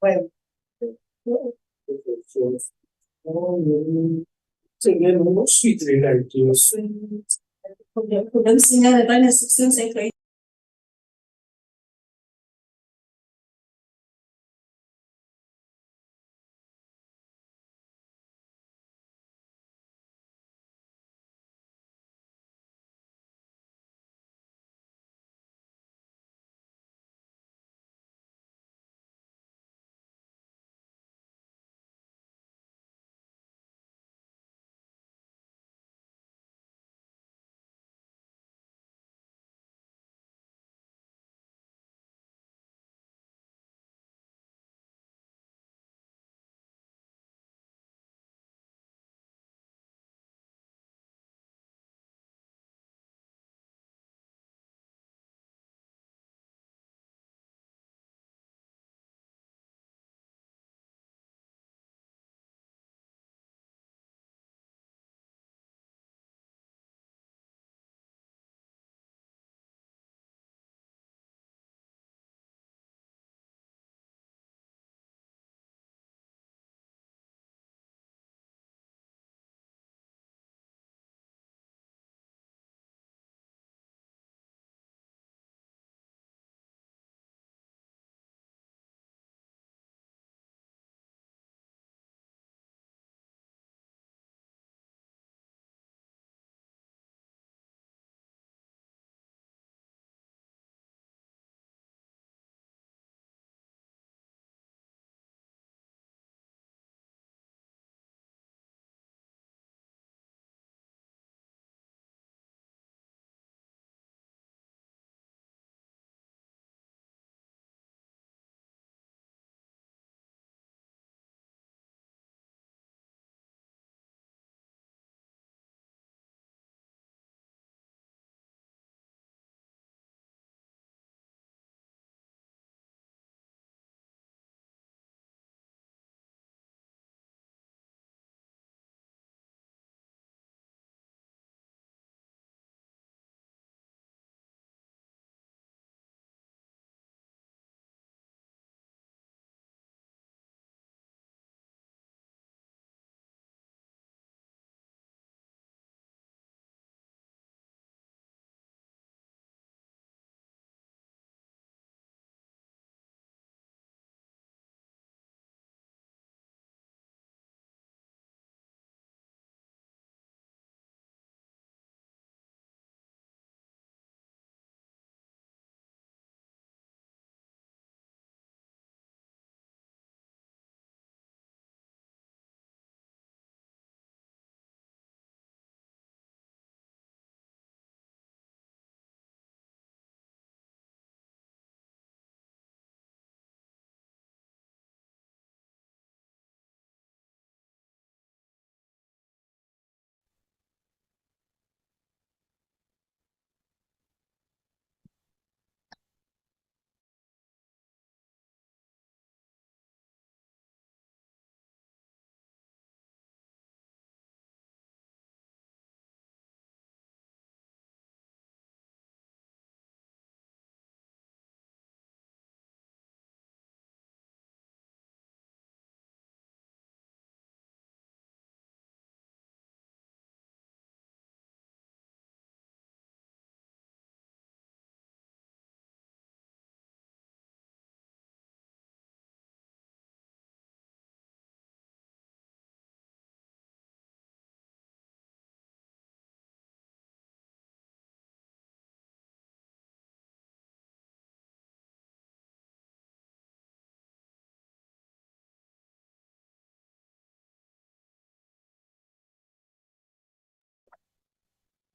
Well, sweet relatives. Dancing at a substance and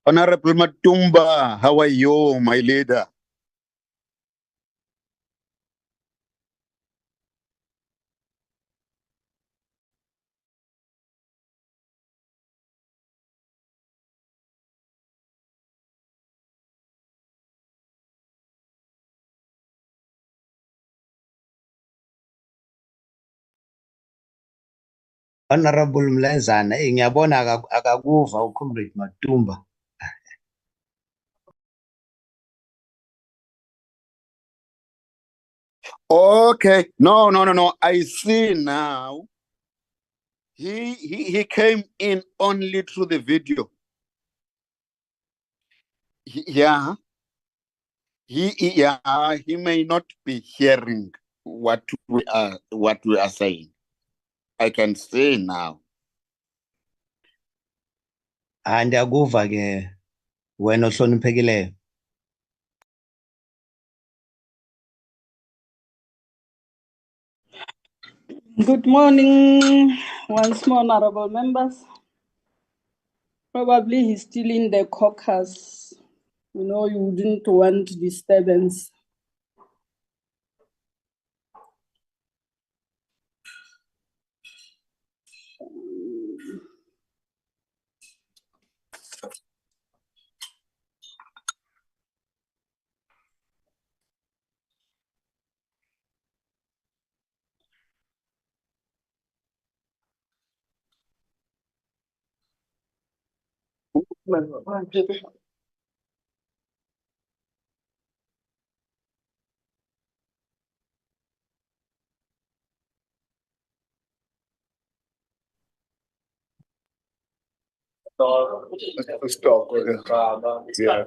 Honorable Matumba, how are you, my leader? Honorable Mlenzana, ngiyabona akakuva uComrade Matumba. Okay. No. I see now. He came in only through the video. Yeah. He may not be hearing what we are saying. I can say now. Ndiyakuva ke wena ohloniphekileyo. Good morning, once more, honorable members. Probably he's still in the caucus. You know, you wouldn't want disturbance. Stop. Yeah.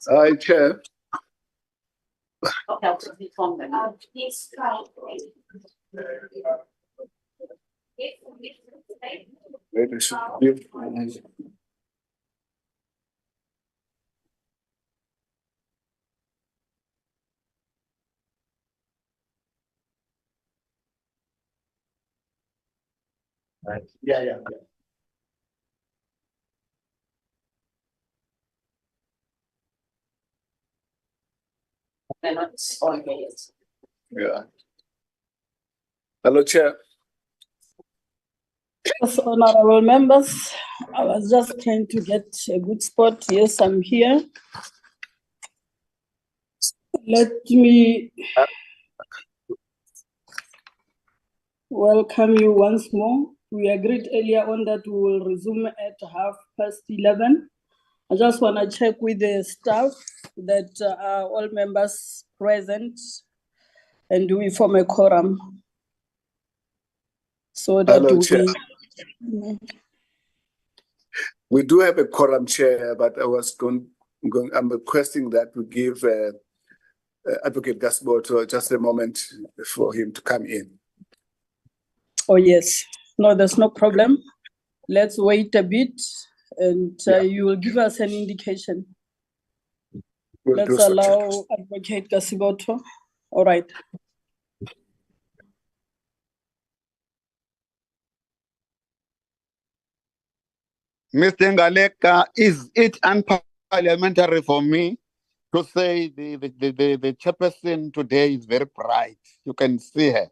Hi, Chair. Yeah. Yeah. Hello, Chair. Yes, honorable members, I was just trying to get a good spot. Yes, I'm here. Let me welcome you once more. We agreed earlier on that we will resume at 11:30. I just want to check with the staff that are all members present and we form a quorum so that Hello, Chair. We do have a quorum, Chair, but I'm requesting that we give Advocate Gasboto just a moment for him to come in. Oh, yes. No, there's no problem. Let's wait a bit and you will give us an indication. Let's allow Advocate Gasiboto. All right. Mr. Ngaleka, is it unparliamentary for me to say the chairperson today is very bright? You can see her.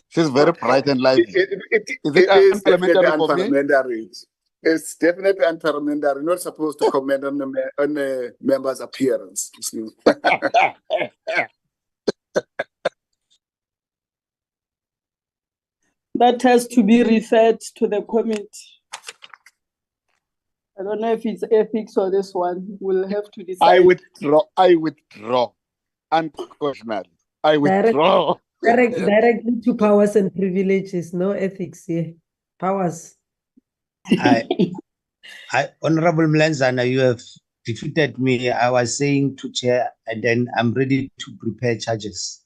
She's very bright and lively. It is definitely unparliamentary. It's definitely unparliamentary. You're not supposed to comment on the member's appearance. That has to be referred to the committee. I don't know if it's ethics or this one. We'll have to decide. I withdraw. Unquestionably. I withdraw. Directly to powers and privileges, no ethics here. Powers. Honorable Mlenzana, you have defeated me. I was saying to chair, and then I'm ready to prepare charges.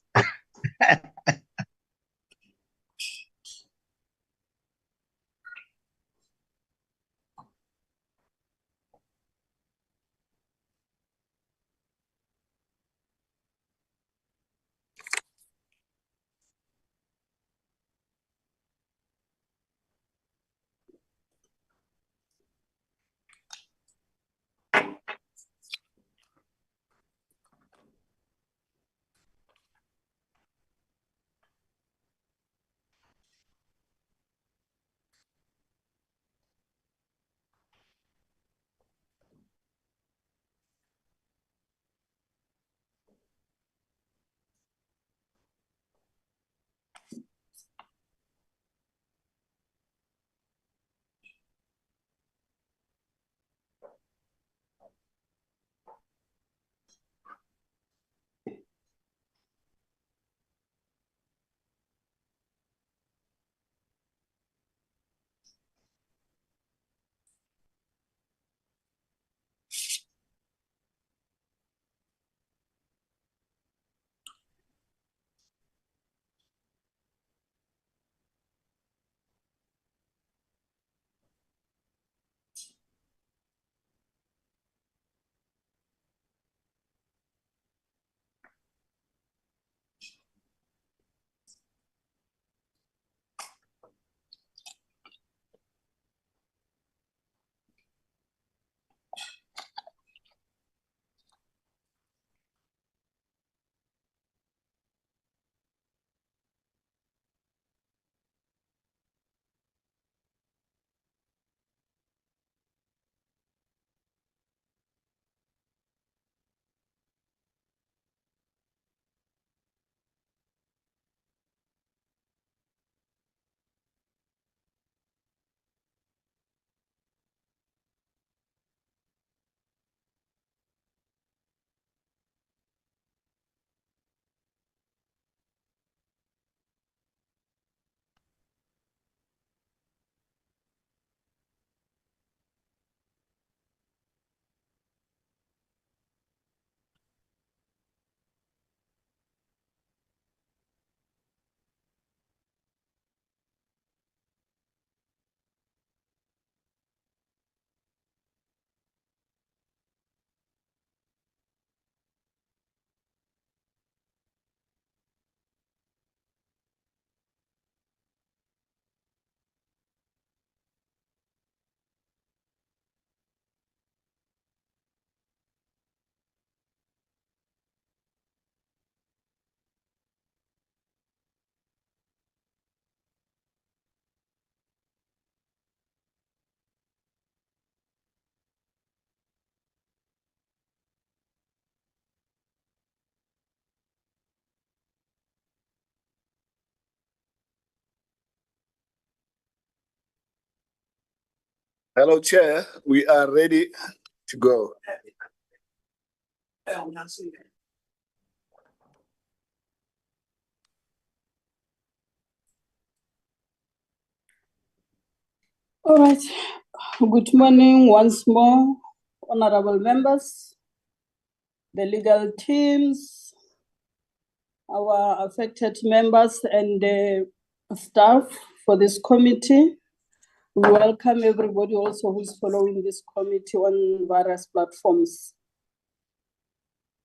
Hello, Chair. We are ready to go. All right. Good morning once more, honorable members, the legal teams, our affected members and the staff for this committee. We welcome everybody also who's following this committee on various platforms.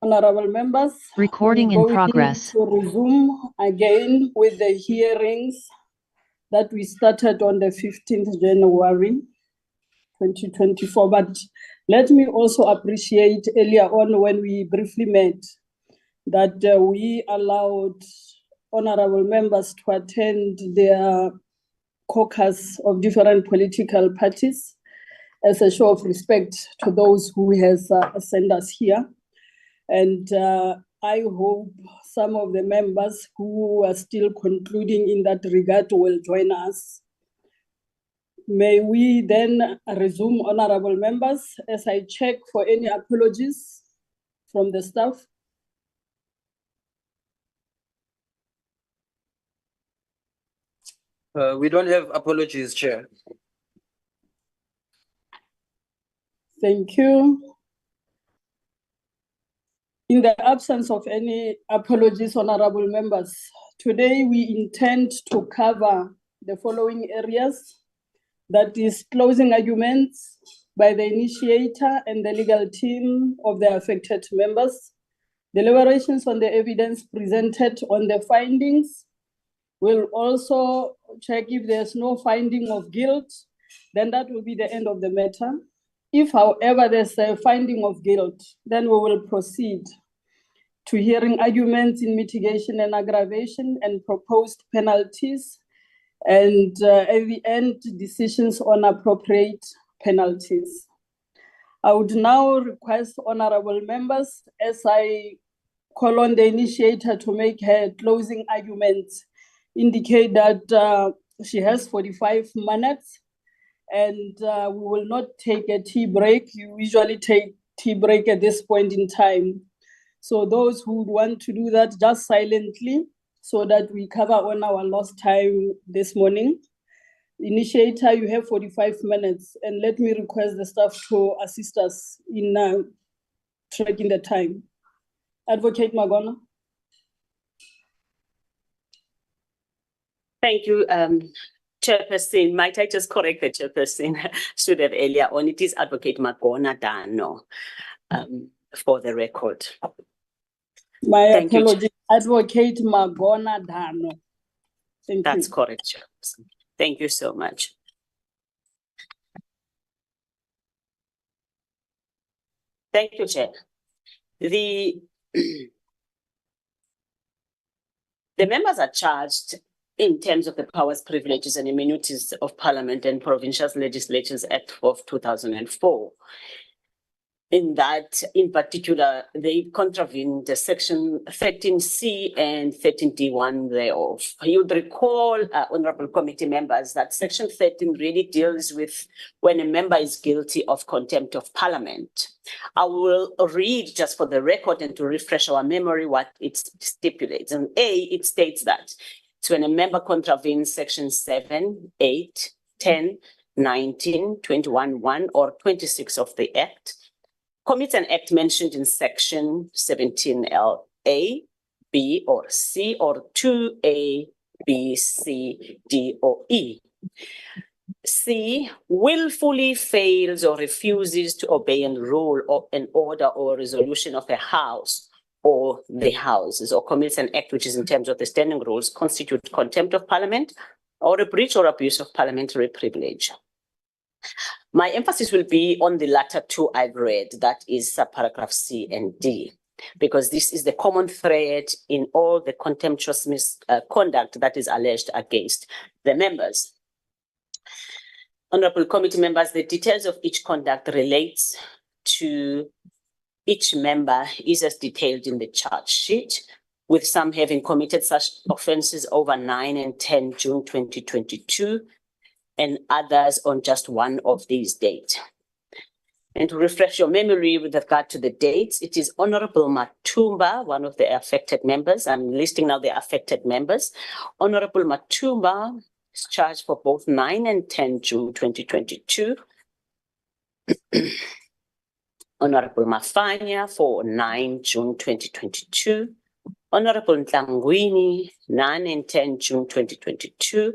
Honorable members, Recording in progress. To resume again with the hearings that we started on the 15th January 2024. But let me also appreciate earlier on when we briefly met that we allowed honorable members to attend their caucus of different political parties as a show of respect to those who has sent us here. And I hope some of the members who are still concluding in that regard will join us. May we then resume, honorable members, as I check for any apologies from the staff. We don't have apologies, Chair. Thank you. In the absence of any apologies, honorable members, today we intend to cover the following areas. That is closing arguments by the initiator and the legal team of the affected members, deliberations on the evidence presented on the findings. We'll also check if there's no finding of guilt, then that will be the end of the matter. If, however, there's a finding of guilt, then we will proceed to hearing arguments in mitigation and aggravation and proposed penalties, and at the end, decisions on appropriate penalties. I would now request honorable members, as I call on the initiator to make her closing arguments, indicate that she has 45 minutes, and we will not take a tea break. You usually take tea break at this point in time. So those who want to do that, just silently, so that we cover on our lost time this morning. Initiator, you have 45 minutes, and let me request the staff to assist us in tracking the time. Advocate Magona. Thank you, Chairperson. Might I just correct the Chairperson? Should have earlier on. It is Advocate Magona Dano, for the record. My apologies, Advocate Magona Dano. Thank you. That's correct, Chairperson. Thank you so much. Thank you, Chair. The members are charged in terms of the powers, privileges, and immunities of Parliament and Provincial Legislatures Act of 2004. In that, in particular, they contravened the section 13C and 13D1 thereof. You would recall, honorable committee members, that section 13 really deals with when a member is guilty of contempt of Parliament. I will read just for the record and to refresh our memory what it stipulates. And it states that it's when a member contravenes section 7, 8, 10, 19, 21, 1, or 26 of the Act, commits an act mentioned in section 17L A, B, or C, or 2A, B, C, D, or E. C, willfully fails or refuses to obey a rule or an order or resolution of a house or the houses, or commits an act which is in terms of the standing rules constitute contempt of Parliament or a breach or abuse of parliamentary privilege. My emphasis will be on the latter two I've read, that is paragraph C and D, because this is the common thread in all the contemptuous misconduct that is alleged against the members. Honorable committee members, the details of each conduct relates to each member is as detailed in the charge sheet, with some having committed such offences over 9 and 10 June 2022, and others on just one of these dates. And to refresh your memory with regard to the dates, it is Honorable Matumba, one of the affected members. I'm listing now the affected members. Honorable Matumba is charged for both 9 and 10 June 2022. Honorable Mafanya for 9 June 2022. Honorable Ntlangwini, 9 and 10 June 2022.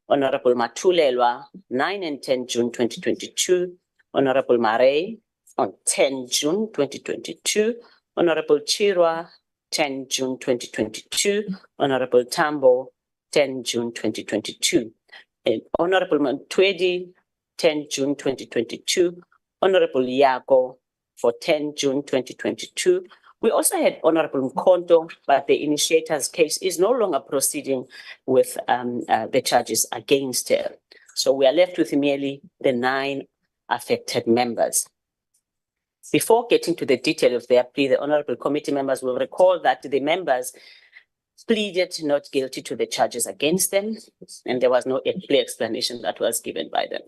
Honorable Matulelwa, 9 and 10 June 2022. Honorable Mare on 10 June 2022. Honorable Chirwa, 10 June 2022. Honorable Tambo, 10 June 2022. And Honorable Mantwedi, 10 June 2022. Honorable Yako for 10 June 2022. We also had Honorable Mkonto, but the initiator's case is no longer proceeding with the charges against her. So we are left with merely the 9 affected members. Before getting to the detail of their plea, the honorable committee members will recall that the members pleaded not guilty to the charges against them, and there was no clear explanation that was given by them.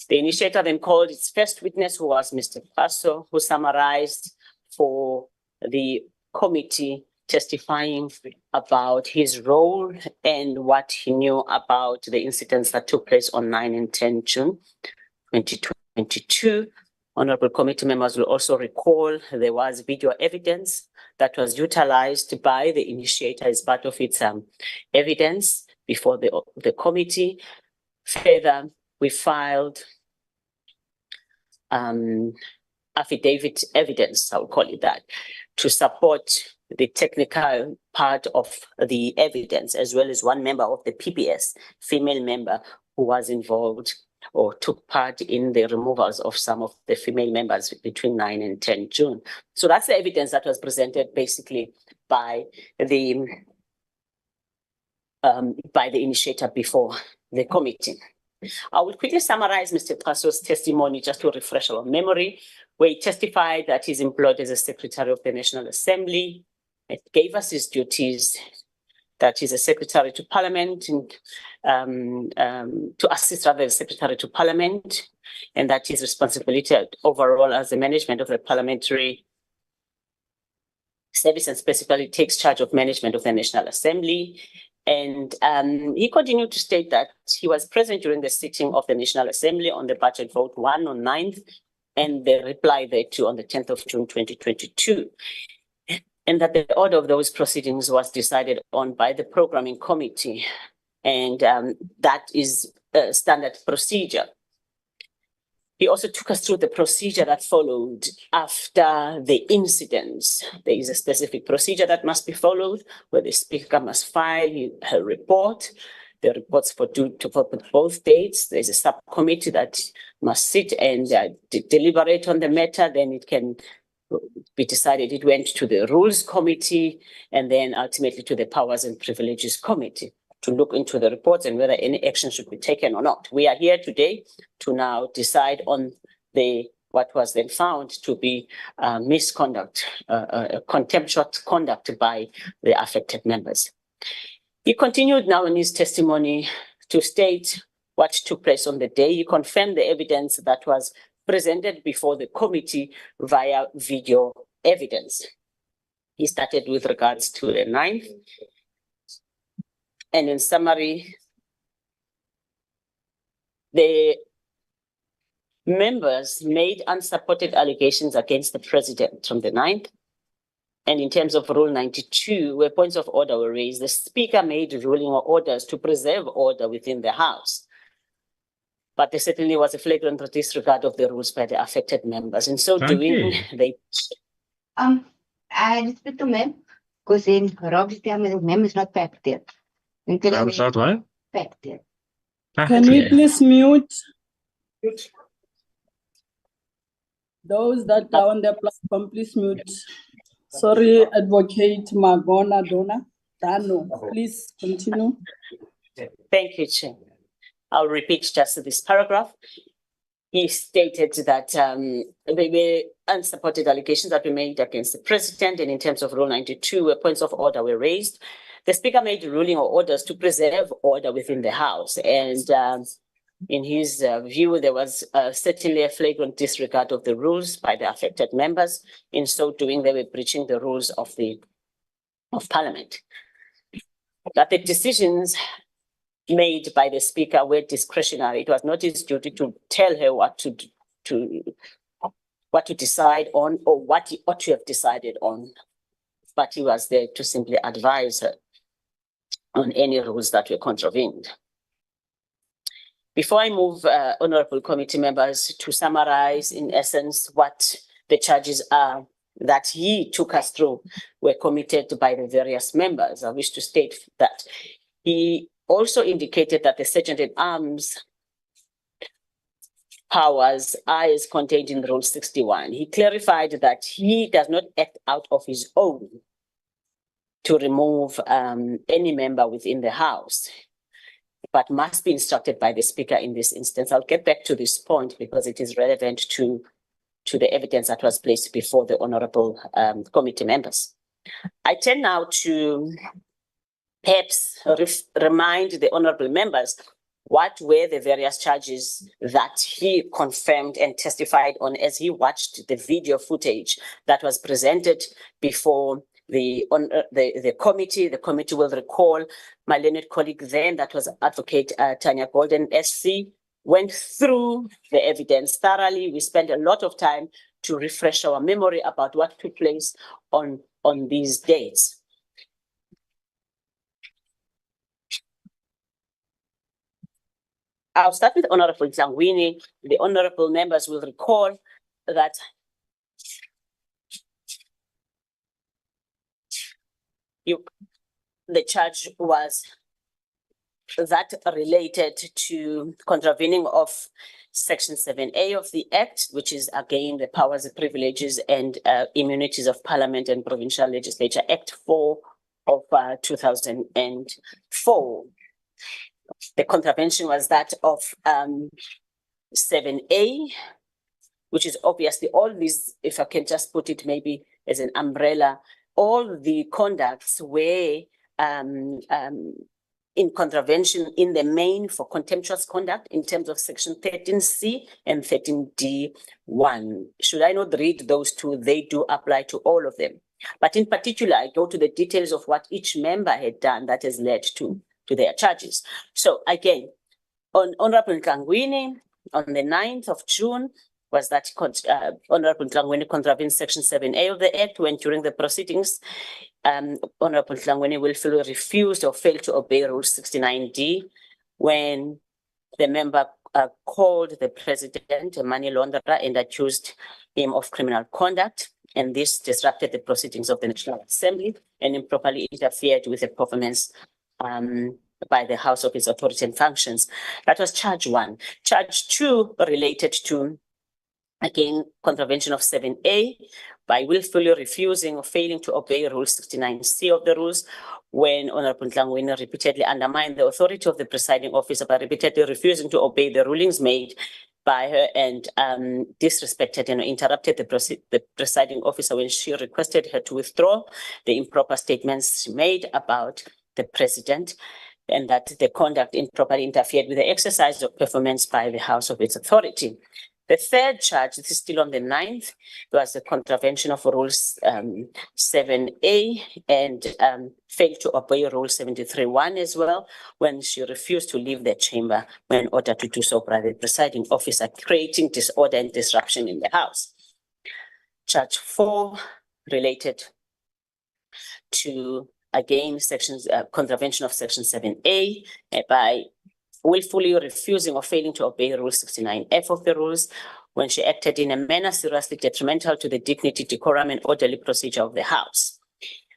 The initiator then called its first witness, who was Mr. Paso, who summarized for the committee, testifying about his role and what he knew about the incidents that took place on 9 and 10 June 2022. Honorable committee members will also recall there was video evidence that was utilized by the initiator as part of its evidence before the committee. Further, we filed affidavit evidence, I will call it that, to support the technical part of the evidence, as well as one member of the PPS, female member, who was involved or took part in the removals of some of the female members between 9 and 10 June. So that's the evidence that was presented basically by the initiator before the committee. I will quickly summarize Mr. Paso's testimony just to refresh our memory, where he testified that he's employed as a secretary of the National Assembly. It gave us his duties, that he's a secretary to Parliament and to assist rather the secretary to Parliament, and that his responsibility overall as the management of the parliamentary service and specifically takes charge of management of the National Assembly. And he continued to state that he was present during the sitting of the National Assembly on the budget vote 1 on 9th and the reply thereto on the 10th of June 2022. And that the order of those proceedings was decided on by the programming committee. And that is a standard procedure. He also took us through the procedure that followed after the incidents. There is a specific procedure that must be followed, where the speaker must file her report. The reports for both dates. There's a subcommittee that must sit and deliberate on the matter. Then it can be decided. It went to the Rules Committee and then ultimately to the Powers and Privileges Committee to look into the reports and whether any action should be taken or not. We are here today to now decide on what was then found to be misconduct, contemptuous conduct by the affected members. He continued now in his testimony to state what took place on the day. He confirmed the evidence that was presented before the committee via video evidence. He started with regards to the 9th. And in summary, the members made unsupported allegations against the president from the 9th. And in terms of Rule 92, where points of order were raised, the speaker made ruling or orders to preserve order within the House. But there certainly was a flagrant disregard of the rules by the affected members. And so doing, they... I respect to ma'am, because in Rob's term, ma'am is not packed there. Rob's not what? Packed there. Can we please mute those that are on the platform? Please mute. Sorry, Advocate Magona Dano. Please continue. Thank you, Chair. I'll repeat just this paragraph. He stated that there were unsupported allegations that were made against the president, and in terms of Rule 92, where points of order were raised, the speaker made ruling or orders to preserve order within the House. And In his view, there was certainly a flagrant disregard of the rules by the affected members. In so doing, they were breaching the rules of Parliament. That the decisions made by the Speaker were discretionary. It was not his duty to tell her what to decide on or what he ought to have decided on, but he was there to simply advise her on any rules that were contravened. Before I move, honorable committee members, to summarize in essence what the charges are that he took us through were committed by the various members, I wish to state that he also indicated that the Sergeant-at-Arms powers are as contained in Rule 61. He clarified that he does not act out of his own to remove any member within the House, but must be instructed by the Speaker in this instance. I'll get back to this point because it is relevant to the evidence that was placed before the honorable committee members. I turn now to perhaps remind the honorable members what were the various charges that he confirmed and testified on as he watched the video footage that was presented before the committee. The committee will recall my learned colleague then, that was Advocate Tanya Golden SC, went through the evidence thoroughly. We spent a lot of time to refresh our memory about what took place on these dates. I'll start with Honorable Tlangwini. The honorable members will recall that the charge was that related to contravening of Section 7A of the Act, which is again the powers, privileges, and immunities of Parliament and Provincial Legislature, Act 4 of 2004. The contravention was that of 7A, which is obviously all these, if I can just put it maybe as an umbrella, all the conducts were in contravention in the main for contemptuous conduct in terms of Section 13C and 13D1. Should I not read those two? They do apply to all of them. But in particular, I go to the details of what each member had done that has led to their charges. So again, on Honorable Tlangwini, on the 9th of June, was that Honorable Tlangwini contravened Section 7A of the Act when during the proceedings, Honorable Tlangwini willfully refused or failed to obey Rule 69D when the member called the president a money launderer and accused him of criminal conduct. And this disrupted the proceedings of the National Assembly and improperly interfered with the performance by the House of its authority and functions. That was charge 1. Charge 2 related to, again, contravention of 7A by willfully refusing or failing to obey Rule 69C of the rules when Honorable Tlangwini repeatedly undermined the authority of the presiding officer by repeatedly refusing to obey the rulings made by her and disrespected and interrupted the presiding officer when she requested her to withdraw the improper statements she made about the president, and that the conduct improperly interfered with the exercise of performance by the House of its authority. The third charge, this is still on the 9th, was the contravention of Rules 7A and failed to obey Rule 73(1) as well, when she refused to leave the chamber when ordered to do so by the presiding officer, creating disorder and disruption in the House. Charge 4 related to, again, contravention of Section 7A by willfully refusing or failing to obey Rule 69F of the rules when she acted in a manner seriously detrimental to the dignity, decorum, and orderly procedure of the House.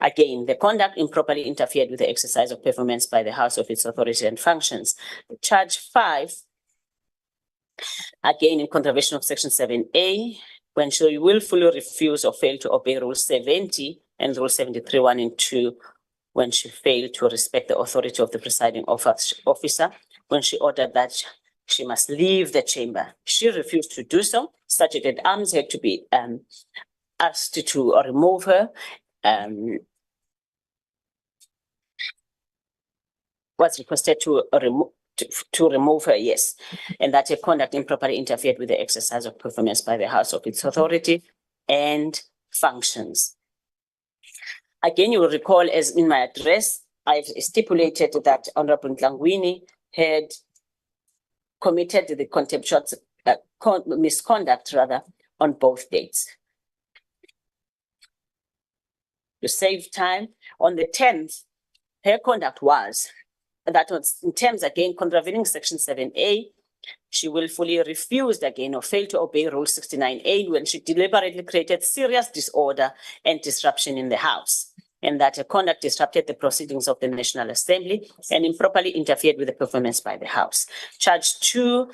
Again, the conduct improperly interfered with the exercise of performance by the House of its authority and functions. Charge 5, again in contravention of Section 7A, when she willfully refused or failed to obey Rule 70 and Rule 73(1) and 2, when she failed to respect the authority of the presiding officer, when she ordered that she must leave the chamber. She refused to do so. Sergeant-at-Arms had to be asked to remove her. Was requested to to remove her, yes, and that her conduct improperly interfered with the exercise of performance by the House of its authority and functions. Again, you will recall, as in my address, I've stipulated that Honorable Ntlangwini had committed the contemptuous misconduct rather on both dates. To save time, on the 10th, her conduct was, that was in terms again contravening section 7A, she willfully refused again or failed to obey rule 69A when she deliberately created serious disorder and disruption in the House, and that her conduct disrupted the proceedings of the National Assembly and improperly interfered with the performance by the House. Charge 2,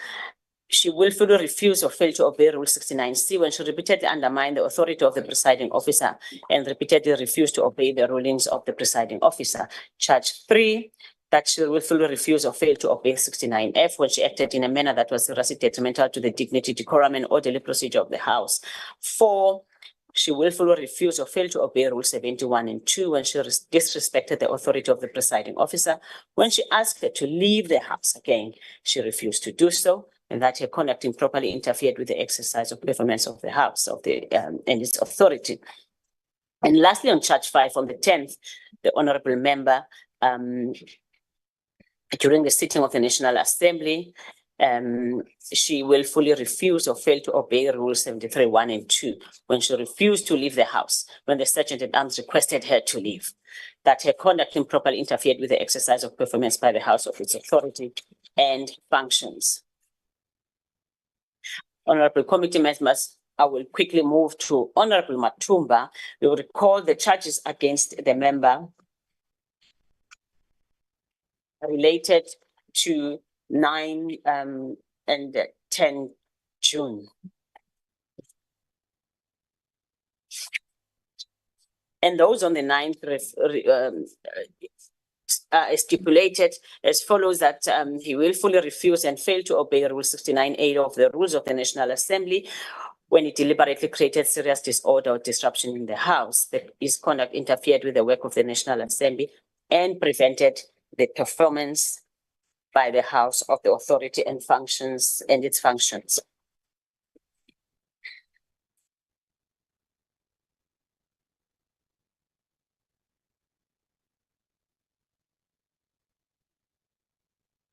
she willfully refused or failed to obey Rule 69C when she repeatedly undermined the authority of the presiding officer and repeatedly refused to obey the rulings of the presiding officer. Charge 3, that she willfully refused or failed to obey 69F when she acted in a manner that was seriously detrimental to the dignity, decorum, and orderly procedure of the House. 4, she willfully refused or failed to obey Rule 71 and 2 when she disrespected the authority of the presiding officer. When she asked her to leave the House again, she refused to do so, and that her conduct improperly interfered with the exercise of performance of the House of the and its authority. And lastly, on charge 5, on the 10th, the honorable member, during the sitting of the National Assembly, she willfully refused or failed to obey Rule 73, 1 and 2 when she refused to leave the House when the Sergeant at Arms requested her to leave. That her conduct improperly interfered with the exercise of performance by the House of its authority and functions. Honorable committee members, I will quickly move to Honorable Matumba. You will recall the charges against the member related to 9 and 10 June. And those on the 9th stipulated as follows: that he willfully refused and failed to obey Rule 69A of the rules of the National Assembly when he deliberately created serious disorder or disruption in the House, that his conduct interfered with the work of the National Assembly and prevented the performance by the House of the authority and functions and its functions.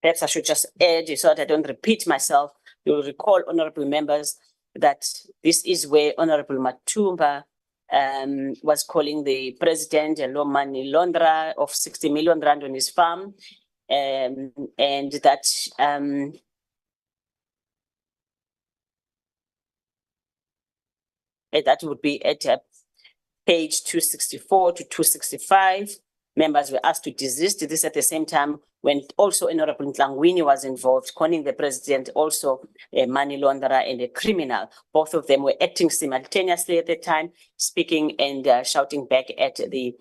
Perhaps I should just add, so that I don't repeat myself, you will recall, honorable members, that this is where Honorable Matumba was calling the president a low money launderer of 60 million rand on his farm, and that that would be at page 264 to 265. Members were asked to desist. This at the same time when also Honorable Ntlangwini was involved, calling the president also a money launderer and a criminal. Both of them were acting simultaneously at the time, speaking and shouting back at the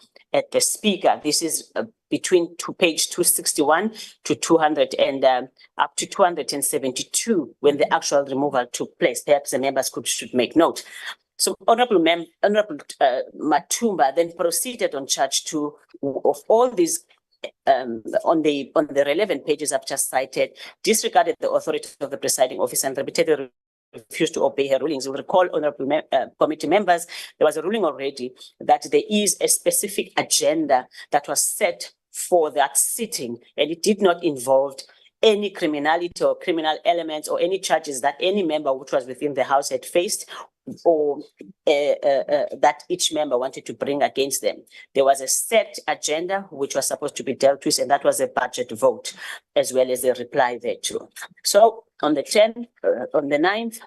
speaker. This is between page 261 to 200 and up to 272 when the actual removal took place. Perhaps the members should make note. So Honorable Matumba then proceeded on charge 2 of all these on the relevant pages I've just cited, disregarded the authority of the presiding officer and repeatedly refused to obey her rulings. You recall, honorable committee members, there was a ruling already that there is a specific agenda that was set for that sitting, and it did not involve any criminality or criminal elements or any charges that any member which was within the House had faced or that each member wanted to bring against them. There was a set agenda which was supposed to be dealt with, and that was a budget vote as well as a reply thereto. So on the 10th, on the 9th,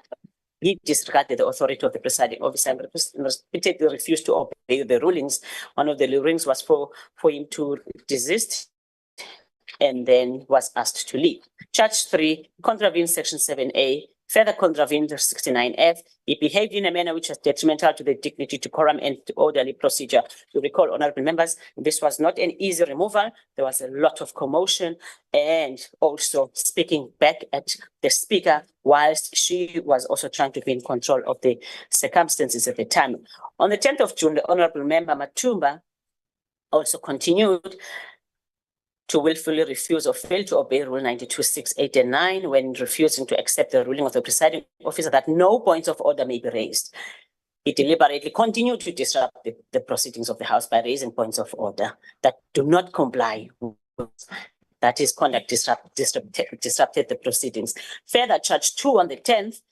he disregarded the authority of the presiding officer and repeatedly refused to obey the rulings. One of the rulings was for him to desist and then was asked to leave. Charge 3, contravened section 7A, further contravened 69F. He behaved in a manner which was detrimental to the dignity, decorum, and orderly procedure. You recall, honorable members, this was not an easy removal. There was a lot of commotion and also speaking back at the speaker whilst she was also trying to be in control of the circumstances at the time. On the 10th of June, the honorable member Matumba also continued to willfully refuse or fail to obey Rule 92, 6, 8, and 9 when refusing to accept the ruling of the presiding officer that no points of order may be raised. He deliberately continued to disrupt the proceedings of the House by raising points of order that do not comply with that his conduct disrupted the proceedings. Further, charge 2 on the 10th,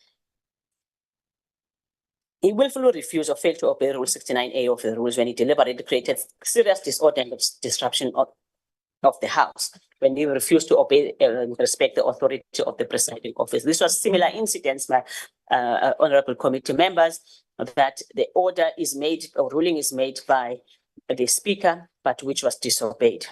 he willfully refused or failed to obey Rule 69A of the rules when he deliberately created serious disorder and disruption of the House, when he refused to obey and respect the authority of the presiding office. This was similar incidents by honorable committee members, that the order is made or ruling is made by the speaker, but which was disobeyed.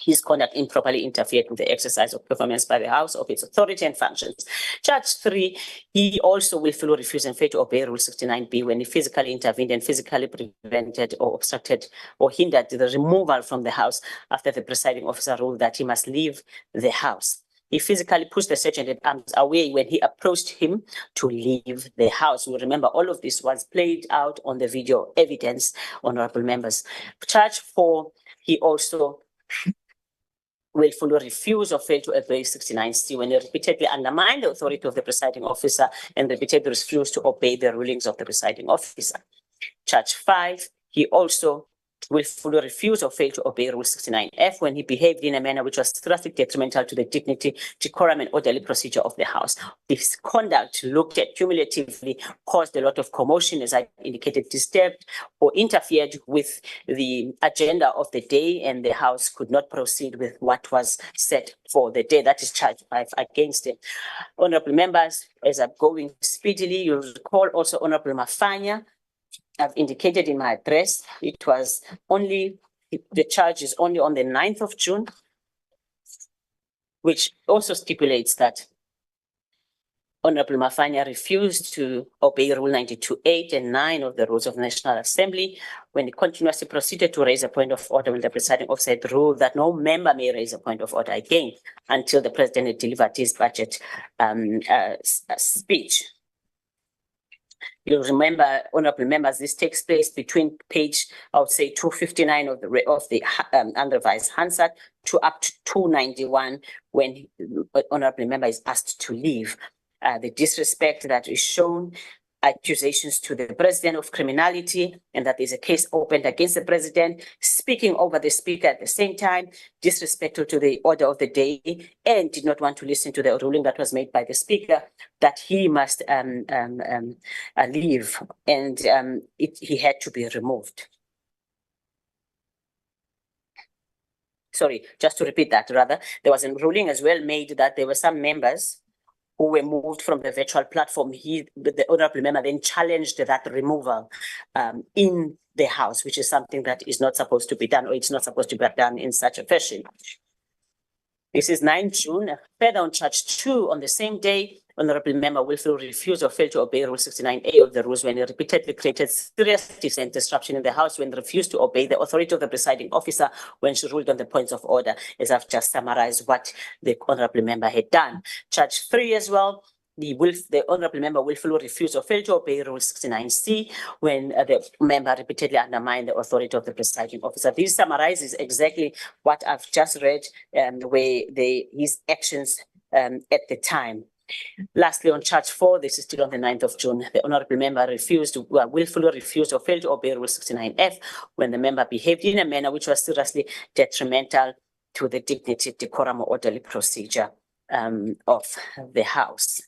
His conduct improperly interfered with the exercise of performance by the House of its authority and functions. Charge 3, he also willfully refused and failed to obey Rule 69B when he physically intervened and physically prevented or obstructed or hindered the removal from the House after the presiding officer ruled that he must leave the House. He physically pushed the sergeant at arms away when he approached him to leave the House. We remember all of this was played out on the video evidence, honorable members. Charge 4, he also willfully refuse or fail to obey 69C when he repeatedly undermined the authority of the presiding officer and repeatedly refused to obey the rulings of the presiding officer. Charge 5, he also willfully refused or failed to obey Rule 69F when he behaved in a manner which was seriously detrimental to the dignity, decorum, and orderly procedure of the House. This conduct looked at cumulatively caused a lot of commotion, as I indicated, disturbed or interfered with the agenda of the day, and the House could not proceed with what was set for the day. That is charge 5 against him. Honorable members, as I'm going speedily, you'll recall also Honorable Mafanya. I've indicated in my address, it was only, the charge is only on the 9th of June, which also stipulates that Honorable Mafanya refused to obey Rule 92, 8 and 9 of the Rules of the National Assembly when he continuously proceeded to raise a point of order when the presiding officer had ruled that no member may raise a point of order again until the president had delivered his budget speech. You'll remember, honorable members, this takes place between page, I would say, 259 of the unrevised Hansard to up to 291 when honorable member is asked to leave. The disrespect that is shown, accusations to the president of criminality, and that there's a case opened against the president, speaking over the speaker at the same time, disrespectful to the order of the day, and did not want to listen to the ruling that was made by the speaker that he must leave, and he had to be removed. Sorry, just to repeat that, rather, there was a ruling as well made that there were some members who were moved from the virtual platform. The honorable member then challenged that removal in the House, which is something that is not supposed to be done, or it's not supposed to be done in such a fashion. This is 9 June. Further on charge 2, on the same day, honorable member willfully refused or failed to obey Rule 69A of the rules when he repeatedly created serious disruption in the House when refused to obey the authority of the presiding officer when she ruled on the points of order, as I've just summarized what the honorable member had done. Charge 3 as well. The honorable member willfully refused or failed to obey Rule 69C when the member repeatedly undermined the authority of the presiding officer. This summarizes exactly what I've just read, where his actions at the time. Lastly, on charge 4, this is still on the 9th of June, the honorable member willfully refused or failed to obey Rule 69F when the member behaved in a manner which was seriously detrimental to the dignity, decorum, or orderly procedure of the House.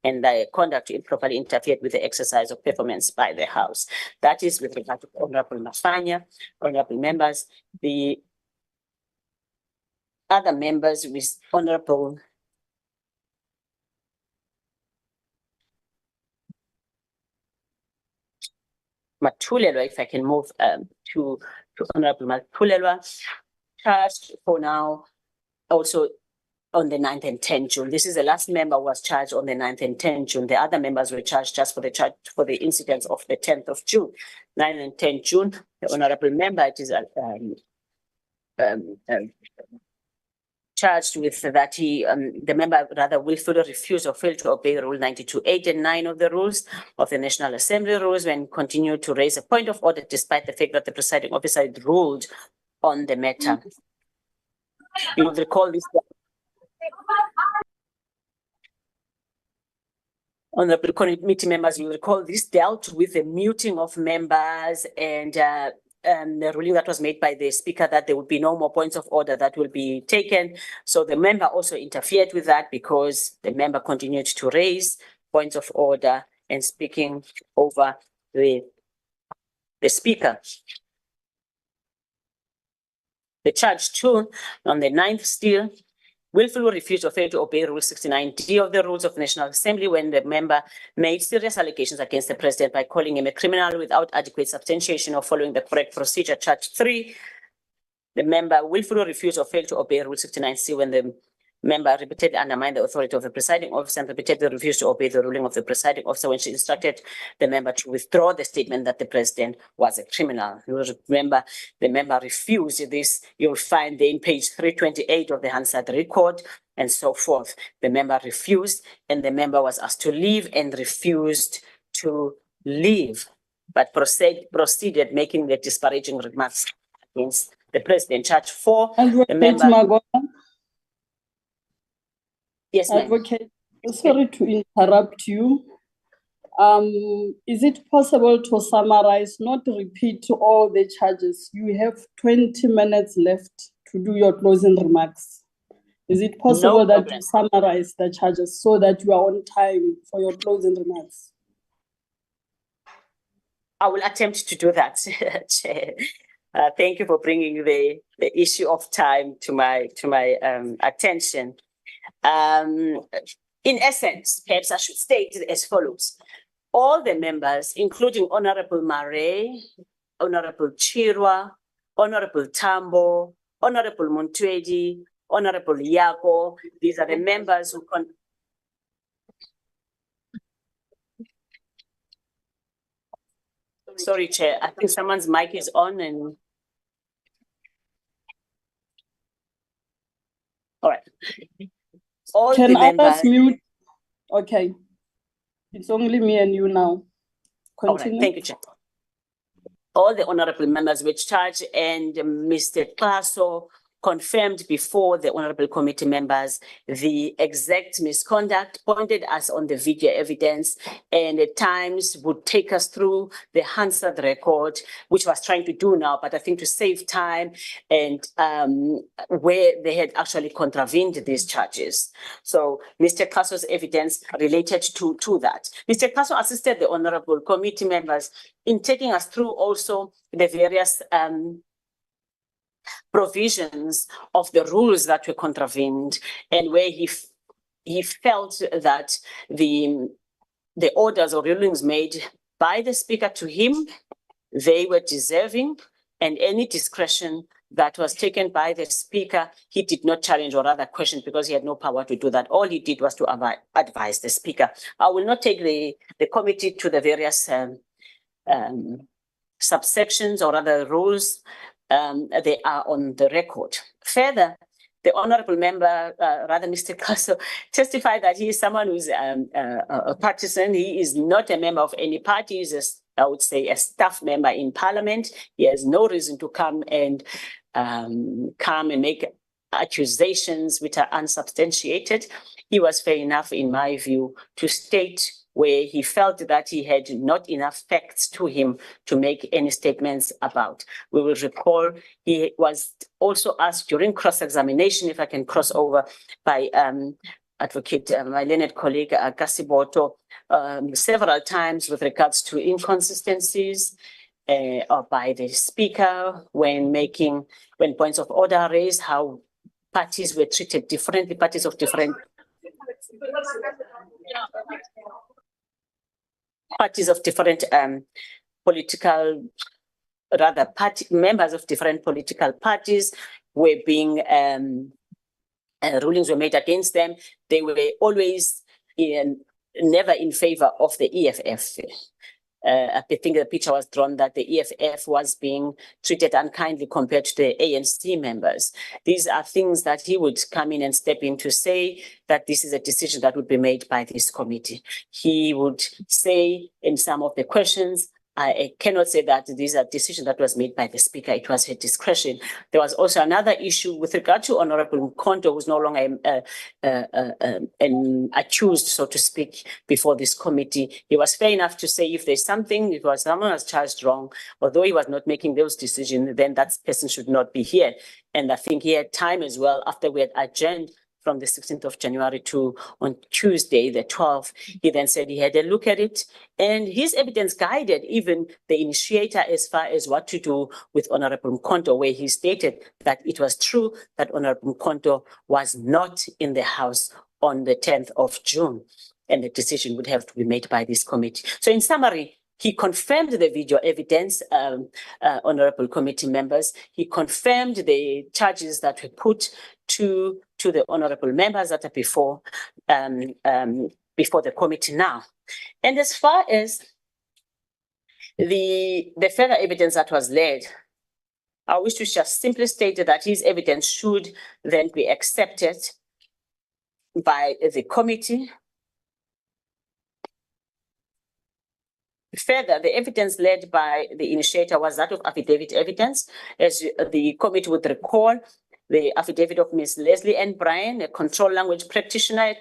And the conduct improperly interfered with the exercise of performance by the House. That is with regard to Honorable Mafanya. Honorable members, the other members with Honorable Matulelwa, if I can move to Honorable Matulelwa, charged for now also on the 9th and 10th June. This is the last member who was charged on the 9th and 10th June. The other members were charged just for the incidents of the 10th of June. 9th and 10th June, the honorable member, it is charged with that the member rather willfully refused or failed to obey Rule 92, 8 and 9 of the rules of the National Assembly rules when continued to raise a point of order despite the fact that the presiding officer had ruled on the matter. You will recall this. Honorable committee members, you will recall this dealt with the muting of members and the ruling that was made by the speaker that there would be no more points of order that will be taken. So the member also interfered with that because the member continued to raise points of order and speaking over the speaker. The charge 2 on the 9th still, willfully refused or failed to obey Rule 69D of the Rules of the National Assembly when the member made serious allegations against the president by calling him a criminal without adequate substantiation or following the correct procedure. Charge 3, the member willfully refused or failed to obey Rule 69C when the member repeatedly undermined the authority of the presiding officer and repeatedly refused to obey the ruling of the presiding officer when she instructed the member to withdraw the statement that the president was a criminal. You will remember the member refused this. You'll find in page 328 of the Hansard record and so forth. The member refused and the member was asked to leave and refused to leave, but proceeded making the disparaging remarks against the president. Charge 4, the member... Yes, ma'am. Advocate, sorry to interrupt you. Is it possible to summarize, not repeat all the charges? You have 20 minutes left to do your closing remarks. Is it possible that you summarize the charges so that you are on time for your closing remarks? I will attempt to do that, Chair. Thank you for bringing the issue of time to my attention. In essence, perhaps I should state it as follows. All the members, including Honorable Mare, Honorable Chirwa, Honorable Tambo, Honorable Montwedi, Honorable Yako, these are the members who Sorry, Chair, I think someone's mic is on and... All right. All Can the members... mute? Okay. It's only me and you now. Continue. All right, thank you, Chair. All the honorable members were charged and Mr. Klaso confirmed before the honorable committee members the exact misconduct, pointed us on the video evidence, and at times would take us through the Hansard record, which was trying to do now, but I think to save time and where they had actually contravened these charges. So Mr. Klaso's evidence related to that. Mr. Klaso assisted the honorable committee members in taking us through also the various provisions of the rules that were contravened and where he felt that the orders or rulings made by the speaker to him, they were deserving, and any discretion that was taken by the speaker, he did not challenge or rather question because he had no power to do that. All he did was to advise the speaker. I will not take the committee to the various subsections or other rules. They are on the record. Further, the honorable member, Mr. Klaso, testified that he is someone who's a partisan. He is not a member of any party. He's I would say a staff member in parliament. He has no reason to come and make accusations which are unsubstantiated. He was fair enough, in my view, to state where he felt that he had not enough facts to him to make any statements about. We will recall he was also asked during cross-examination, if I can cross over, by Advocate, my learned colleague, Kasiboto, several times with regards to inconsistencies or by the speaker when points of order are raised, how parties were treated differently, parties of different political, members of different political parties were being, rulings were made against them. They were always never in favor of the EFF. I think the picture was drawn that the EFF was being treated unkindly compared to the ANC members. These are things that he would come in and step in to say that this is a decision that would be made by this committee. He would say in some of the questions I cannot say that these are decisions that was made by the Speaker. It was her discretion. There was also another issue with regard to Honorable Mkonto, who's no longer an accused, so to speak, before this committee. He was fair enough to say if there's something, if someone was charged wrong, although he was not making those decisions, then that person should not be here. And I think he had time as well after we had adjourned from the 16th of January to on Tuesday, the 12th. He then said he had a look at it, and his evidence guided even the initiator as far as what to do with Honorable Mkonto, where he stated that it was true that Honorable Mkonto was not in the House on the 10th of June, and the decision would have to be made by this committee. So in summary, he confirmed the video evidence, honorable committee members. He confirmed the charges that were put to the honorable members that are before the committee now. And as far as the further evidence that was led, I wish to just simply state that his evidence should then be accepted by the committee. Further, the evidence led by the initiator was that of affidavit evidence. As the committee would recall, the affidavit of Ms. Leslie N. Bryan, a control language practitioner at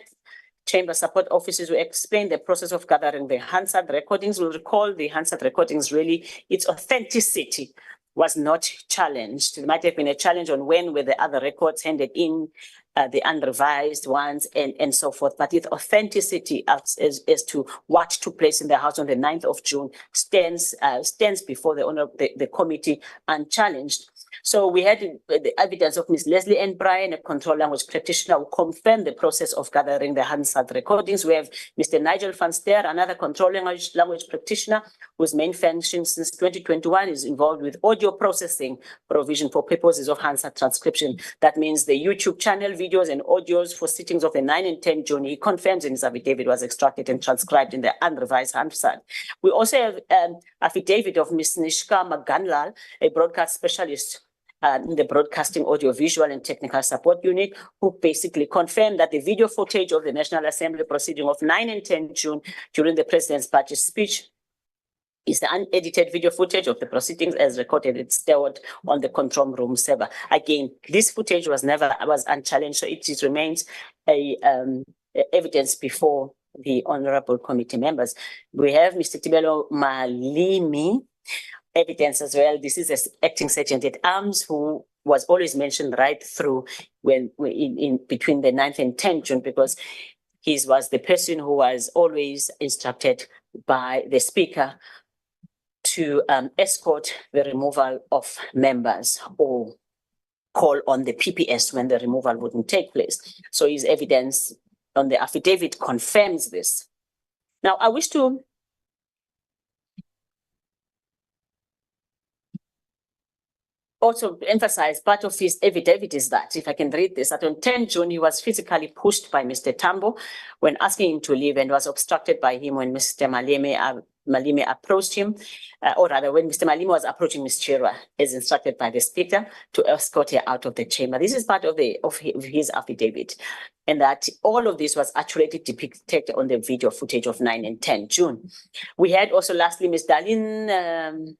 Chamber Support Offices, who explained the process of gathering the Hansard recordings. We'll recall the Hansard recordings, really, its authenticity was not challenged. There might have been a challenge on when were the other records handed in, the unrevised ones, and so forth. But its authenticity as to what took place in the House on the 9th of June stands before the committee unchallenged. So we had the evidence of Ms. Leslie N. Bryan, a control language practitioner, who confirmed the process of gathering the Hansard recordings. We have Mr. Nigel van Ster, another control language practitioner, whose main function since 2021 is involved with audio processing provision for purposes of Hansard transcription. That means the YouTube channel videos and audios for sittings of the 9 and 10 June. He confirms in his affidavit was extracted and transcribed in the unrevised Hansard. We also have affidavit of Ms. Nishka Maganlal, a broadcast specialist in the Broadcasting Audio Visual and Technical Support Unit, who basically confirmed that the video footage of the National Assembly proceeding of 9 and 10 June during the President's budget speech is the unedited video footage of the proceedings as recorded and stored on the control room server. Again, this footage was unchallenged, so it remains evidence before the honorable committee members. We have Mr. Tibelo Malimi evidence as well. This is an acting sergeant at arms who was always mentioned right through when in between the 9th and 10th June, because he was the person who was always instructed by the speaker to escort the removal of members or call on the PPS when the removal wouldn't take place. So his evidence on the affidavit confirms this. Now, I wish to also emphasize part of his affidavit is that, if I can read this, that on 10 June, he was physically pushed by Mr. Tambo when asking him to leave, and was obstructed by him when Mr. Malime approached him, or rather when Mr. Malime was approaching Ms. Chirwa as instructed by the speaker to escort her out of the chamber. This is part of his affidavit, and that all of this was accurately depicted on the video footage of 9 and 10 June. We had also lastly Ms. Darlene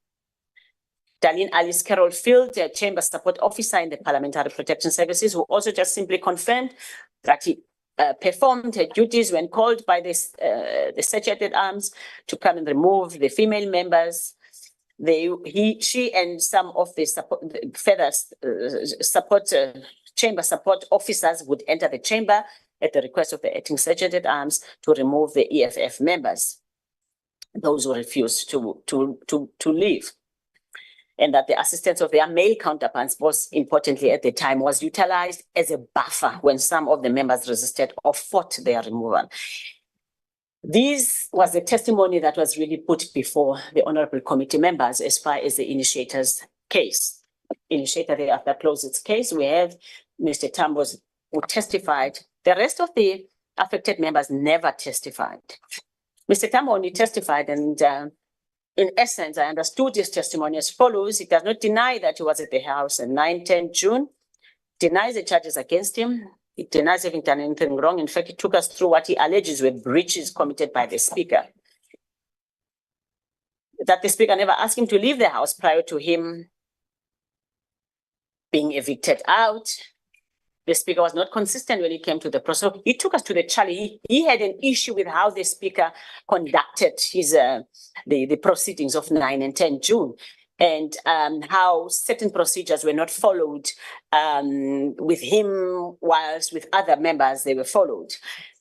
Alice Carroll Field, a Chamber Support Officer in the Parliamentary Protection Services, who also just simply confirmed that he performed her duties when called by the sergeant at arms to come and remove the female members. She and some of the chamber support officers would enter the chamber at the request of the acting sergeant at arms to remove the EFF members, those who refused to leave. And that the assistance of their male counterparts, most importantly at the time, was utilized as a buffer when some of the members resisted or fought their removal. This was the testimony that was really put before the honorable committee members as far as the initiator's case. Initiator thereafter closed its case. We have Mr. Tambos who testified. The rest of the affected members never testified. Mr. Tambo only testified, and in essence, I understood his testimony as follows. He does not deny that he was at the House on 9-10 June, denies the charges against him. He denies having done anything wrong. In fact, he took us through what he alleges were breaches committed by the speaker. that the Speaker never asked him to leave the House prior to him being evicted out. The Speaker was not consistent when it came to the process. So he took us to the Charlie. He had an issue with how the Speaker conducted his the proceedings of 9 and 10 June, and how certain procedures were not followed with him, whilst with other members they were followed.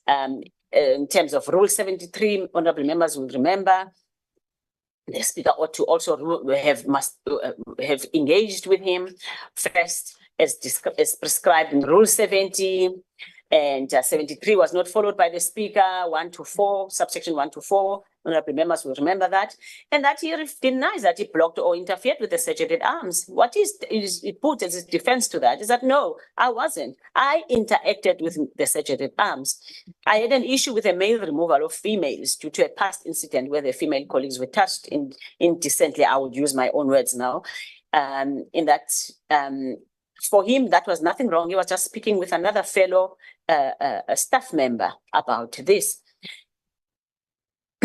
In terms of Rule 73, honourable members will remember, the Speaker ought to also have engaged with him first, as prescribed in Rule 70, and 73 was not followed by the Speaker, 1 to 4, subsection 1 to 4. Honourable members will remember that. And that he denies that he blocked or interfered with the Sergeant at Arms. What it put as his defence to that is that, no, I wasn't. I interacted with the Sergeant at Arms. I had an issue with the male removal of females due to a past incident where the female colleagues were touched indecently. I would use my own words now. In that, for him, that was nothing wrong. He was just speaking with another fellow staff member about this.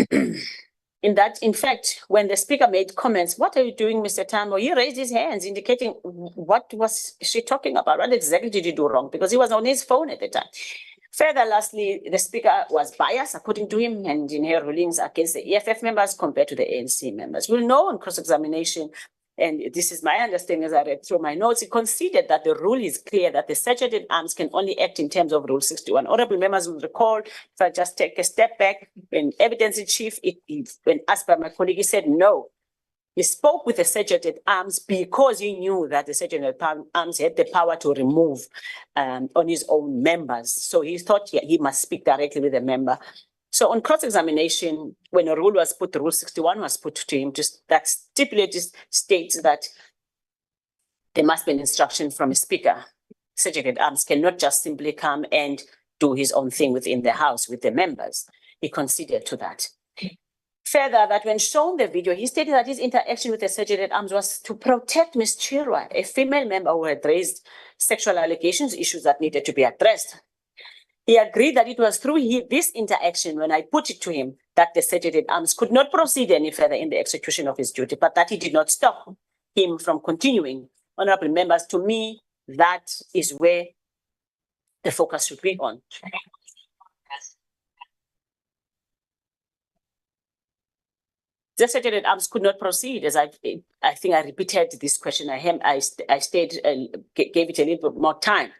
In that, in fact, when the Speaker made comments, "What are you doing, Mr. Tambo?" he raised his hands, indicating what was she talking about? What exactly did he do wrong? Because he was on his phone at the time. Further, lastly, the Speaker was biased, according to him, and in her rulings against the EFF members compared to the ANC members. We'll know on cross-examination, and this is my understanding as I read through my notes, he conceded that the rule is clear that the Sergeant at Arms can only act in terms of Rule 61. Honourable members will recall, if I just take a step back, when Evidence in Chief, when asked by my colleague, he said no. He spoke with the Sergeant at Arms because he knew that the Sergeant at Arms had the power to remove on his own members. So he thought he must speak directly with the member. So on cross-examination, when a rule was put, Rule 61 was put to him, that states that there must be an instruction from a Speaker. Sergeant at Arms cannot just simply come and do his own thing within the House with the members. He conceded to that. Further, that when shown the video, he stated that his interaction with the Sergeant at Arms was to protect Ms. Chirwa, a female member who had raised sexual allegations, issues that needed to be addressed. He agreed that it was through this interaction, when I put it to him, that the Sergeant at Arms could not proceed any further in the execution of his duty, but that he did not stop him from continuing. Honourable members, to me, that is where the focus should be on. The Sergeant at Arms could not proceed, as I think I repeated this question. I stayed, gave it a little bit more time.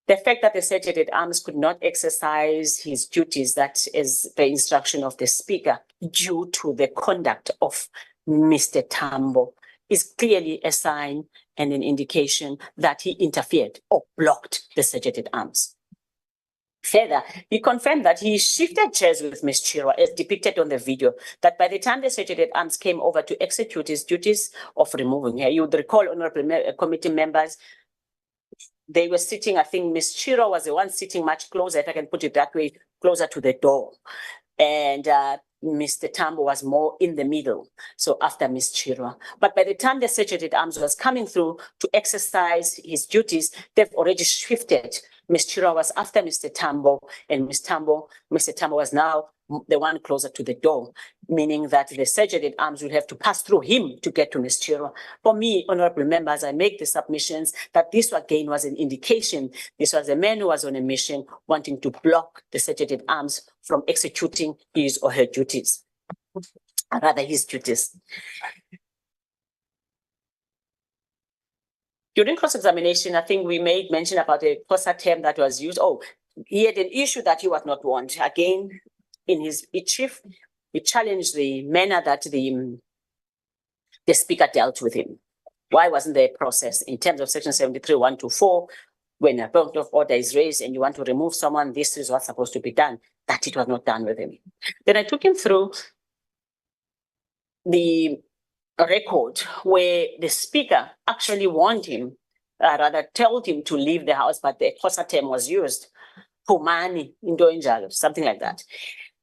The fact that the Sergeant at Arms could not exercise his duties, that is the instruction of the Speaker, due to the conduct of Mr. Tambo, is clearly a sign and an indication that he interfered or blocked the Sergeant at Arms. Further, he confirmed that he shifted chairs with Ms. Chirwa, as depicted on the video, that by the time the Sergeant at Arms came over to execute his duties of removing her, you would recall, honourable committee members, they were sitting, I think Ms. Chirwa was the one sitting much closer, if I can put it that way, closer to the door. And Mr. Tambo was more in the middle, so after Ms. Chirwa. But by the time the Sergeant at Arms was coming through to exercise his duties, they've already shifted. Ms. Chirwa was after Mr. Tambo, and Mr. Tambo was now the one closer to the door, meaning that the Sergeant at Arms will have to pass through him to get to Ms. Chirwa. For me, honourable members, I make the submissions that this again was an indication. This was a man who was on a mission wanting to block the Sergeant at Arms from executing his or her duties, or rather his duties. During cross-examination, I think we made mention about a COSA term that was used. Oh, he had an issue that he was not warned. Again, in his chief, he challenged the manner that the Speaker dealt with him. Why wasn't there a process in terms of Section 73, 1 to 4, when a point of order is raised and you want to remove someone, this is what's supposed to be done, that it was not done with him. Then I took him through the record where the Speaker actually warned him, rather told him to leave the House, but the COSA term was used, Pumani, something like that,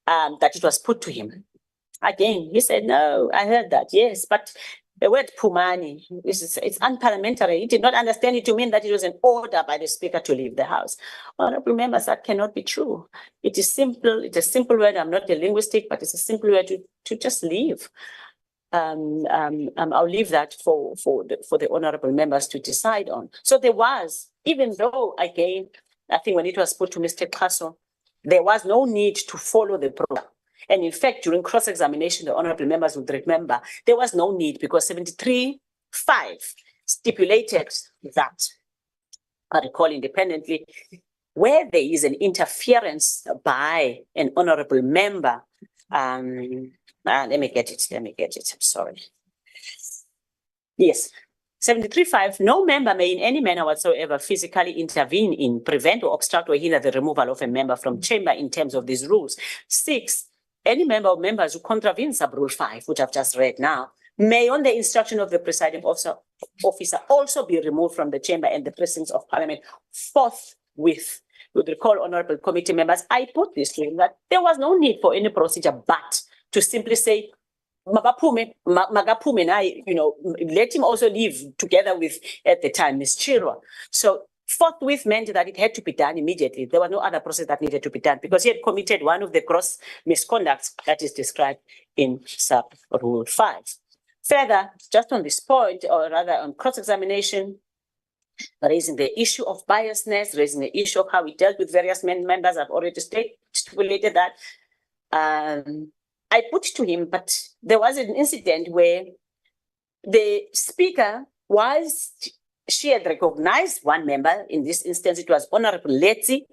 that it was put to him. Again, he said, no, I heard that, yes, but the word Pumani, it's unparliamentary. He did not understand it to mean that it was an order by the Speaker to leave the House. Honourable members, that cannot be true. It is simple, it's a simple word. I'm not a linguistic, but it's a simple word to just leave. I'll leave that for the honorable members to decide on. So there was, even though again, I think when it was put to Mr. Kaso, there was no need to follow the program. And in fact, during cross-examination, the honorable members would remember there was no need because 73(5) stipulated that, I recall independently, where there is an interference by an honorable member, let me get it, I'm sorry. Yes, 73(5), no member may in any manner whatsoever physically intervene in, prevent or obstruct or hinder the removal of a member from chamber in terms of these rules. 6, any member or members who contravene sub-rule 5, which I've just read now, may on the instruction of the presiding officer also be removed from the chamber and the precincts of parliament forthwith. Would recall, honorable committee members, I put this to him that there was no need for any procedure but to simply say, magapume, let him also leave together with, at the time, Ms. Chirwa. So forthwith meant that it had to be done immediately. There was no other process that needed to be done because he had committed one of the gross misconducts that is described in sub-rule 5. Further, just on this point, or rather on cross-examination, raising the issue of biasness, raising the issue of how we dealt with various members, I've already stipulated that. I put to him, but there was an incident where the speaker she had recognized one member, in this instance, it was Honorable Letzi.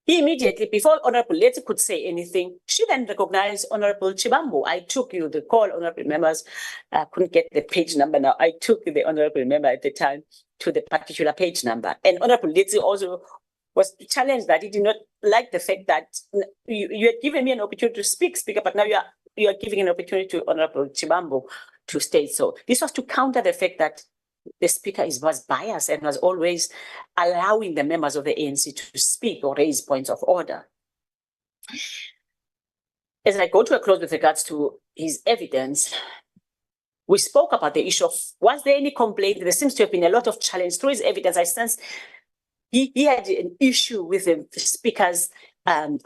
He immediately, before Honorable Letzi could say anything, she then recognized Honorable Chibambo. I took you the call, honorable members. I couldn't get the page number now. I took the honorable member at the time to the particular page number. And Honorable Letzi also was challenged that he did not like the fact that you had given me an opportunity to speak, Speaker, but now you are giving an opportunity to Honorable Chibambo to state so. This was to counter the fact that the speaker was biased and was always allowing the members of the ANC to speak or raise points of order. As I go to a close with regards to his evidence, we spoke about the issue of, was there any complaint? There seems to have been a lot of challenge through his evidence. I sense he had an issue with the speaker's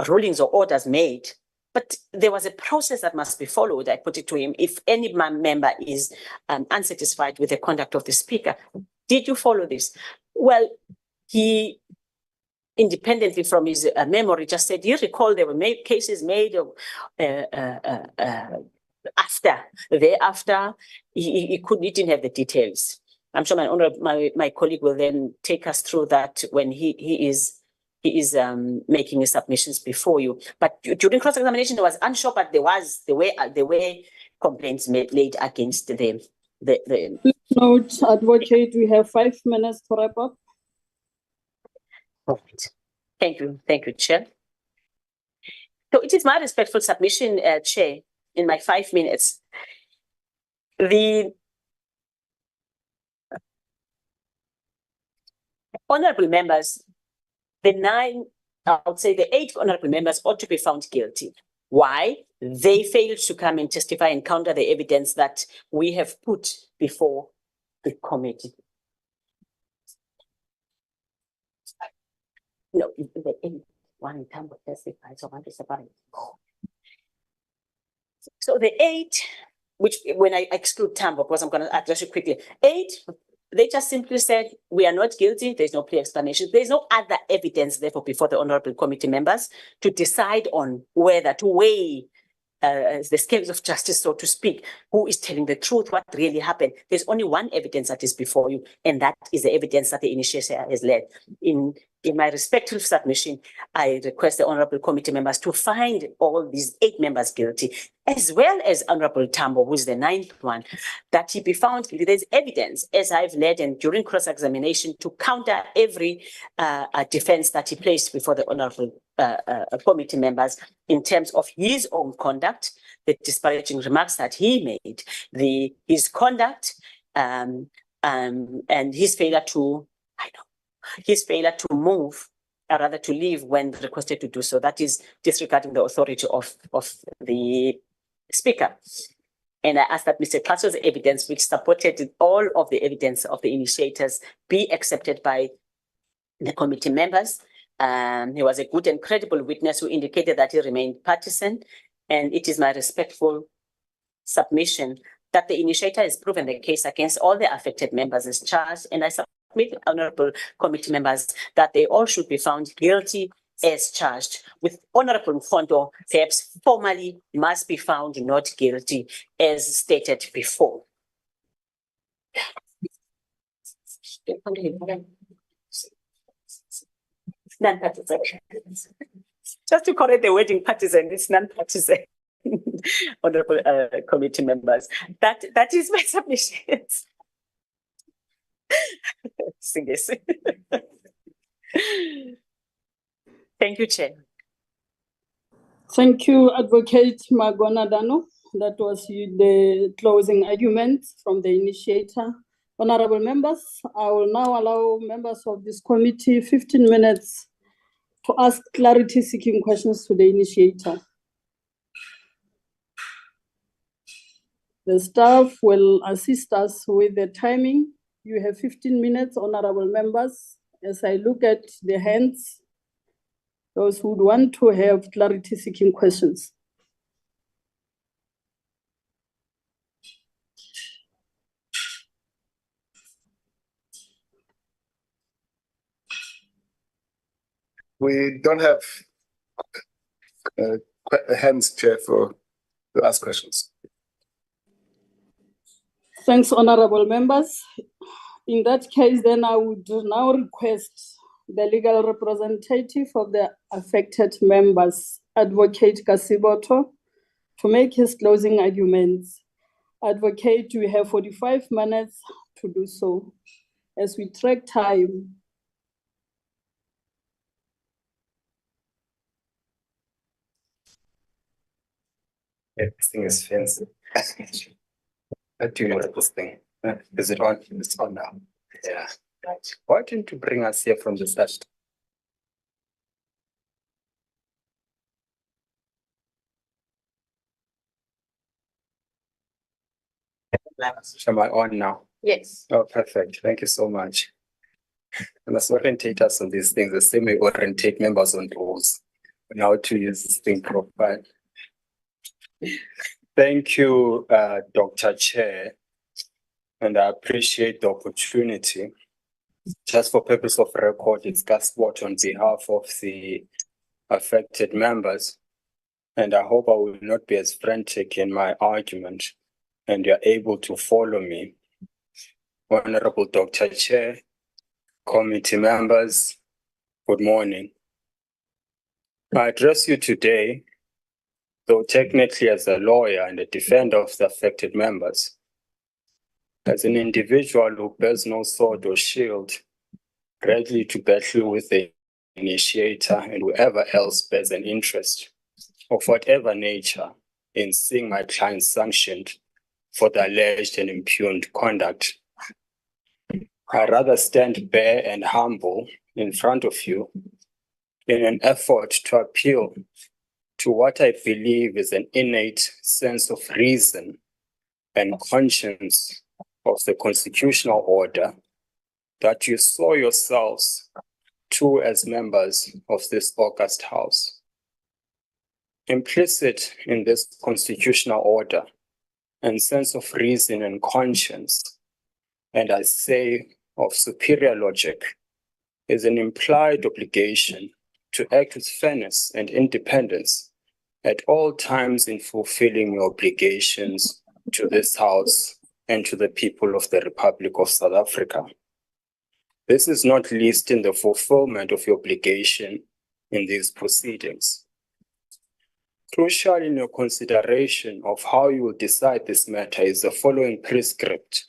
rulings or orders made. But there was a process that must be followed. I put it to him. If any member is unsatisfied with the conduct of the speaker, did you follow this? Well, he, independently from his memory, just said he recalled there were cases made of, thereafter. He didn't have the details. I'm sure my colleague will then take us through that when he is making his submissions before you. But during cross-examination, I was unsure, but there was the way complaints laid against them. Please note, advocate, we have 5 minutes to wrap up. Perfect. Thank you, Chair. So it is my respectful submission, Chair, in my 5 minutes. The honorable members, the 8 honorable members ought to be found guilty. Why? They failed to come and testify and counter the evidence that we have put before the committee. No, the 8, one in Tambo testified, so one is about it. So the 8, which when I exclude Tambo, because I'm going to address it quickly, 8, they just simply said, we are not guilty. There's no clear explanation. There's no other evidence, therefore, before the honorable committee members to decide on whether to weigh the scales of justice, so to speak, who is telling the truth, what really happened. There's only one evidence that is before you, and that is the evidence that the initiator has led. In my respectful submission, I request the honorable committee members to find all these 8 members guilty, as well as Honorable Tambo, who is the 9th one, that he be found guilty. There's evidence, as I've led and during cross-examination, to counter every defense that he placed before the honorable committee members in terms of his own conduct, the disparaging remarks that he made, his conduct, and his failure to, move, or rather to leave when requested to do so. That is disregarding the authority of the speaker. And I ask that Mr. Klaso's evidence, which supported all of the evidence of the initiators, be accepted by the committee members. He was a good and credible witness who indicated that he remained partisan. And it is my respectful submission that the initiator has proven the case against all the affected members is charged, and I submit, honorable committee members, that they all should be found guilty as charged, with Honorable Mfondo perhaps formally must be found not guilty as stated before. Non-partisan. Just to correct the wording partisan, it's non-partisan. Honorable committee members, that is my submission. Thank you, Chair. Thank you, Advocate Magonadano. That was the closing argument from the initiator. Honorable members, I will now allow members of this committee 15 minutes to ask clarity-seeking questions to the initiator. The staff will assist us with the timing. You have 15 minutes, honorable members. As I look at the hands, those who would want to have clarity-seeking questions. We don't have hands, Chair, to ask questions. Thanks, honorable members. In that case, then I would now request the legal representative of the affected members, Advocate Kasiboto, to make his closing arguments. Advocate, you have 45 minutes to do so as we track time. This thing is fancy. What do you know about this thing? Is it on? It's on now. Yeah. Why didn't you bring us here from the start? Am I on now? Yes. Oh, perfect. Thank you so much. And let's orientate us on these things the same way we orientate members on rules on how to use this thing properly. Thank you, Dr. Chair, and I appreciate the opportunity. Just for purpose of record, discuss what on behalf of the affected members, and I hope I will not be as frantic in my argument, and you're able to follow me. Honorable Dr. Chair, committee members, good morning. I address you today, though technically as a lawyer and a defender of the affected members, as an individual who bears no sword or shield, ready to battle with the initiator and whoever else bears an interest of whatever nature in seeing my client sanctioned for the alleged and impugned conduct. I rather stand bare and humble in front of you in an effort to appeal to what I believe is an innate sense of reason and conscience of the constitutional order that you saw yourselves to as members of this august house. Implicit in this constitutional order and sense of reason and conscience, and I say of superior logic, is an implied obligation to act with fairness and independence at all times in fulfilling your obligations to this house and to the people of the Republic of South Africa. This is not least in the fulfillment of your obligation in these proceedings. Crucial in your consideration of how you will decide this matter is the following prescript,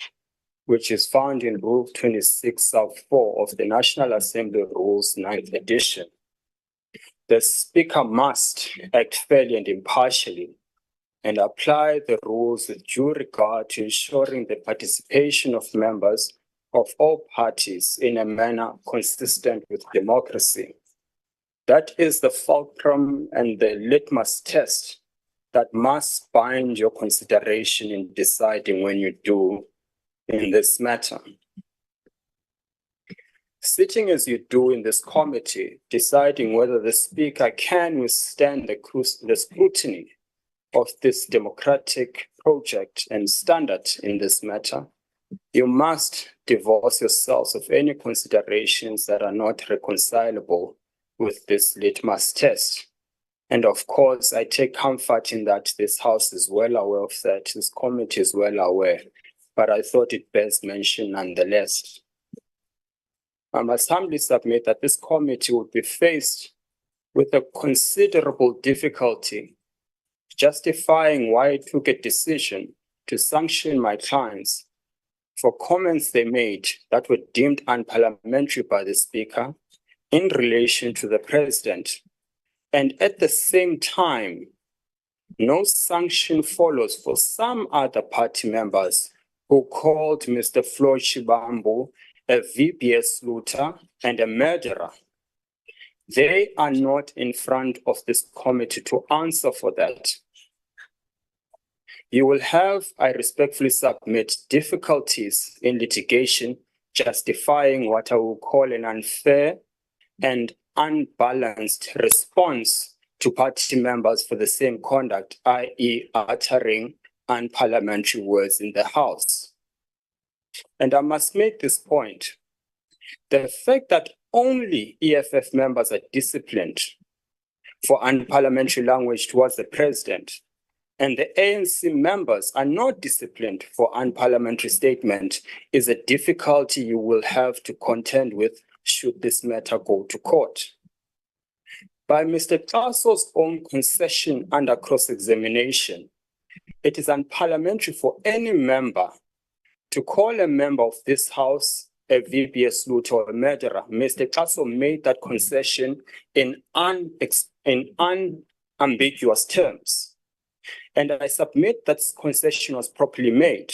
which is found in Rule 26 sub 4 of the National Assembly Rules 9th edition. The Speaker must act fairly and impartially and apply the rules with due regard to ensuring the participation of members of all parties in a manner consistent with democracy. That is the fulcrum and the litmus test that must bind your consideration in deciding when you do in this matter. Sitting as you do in this committee, deciding whether the Speaker can withstand the scrutiny of this democratic project and standard in this matter, you must divorce yourselves of any considerations that are not reconcilable with this litmus test. And of course, I take comfort in that this House is well aware of that, this committee is well aware, but I thought it bears mention nonetheless. I must humbly submit that this committee would be faced with a considerable difficulty justifying why it took a decision to sanction my clients for comments they made that were deemed unparliamentary by the Speaker in relation to the President. And at the same time, no sanction follows for some other party members who called Mr. Floyd Shibambu a VBS looter and a murderer. They are not in front of this committee to answer for that. You will have, I respectfully submit, difficulties in litigation justifying what I will call an unfair and unbalanced response to party members for the same conduct, i.e. uttering unparliamentary words in the House. And I must make this point. The fact that only EFF members are disciplined for unparliamentary language towards the President, and the ANC members are not disciplined for unparliamentary statement is a difficulty you will have to contend with should this matter go to court. By Mr. Taso's own concession under cross-examination, it is unparliamentary for any member to call a member of this House a VBS looter or a murderer. Mr. Taso made that concession in unambiguous terms. And I submit that concession was properly made.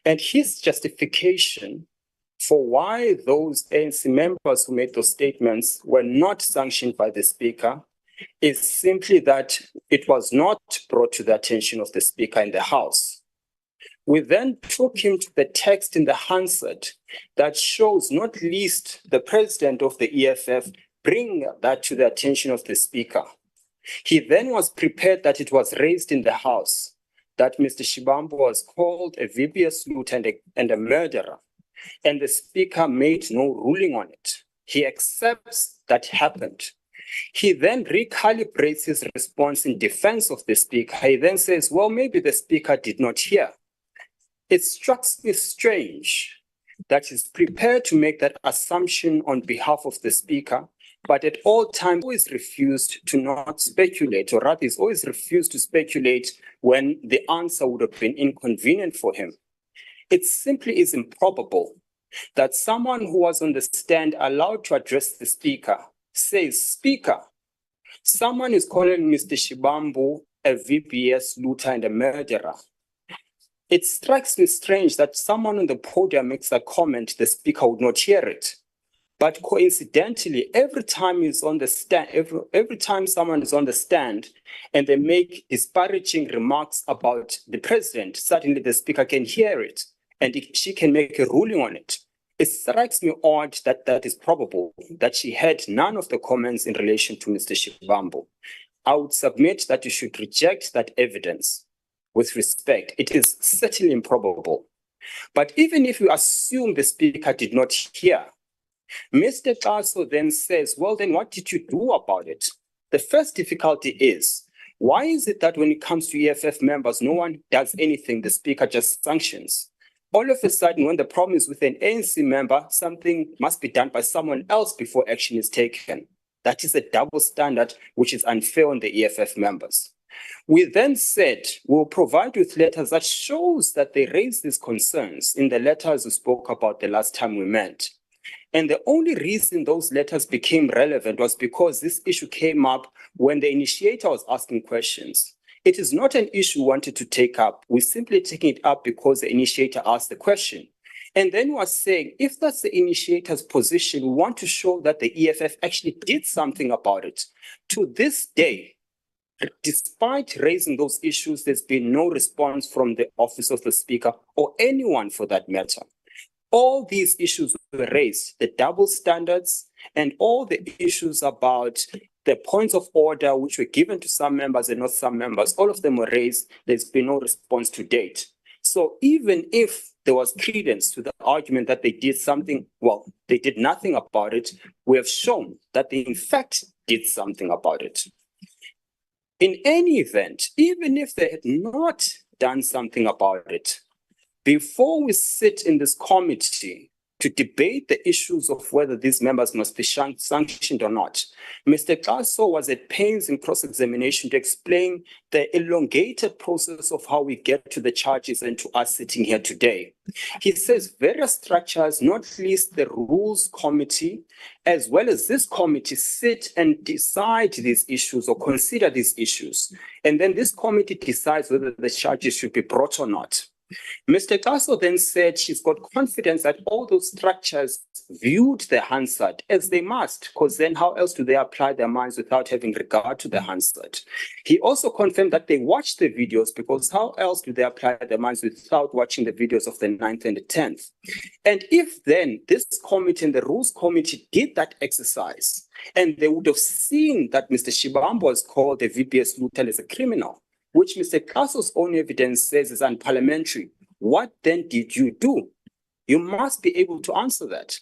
And his justification for why those ANC members who made those statements were not sanctioned by the Speaker is simply that it was not brought to the attention of the Speaker in the House. We then took him to the text in the Hansard that shows not least the president of the EFF bring that to the attention of the Speaker. He then was prepared that it was raised in the House that Mr. Shibambu was called a VBS looter and a murderer, and the Speaker made no ruling on it. He accepts that happened. He then recalibrates his response in defense of the Speaker. He then says, well, maybe the Speaker did not hear. It strikes me strange that he's prepared to make that assumption on behalf of the Speaker, but at all times always refused to not speculate, or rather he's always refused to speculate when the answer would have been inconvenient for him. It simply is improbable that someone who was on the stand allowed to address the Speaker says, Speaker, someone is calling Mr. Shibambu a VBS looter and a murderer. It strikes me strange that someone on the podium makes a comment, the Speaker would not hear it. But coincidentally, every time he's on the stand, every time someone is on the stand and they make disparaging remarks about the President, suddenly the Speaker can hear it and she can make a ruling on it. It strikes me odd that that is probable, that she had none of the comments in relation to Mr. Shibambu. I would submit that you should reject that evidence with respect. It is certainly improbable. But even if you assume the Speaker did not hear, Mr. Taso then says, well, then what did you do about it? The first difficulty is, why is it that when it comes to EFF members, no one does anything, the Speaker just sanctions? All of a sudden, when the problem is with an ANC member, something must be done by someone else before action is taken. That is a double standard, which is unfair on the EFF members. We then said, we'll provide with letters that shows that they raised these concerns in the letters we spoke about the last time we met. And the only reason those letters became relevant was because this issue came up when the initiator was asking questions. It is not an issue we wanted to take up. We're simply taking it up because the initiator asked the question. And then we are saying, if that's the initiator's position, we want to show that the EFF actually did something about it. To this day, despite raising those issues, there's been no response from the office of the Speaker or anyone for that matter. All these issues were raised, the double standards and all the issues about The points of order which were given to some members and not some members, all of them were raised. There's been no response to date. So even if there was credence to the argument that they did something, well, they did nothing about it, we have shown that they in fact did something about it. In any event, even if they had not done something about it, before we sit in this committee to debate the issues of whether these members must be sanctioned or not, Mr. Kaso was at pains in cross-examination to explain the elongated process of how we get to the charges and to us sitting here today. He says various structures, not least the Rules Committee, as well as this committee, sit and decide these issues or consider these issues. And then this committee decides whether the charges should be brought or not. Mr. Kaso then said she's got confidence that all those structures viewed the Hansard as they must, because then how else do they apply their minds without having regard to the Hansard? He also confirmed that they watched the videos, because how else do they apply their minds without watching the videos of the 9th and the 10th? And if then this committee and the Rules Committee did that exercise, and they would have seen that Mr. Shibambo has called the VPS Lutel as a criminal, which Mr. Kaso's own evidence says is unparliamentary, what then did you do? You must be able to answer that.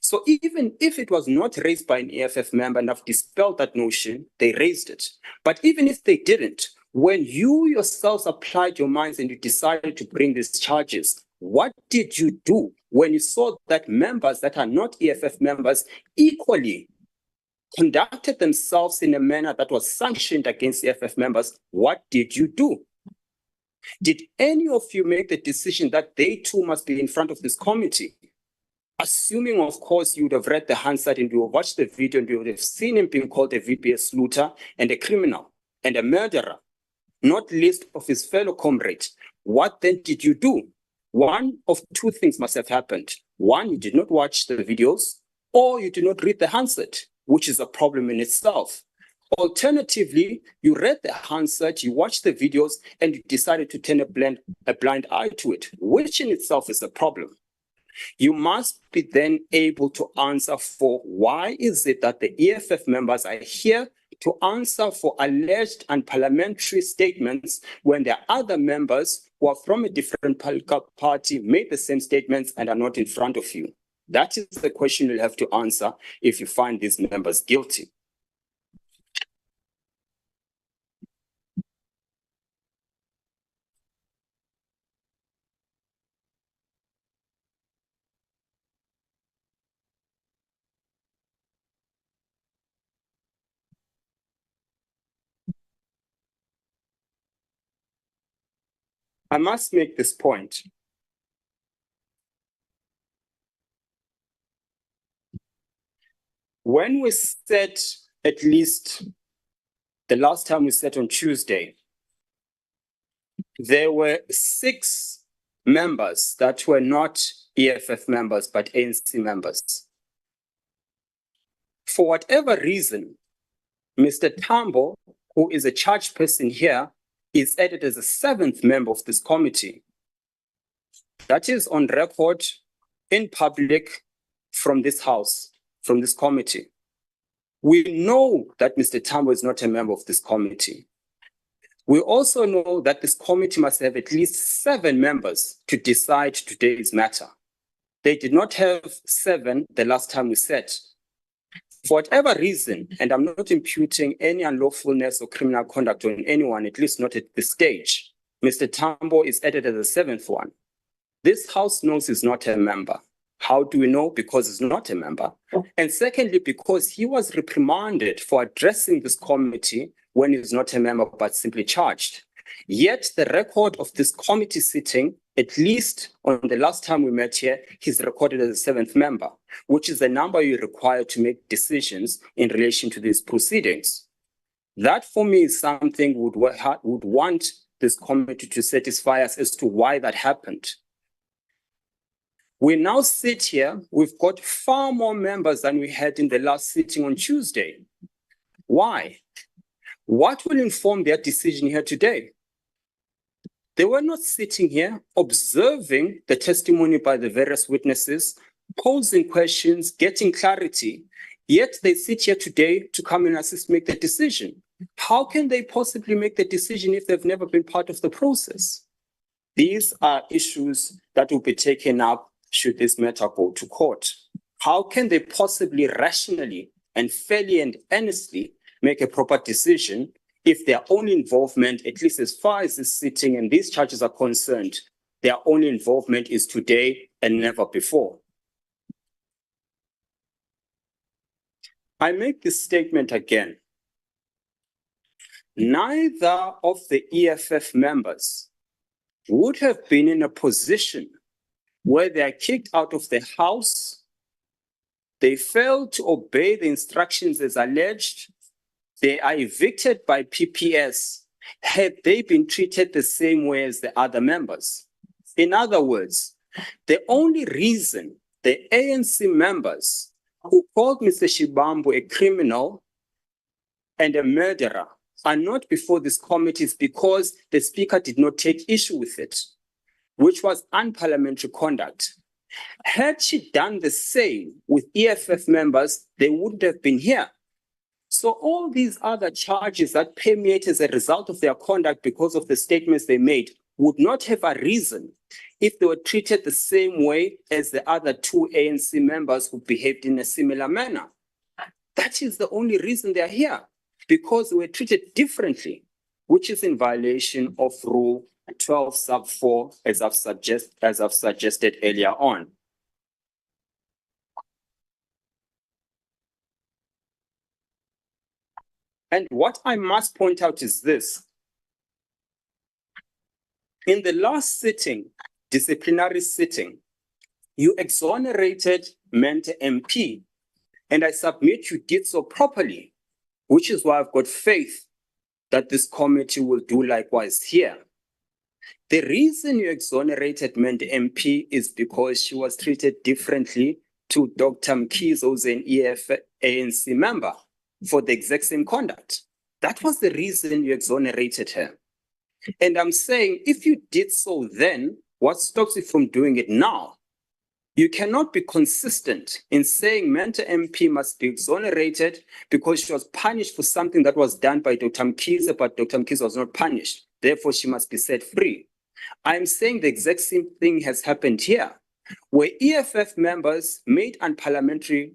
So even if it was not raised by an EFF member and I've dispelled that notion, they raised it. But even if they didn't, when you yourselves applied your minds and you decided to bring these charges, what did you do when you saw that members that are not EFF members equally conducted themselves in a manner that was sanctioned against EFF members? What did you do? Did any of you make the decision that they too must be in front of this committee? Assuming, of course, you would have read the Hansard and you would have watched the video and you would have seen him being called a VPS looter and a criminal and a murderer, not least of his fellow comrades. What then did you do? One of two things must have happened. One, you did not watch the videos, or you did not read the Hansard, which is a problem in itself. Alternatively, you read the Hansard, you watched the videos, and you decided to turn a blind eye to it, which in itself is a problem. You must be then able to answer for why is it that the EFF members are here to answer for alleged unparliamentary statements when there are other members who are from a different political party made the same statements and are not in front of you. That is the question you'll have to answer if you find these members guilty. I must make this point. When we sat, at least the last time we sat on Tuesday, there were 6 members that were not EFF members, but ANC members. For whatever reason, Mr. Tambo, who is a charged person here, is added as a 7th member of this committee. That is on record in public from this house, from this committee. We know that Mr. Tambo is not a member of this committee. We also know that this committee must have at least 7 members to decide today's matter. They did not have 7 the last time we sat. For whatever reason, and I'm not imputing any unlawfulness or criminal conduct on anyone, at least not at this stage, Mr. Tambo is added as a 7th one. This house knows he's not a member. How do we know? Because he's not a member. And secondly, because he was reprimanded for addressing this committee when he's not a member, but simply charged. Yet the record of this committee sitting, at least on the last time we met here, he's recorded as a 7th member, which is the number you require to make decisions in relation to these proceedings. That for me is something would want this committee to satisfy us as to why that happened. We now sit here, we've got far more members than we had in the last sitting on Tuesday. Why? What will inform their decision here today? They were not sitting here observing the testimony by the various witnesses, posing questions, getting clarity. Yet they sit here today to come and assist make the decision. How can they possibly make the decision if they've never been part of the process? These are issues that will be taken up should this matter go to court. How can they possibly rationally and fairly and honestly make a proper decision if their only involvement, at least as far as this sitting and these charges are concerned, their only involvement is today and never before? I make this statement again. Neither of the EFF members would have been in a position where they are kicked out of the house, they fail to obey the instructions as alleged, they are evicted by PPS, had they been treated the same way as the other members. In other words, the only reason the ANC members who called Mr. Shibambu a criminal and a murderer are not before this committee is because the speaker did not take issue with it, which was unparliamentary conduct. Had she done the same with EFF members, they wouldn't have been here. So all these other charges that permeate as a result of their conduct because of the statements they made would not have arisen if they were treated the same way as the other two ANC members who behaved in a similar manner. That is the only reason they are here, because they were treated differently, which is in violation of Rule 12 sub 4, as I've suggested earlier on. And what I must point out is this. In the last sitting, disciplinary sitting, you exonerated Mente MP, and I submit you did so properly, which is why I've got faith that this committee will do likewise here. The reason you exonerated Mente MP is because she was treated differently to Dr. Mkhize, who's an ANC member, for the exact same conduct. That was the reason you exonerated her. And I'm saying, if you did so then, what stops you from doing it now? You cannot be consistent in saying Mente MP must be exonerated because she was punished for something that was done by Dr. Mkhize, but Dr. Mkhize was not punished. Therefore, she must be set free. I'm saying the exact same thing has happened here, where EFF members made unparliamentary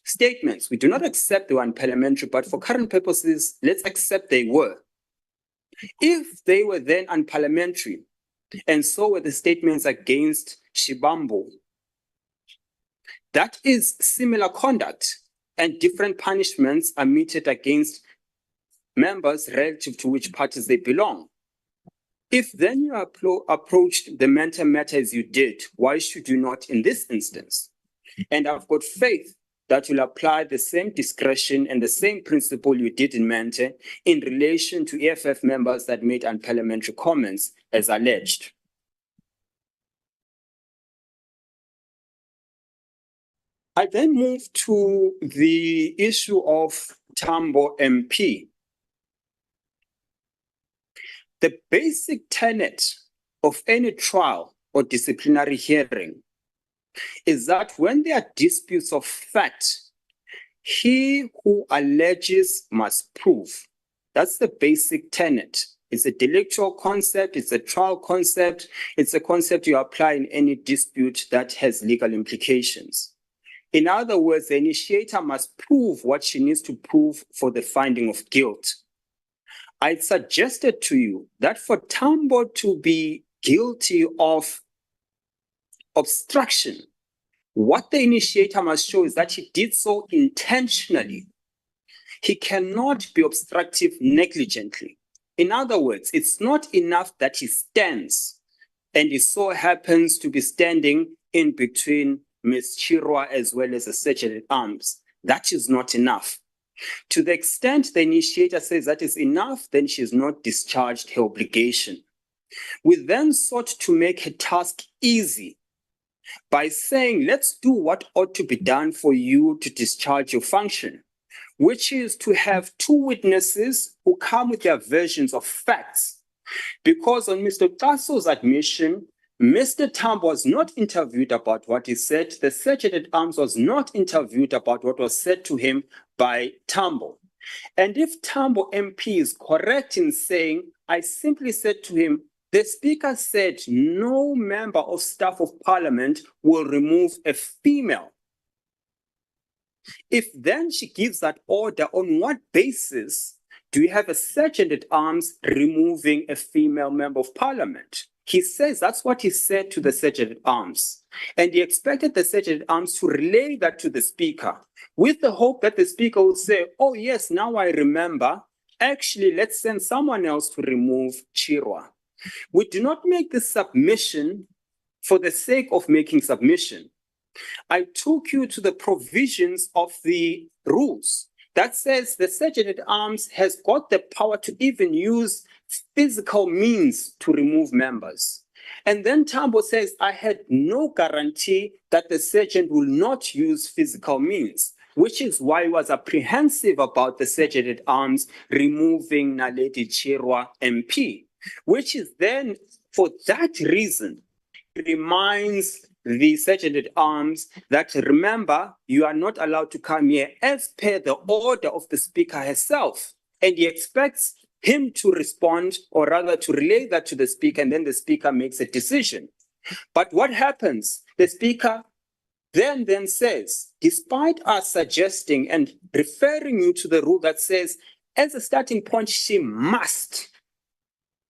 statements. We do not accept they were unparliamentary, but for current purposes, let's accept they were. If they were then unparliamentary, and so were the statements against Shibambu, that is similar conduct, and different punishments are meted against members relative to which parties they belong. If then you approached the Mente matter as you did, why should you not in this instance? And I've got faith that will apply the same discretion and the same principle you did in Mente in relation to EFF members that made unparliamentary comments as alleged. I then move to the issue of Tambo MP. The basic tenet of any trial or disciplinary hearing is that when there are disputes of fact, he who alleges must prove. That's the basic tenet. It's a delictual concept, it's a trial concept, it's a concept you apply in any dispute that has legal implications. In other words, the initiator must prove what she needs to prove for the finding of guilt. I suggested to you that for Tambo to be guilty of obstruction, what the initiator must show is that he did so intentionally. He cannot be obstructive negligently. In other words, it's not enough that he stands and he so happens to be standing in between Ms. Chirwa as well as the sergeant at arms. That is not enough. To the extent the initiator says that is enough, then she has not discharged her obligation. We then sought to make her task easy by saying, let's do what ought to be done for you to discharge your function, which is to have two witnesses who come with their versions of facts. Because on Mr. Tasso's admission, Mr. Tambo was not interviewed about what he said. The Sergeant at Arms was not interviewed about what was said to him by Tambo. And if Tambo MP is correct in saying, I simply said to him, the Speaker said no member of staff of Parliament will remove a female. If then she gives that order, on what basis do you have a Sergeant at Arms removing a female member of Parliament? He says that's what he said to the Sergeant at Arms. And he expected the Sergeant at Arms to relay that to the Speaker with the hope that the Speaker will say, oh yes, now I remember. Actually, let's send someone else to remove Chirwa. We do not make this submission for the sake of making submission. I took you to the provisions of the rules that says the Sergeant at Arms has got the power to even use physical means to remove members. And then Tambo says, I had no guarantee that the Sergeant will not use physical means, which is why he was apprehensive about the Sergeant at Arms removing Naledi Chirwa MP, which is then, for that reason, reminds the Sergeant at Arms that, remember, you are not allowed to come here as per the order of the Speaker herself. And he expects him to respond, or rather to relay that to the Speaker, and then the Speaker makes a decision. But what happens? The Speaker then says, despite us suggesting and referring you to the rule that says, as a starting point, she must,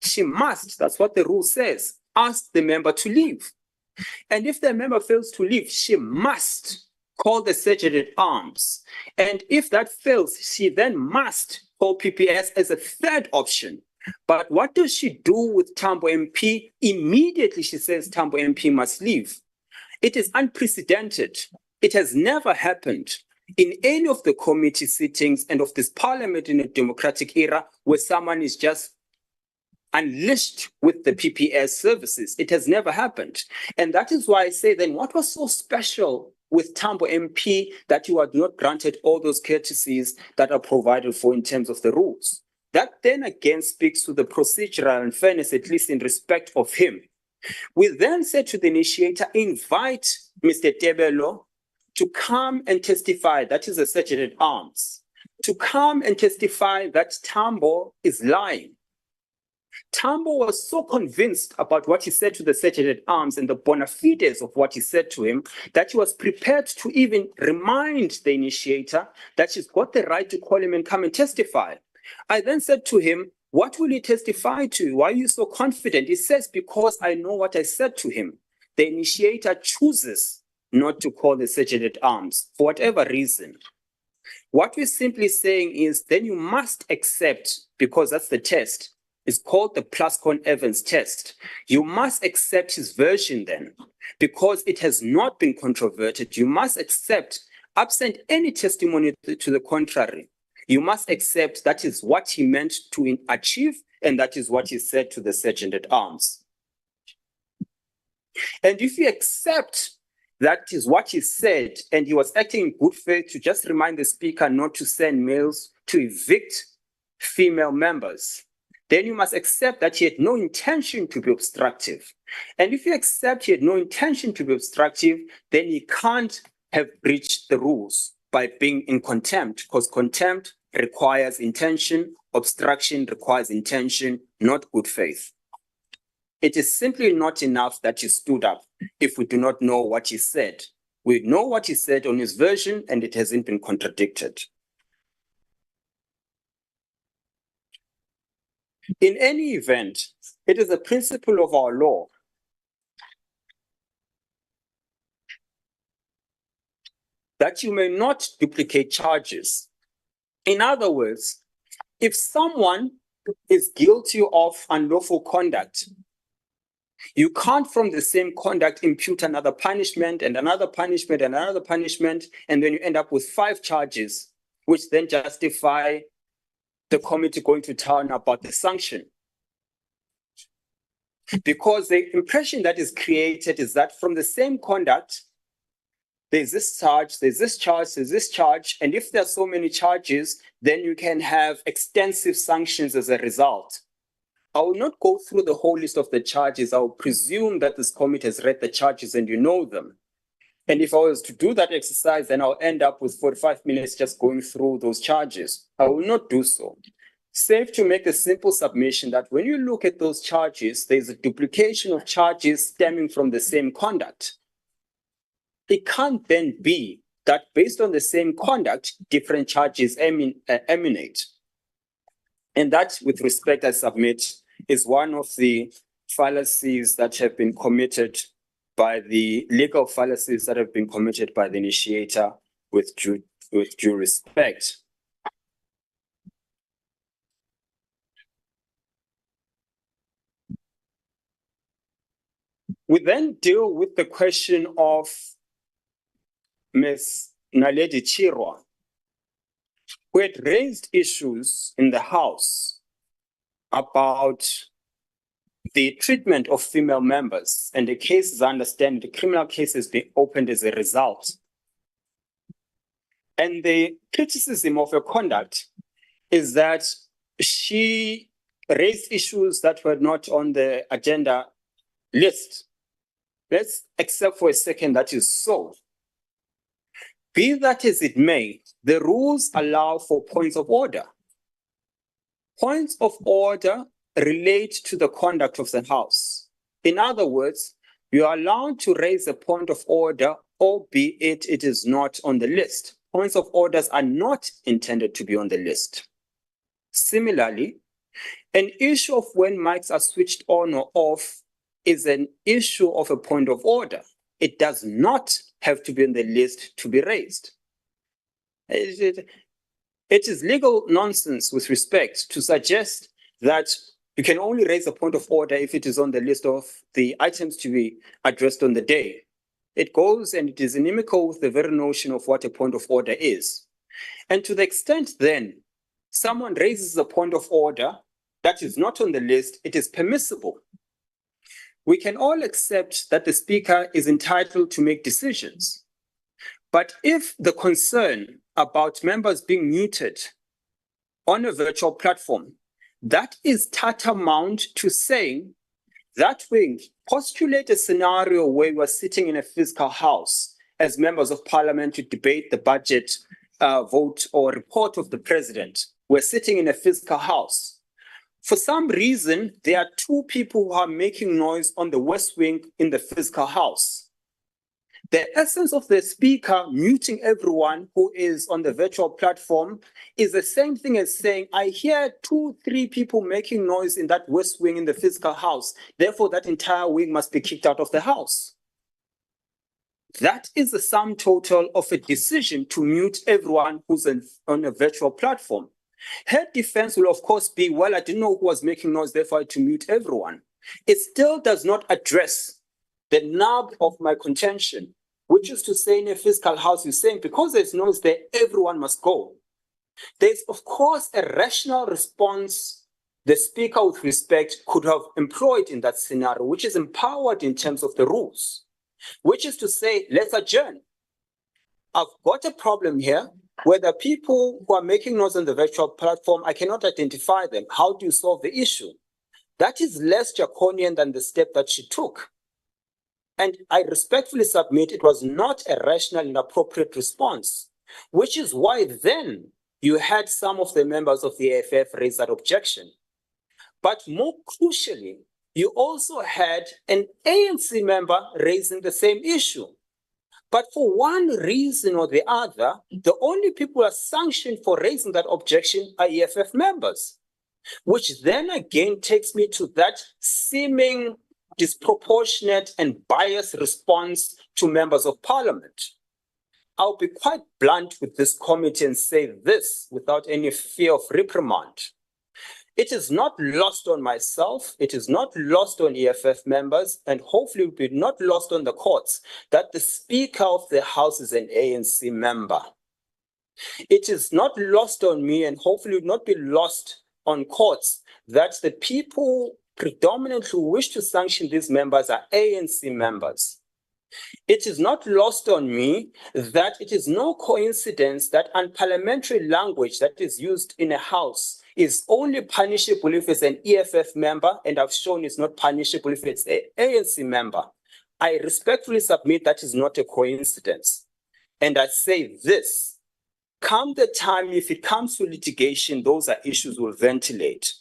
that's what the rule says, ask the member to leave. And if the member fails to leave, she must call the Sergeant at Arms. And if that fails, she then must call PPS as a third option. But what does she do with Tambo MP? Immediately she says Tambo MP must leave. It is unprecedented. It has never happened in any of the committee sittings and of this parliament in a democratic era where someone is just unleashed with the PPS services. It has never happened. And that is why I say then what was so special with Tambo MP that you are not granted all those courtesies that are provided for in terms of the rules? That then again speaks to the procedural unfairness, at least in respect of him. We then said to the initiator, invite Mr. Tebelo to come and testify, that is a Sergeant at Arms, to come and testify that Tambo is lying. Tambo was so convinced about what he said to the Sergeant at Arms and the bona fides of what he said to him that he was prepared to even remind the initiator that she's got the right to call him and come and testify. I then said to him, what will he testify to? Why are you so confident? He says, because I know what I said to him. The initiator chooses not to call the Sergeant at Arms for whatever reason. What we're simply saying is then you must accept, because that's the test. It's called the Plascon-Evans test. You must accept his version then, because it has not been controverted. You must accept, absent any testimony to the contrary, you must accept that is what he meant to achieve, and that is what he said to the Sergeant at Arms. And if you accept that is what he said, and he was acting in good faith to just remind the Speaker not to send mails to evict female members, then you must accept that he had no intention to be obstructive. And if you accept he had no intention to be obstructive, then he can't have breached the rules by being in contempt, because contempt requires intention, obstruction requires intention, not good faith. It is simply not enough that he stood up if we do not know what he said. We know what he said on his version, and it hasn't been contradicted. In any event, it is a principle of our law that you may not duplicate charges. In other words, if someone is guilty of unlawful conduct, you can't from the same conduct impute another punishment and another punishment and another punishment, and then you end up with 5 charges, which then justify the committee going to town about the sanction. Because the impression that is created is that from the same conduct, there's this charge, there's this charge, there's this charge, and if there are so many charges, then you can have extensive sanctions as a result. I will not go through the whole list of the charges. I will presume that this committee has read the charges and you know them. And if I was to do that exercise, then I'll end up with 45 minutes just going through those charges. I will not do so. Safe to make a simple submission that when you look at those charges, there's a duplication of charges stemming from the same conduct. It can't then be that based on the same conduct, different charges emanate. And that, with respect, I submit, is one of the fallacies that have been committed by the legal fallacies that have been committed by the initiator with due respect. We then deal with the question of Ms. Naledi Chirwa, who had raised issues in the House about the treatment of female members, and the case, as I understand, the criminal case has been opened as a result. And the criticism of her conduct is that she raised issues that were not on the agenda list. Let's accept for a second that is so. Be that as it may, the rules allow for points of order. Points of order relate to the conduct of the House. In other words, you are allowed to raise a point of order, albeit it is not on the list. Points of orders are not intended to be on the list. Similarly, an issue of when mics are switched on or off is an issue of a point of order. It does not have to be on the list to be raised. It is legal nonsense with respect to suggest that you can only raise a point of order if it is on the list of the items to be addressed on the day. It goes and it is inimical with the very notion of what a point of order is. And to the extent then someone raises a point of order that is not on the list, it is permissible. We can all accept that the speaker is entitled to make decisions. But if the concern about members being muted on a virtual platform, that is tantamount to saying that we postulate a scenario where we're sitting in a physical house as members of parliament to debate the budget vote or report of the president. We're sitting in a physical house. For some reason, there are two people who are making noise on the west wing in the physical house. The essence of the speaker muting everyone who is on the virtual platform is the same thing as saying, I hear 2-3 people making noise in that west wing in the physical house. Therefore, that entire wing must be kicked out of the house. That is the sum total of a decision to mute everyone who's on a virtual platform. Her defense will, of course, be, well, I didn't know who was making noise, therefore I had to mute everyone. It still does not address the nub of my contention, which is to say in a physical house, you're saying because there's noise there, everyone must go. There's, of course, a rational response the speaker with respect could have employed in that scenario, which is empowered in terms of the rules, which is to say, let's adjourn. I've got a problem here where the people who are making noise on the virtual platform, I cannot identify them. How do you solve the issue? That is less draconian than the step that she took. And I respectfully submit it was not a rational and appropriate response, which is why then you had some of the members of the AFF raise that objection. But more crucially, you also had an ANC member raising the same issue. But for one reason or the other, the only people who are sanctioned for raising that objection are EFF members, which then again takes me to that seeming disproportionate and biased response to members of parliament. I'll be quite blunt with this committee and say this without any fear of reprimand. It is not lost on myself, it is not lost on EFF members, and hopefully will be not lost on the courts that the Speaker of the House is an ANC member. It is not lost on me and hopefully will not be lost on courts that the people predominantly who wish to sanction these members are ANC members. It is not lost on me that it is no coincidence that unparliamentary language that is used in a house is only punishable if it's an EFF member, and I've shown it's not punishable if it's an ANC member. I respectfully submit that is not a coincidence. And I say this, come the time, if it comes to litigation, those are issues we'll ventilate.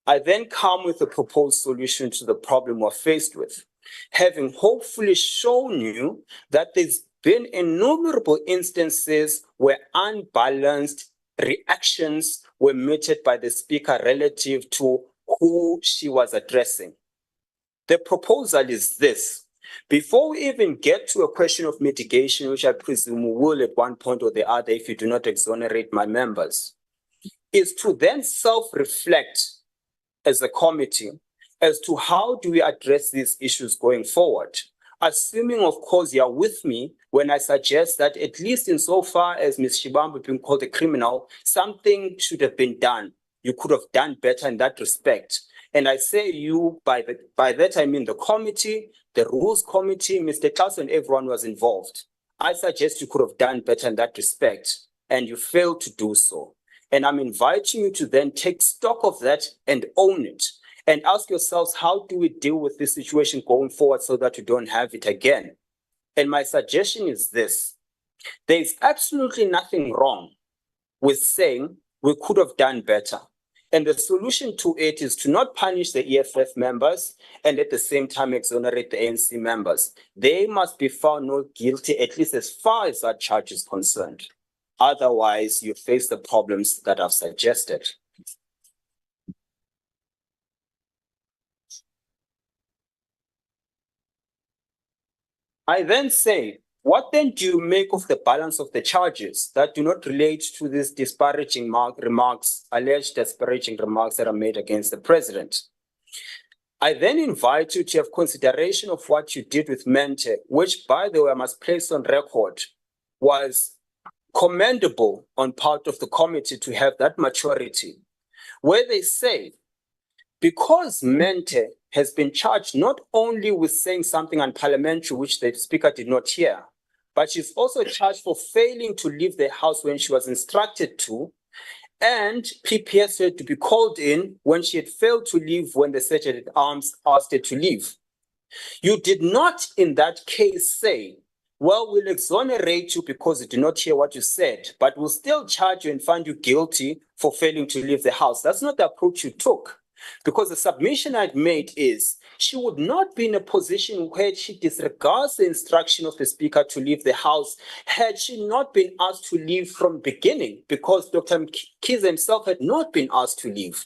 I then come with a proposed solution to the problem we're faced with, having hopefully shown you that there's been innumerable instances where unbalanced reactions were meted by the speaker relative to who she was addressing. The proposal is this. Before we even get to a question of mitigation, which I presume we will at one point or the other if you do not exonerate my members, is to then self-reflect as a committee as to how do we address these issues going forward. Assuming, of course, you're with me when I suggest that at least insofar as Ms. Shibambu being called a criminal, something should have been done. You could have done better in that respect. And I say you, by that I mean the committee, the rules committee, Mr. Klaus and everyone was involved. I suggest you could have done better in that respect, and you failed to do so. And I'm inviting you to then take stock of that and own it. And ask yourselves, how do we deal with this situation going forward so that we don't have it again? And my suggestion is this. There is absolutely nothing wrong with saying we could have done better. And the solution to it is to not punish the EFF members and at the same time exonerate the ANC members. They must be found not guilty, at least as far as that charge is concerned. Otherwise, you face the problems that I've suggested. I then say, what then do you make of the balance of the charges that do not relate to these disparaging remarks, alleged disparaging remarks that are made against the president? I then invite you to have consideration of what you did with Mente, which, by the way, I must place on record, was commendable on part of the committee to have that maturity, where they say, because Mente has been charged not only with saying something unparliamentary, which the speaker did not hear, but she's also charged for failing to leave the house when she was instructed to, and PPS had to be called in when she had failed to leave when the Sergeant at Arms asked her to leave. You did not in that case say, well, we'll exonerate you because you did not hear what you said, but we'll still charge you and find you guilty for failing to leave the house. That's not the approach you took. Because the submission I'd made is she would not be in a position where she disregards the instruction of the speaker to leave the house had she not been asked to leave from beginning, because Dr. Kiza himself had not been asked to leave.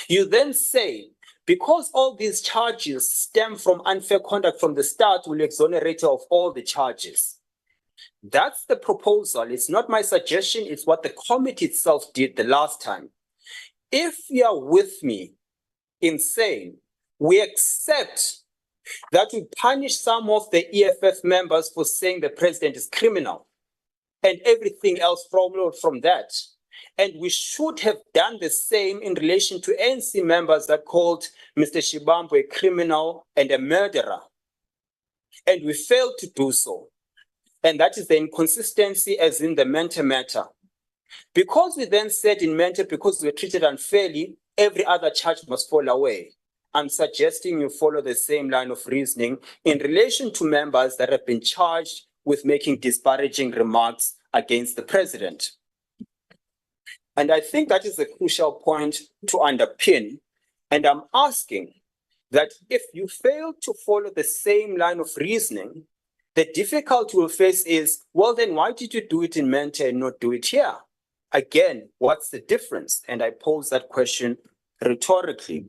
You then say, because all these charges stem from unfair conduct from the start, will exonerate her of all the charges. That's the proposal. It's not my suggestion. It's what the committee itself did the last time. If you are with me in saying we accept that we punish some of the EFF members for saying the president is criminal and everything else followed from that. And we should have done the same in relation to ANC members that called Mr. Shibambu a criminal and a murderer. And we failed to do so. And that is the inconsistency as in the Mente matter. Because we then said in Mente, because we were treated unfairly, every other charge must fall away. I'm suggesting you follow the same line of reasoning in relation to members that have been charged with making disparaging remarks against the president. And I think that is a crucial point to underpin. And I'm asking that if you fail to follow the same line of reasoning, the difficulty we'll face is, well, then why did you do it in Mente and not do it here? Again, what's the difference? And I pose that question rhetorically.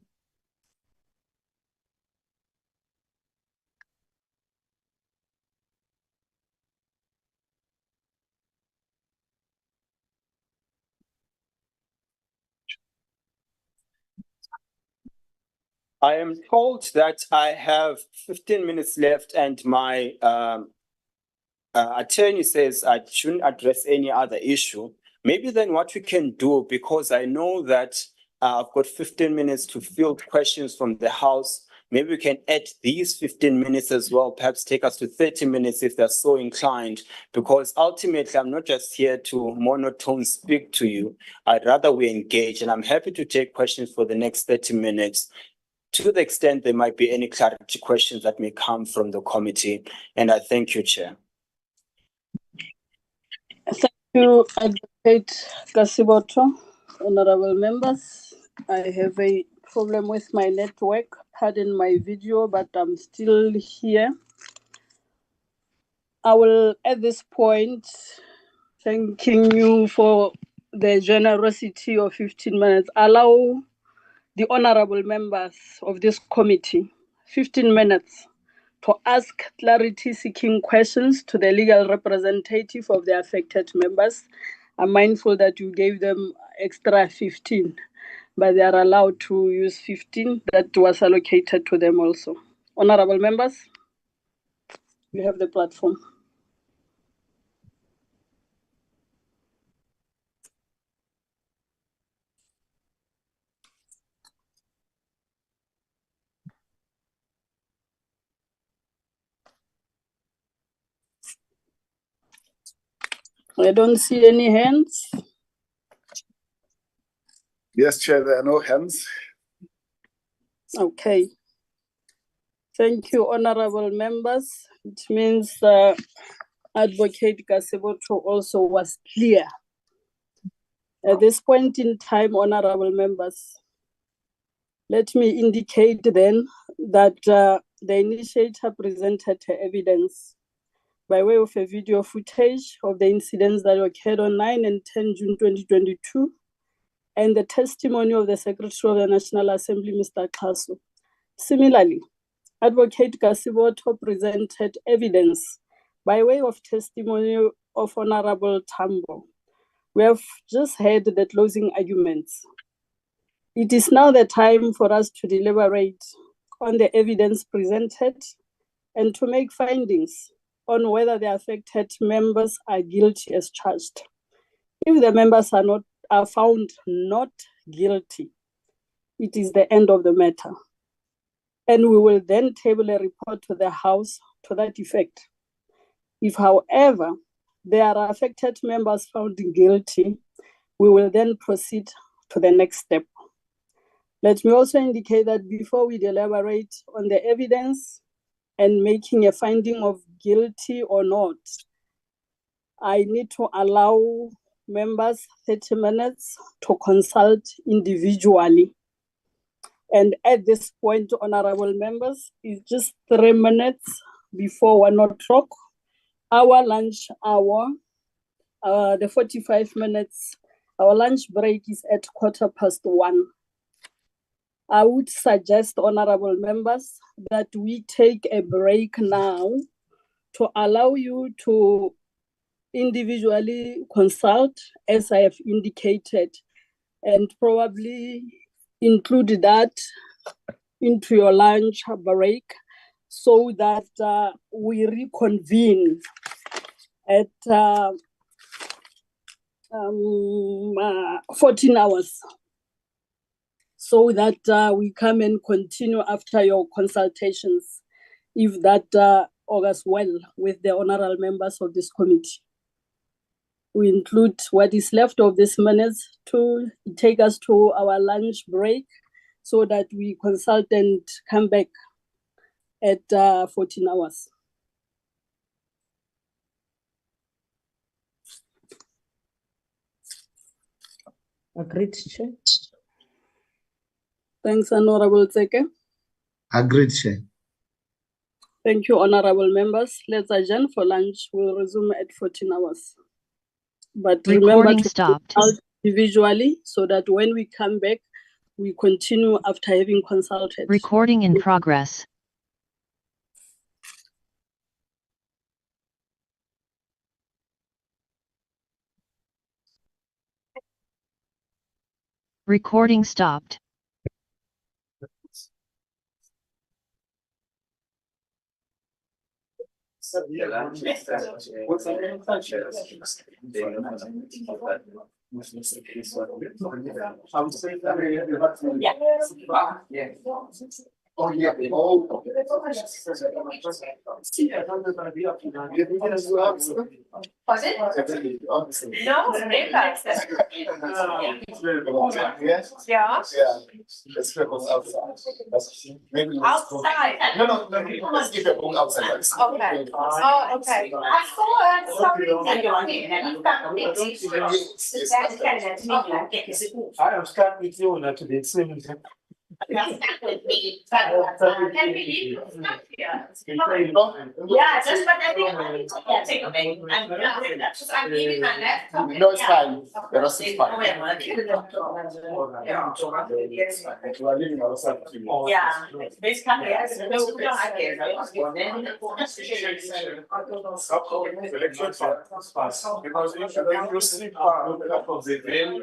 I am told that I have 15 minutes left and my attorney says I shouldn't address any other issue. Maybe then what we can do, because I know that I've got 15 minutes to field questions from the House, maybe we can add these 15 minutes as well, perhaps take us to 30 minutes if they're so inclined, because ultimately I'm not just here to monotone speak to you. I'd rather we engage, and I'm happy to take questions for the next 30 minutes to the extent there might be any clarity questions that may come from the committee. And I thank you, Chair. Thank you, Advocate Kasiboto. Honorable members, I have a problem with my network. Pardon my video, but I'm still here. I will, at this point, thanking you for the generosity of 15 minutes. Allow the honorable members of this committee 15 minutes to ask clarity-seeking questions to the legal representative of the affected members. I'm mindful that you gave them extra 15, but they are allowed to use 15 that was allocated to them also. Honorable members, you have the platform. I don't see any hands. Yes, Chair, there are no hands. Okay. Thank you, honorable members. It means Advocate Kaseboto also was clear. At this point in time, honorable members, let me indicate then that the initiator presented her evidence by way of a video footage of the incidents that occurred on 9 and 10 June 2022, and the testimony of the Secretary of the National Assembly, Mr. Kasu. Similarly, Advocate Kasiboto presented evidence by way of testimony of Honorable Tambo. We have just heard the closing arguments. It is now the time for us to deliberate on the evidence presented and to make findings on whether the affected members are guilty as charged. If the members are found not guilty, it is the end of the matter. And we will then table a report to the House to that effect. If, however, there are affected members found guilty, we will then proceed to the next step. Let me also indicate that before we deliberate on the evidence and making a finding of guilty or not, I need to allow members 30 minutes to consult individually. And at this point, honorable members, it's just 3 minutes before 1 o'clock. Our lunch hour, the 45 minutes, our lunch break is at 1:15. I would suggest, honorable members, that we take a break now to allow you to individually consult, as I have indicated, and probably include that into your lunch break so that we reconvene at 14 hours so that we come and continue after your consultations, if that augurs well with the honorable members of this committee. We include what is left of these minutes to take us to our lunch break so that we consult and come back at 14 hours. Agreed, Chair. Thanks, Honorable Tseke. Agreed, Chair. Thank you, honorable members. Let's adjourn for lunch. We'll resume at 14 hours. But remember Recording to stopped. consult individually so that when we come back, we continue after having consulted. Recording in progress. Recording stopped. Yeah. Oh, yeah. Oh. No, never. Yes? Yeah. Yeah. Let's keep it outside. Maybe Outside. No, let's keep it outside. Okay. Oh, okay. I saw something. I am stuck with you now to the same. Can we leave? Yeah, just but I think yeah, take a break. I'm leaving my laptop. No, it's fine. The rest is fine. Yeah, basically, yes. Because if you sleep on top of the veil,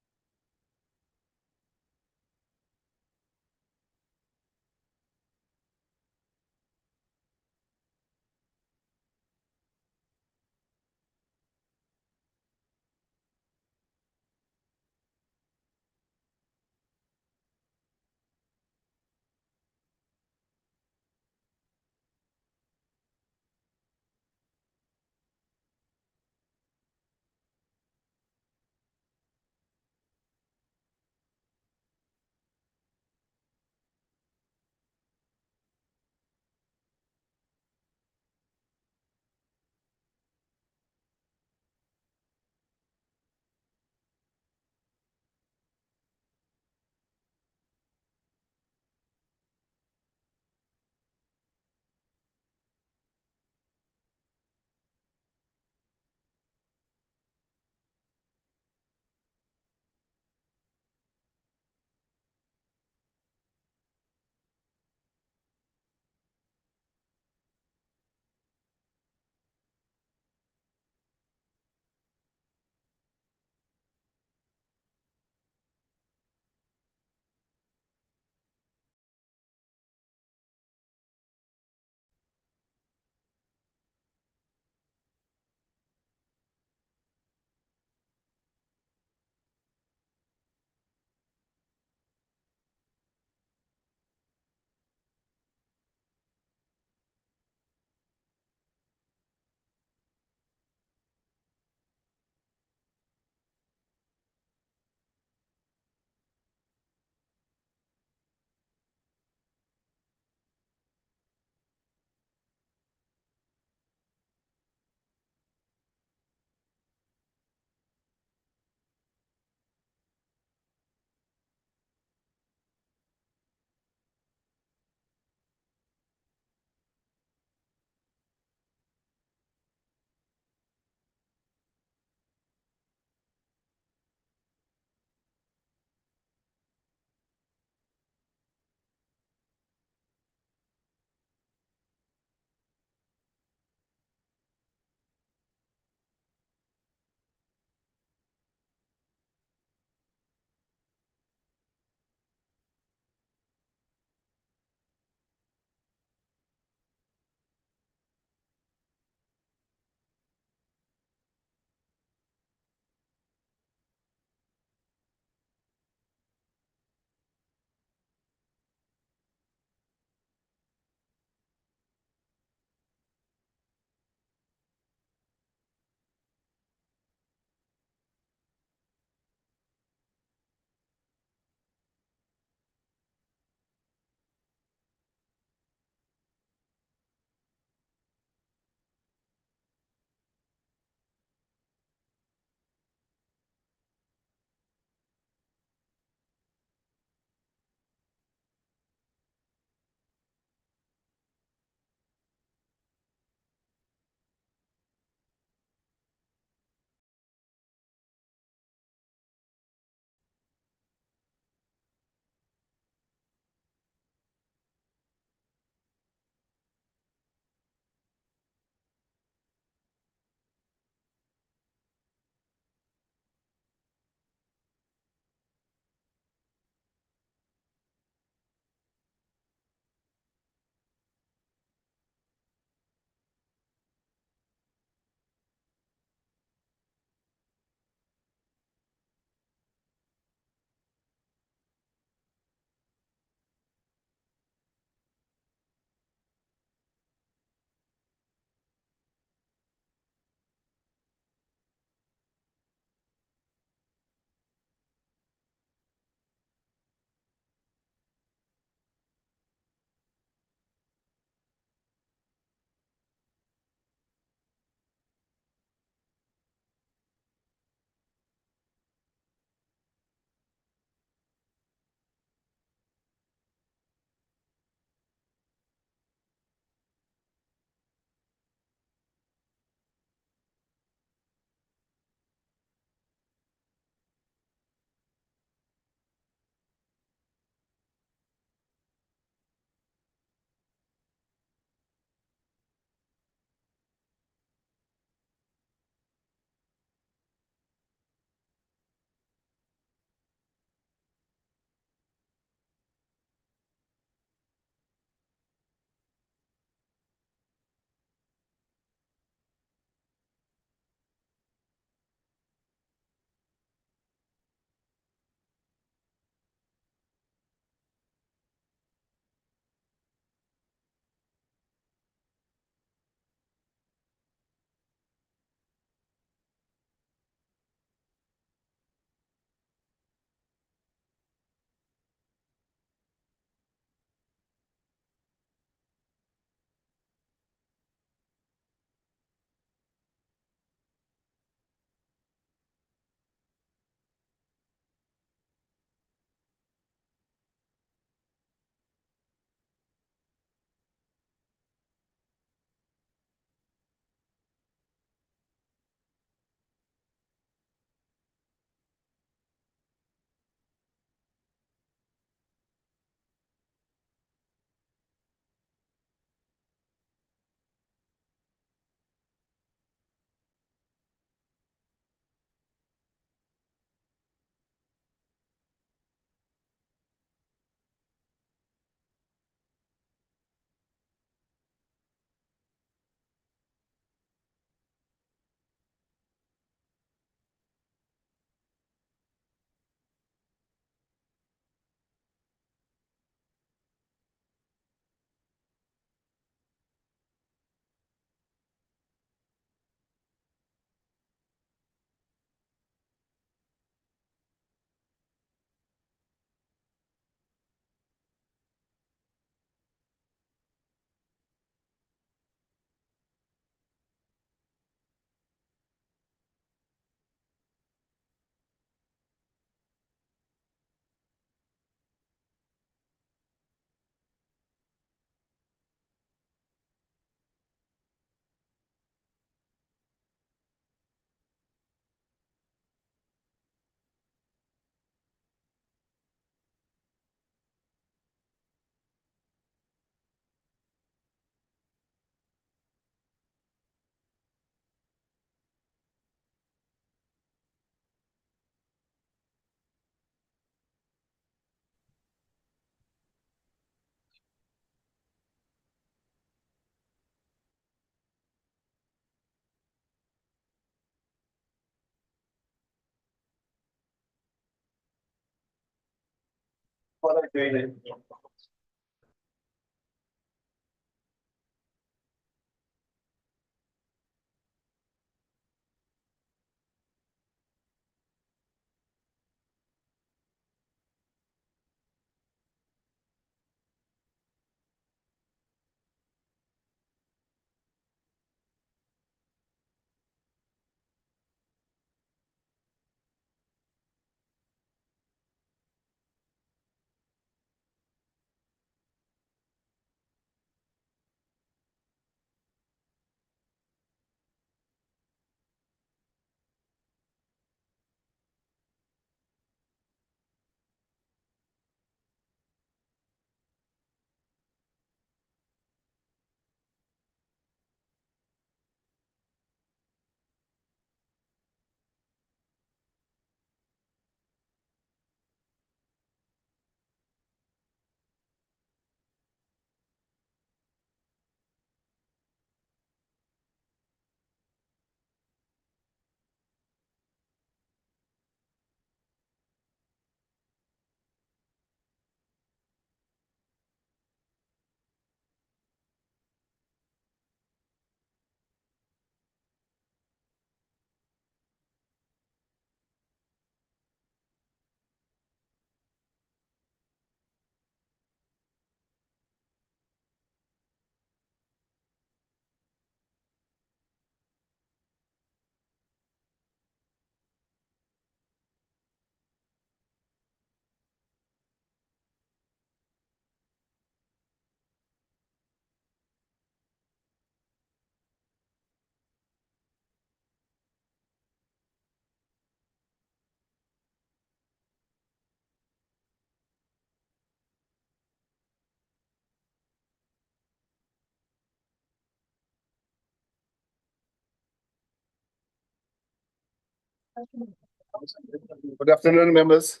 Good afternoon, members.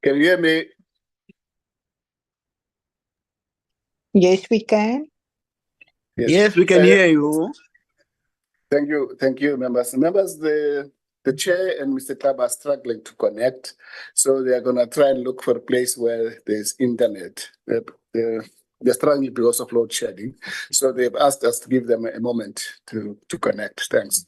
Can you hear me? Yes, we can. Yes, we can hear you. Thank you, members. Members, the chair and Mr. Tab are struggling to connect, so they are gonna try and look for a place where there's internet. They're struggling because of load shedding, so they've asked us to give them a moment to connect. Thanks.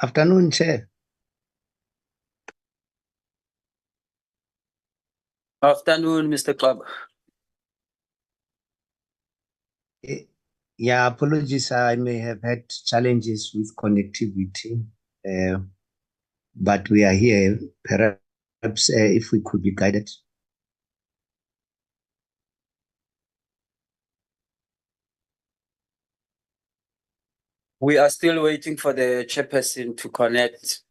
Afternoon, Chair. Afternoon, Mr. Club. Yeah, apologies. I may have had challenges with connectivity, but we are here. Perhaps if we could be guided. We are still waiting for the chairperson to connect.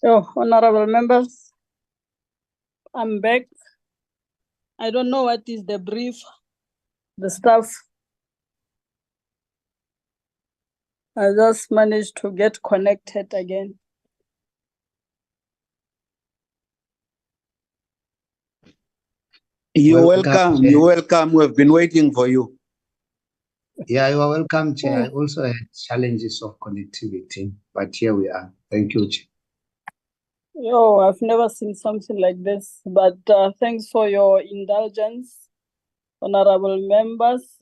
So, honorable members, I'm back. I don't know what is the brief, the staff. I just managed to get connected again. You're Welcome, welcome. Chair. You're welcome. We've been waiting for you. Yeah, you are welcome, Chair. I also had challenges of connectivity, but here we are. Thank you, Chair. Yo, I've never seen something like this, but thanks for your indulgence, honorable members.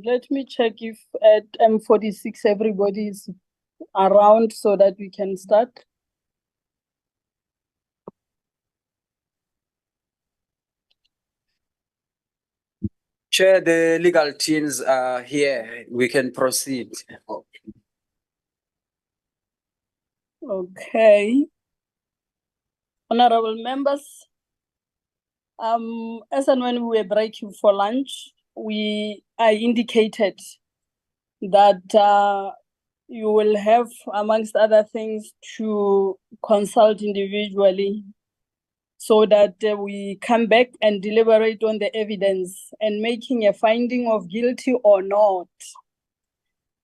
Let me check if at M46 everybody is around so that we can start. Chair, the legal teams are here. We can proceed. Okay. Honorable members, as and when we were breaking for lunch, I indicated that you will have, amongst other things, to consult individually so that we come back and deliberate on the evidence and making a finding of guilty or not.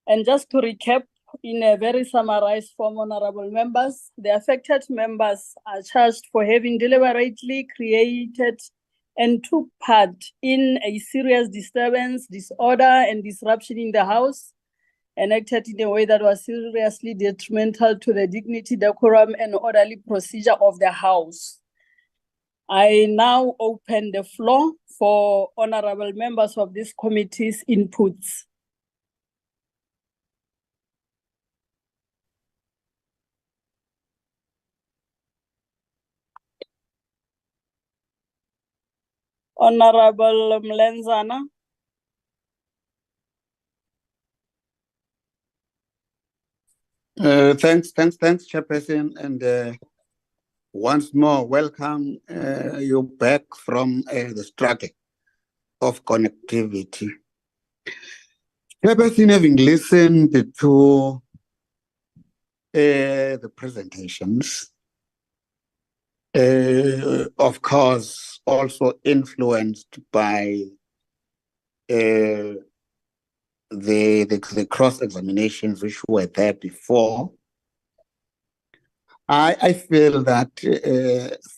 And just to recap, in a very summarized form, honorable members, the affected members are charged for having deliberately created and took part in a serious disturbance, disorder, and disruption in the house, enacted in a way that was seriously detrimental to the dignity, decorum, and orderly procedure of the House. I now open the floor for honorable members of this committee's inputs. Honorable Mlenzana. Thanks, Chairperson, and once more, welcome you back from the struggle of connectivity. Chairperson, having listened to the presentations, of course, also influenced by the cross-examinations which were there before, I feel that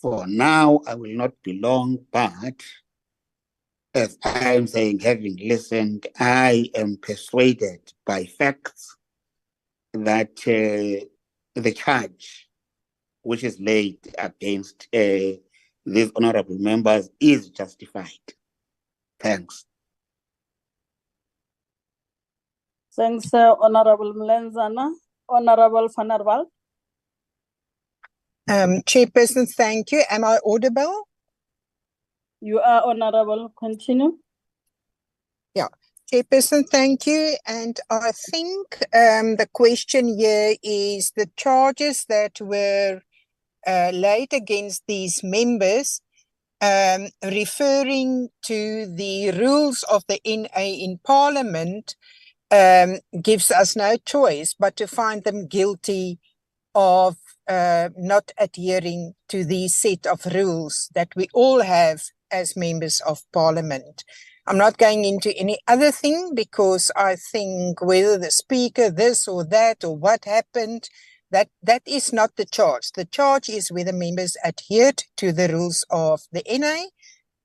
for now, I will not be long, but as I am saying, having listened, I am persuaded by facts that the charge which is laid against these honorable members is justified. Thanks. Thanks, Honorable Mlenzana. Honorable Van der Walt. Chairperson, thank you. Am I audible? You are honorable. Continue. Yeah. Chairperson, thank you. And I think the question here is the charges that were laid against these members, referring to the rules of the NA in Parliament, gives us no choice but to find them guilty of not adhering to the set of rules that we all have as members of Parliament. I'm not going into any other thing because I think whether the speaker this or that or what happened, that is not the charge. The charge is whether members adhered to the rules of the NA.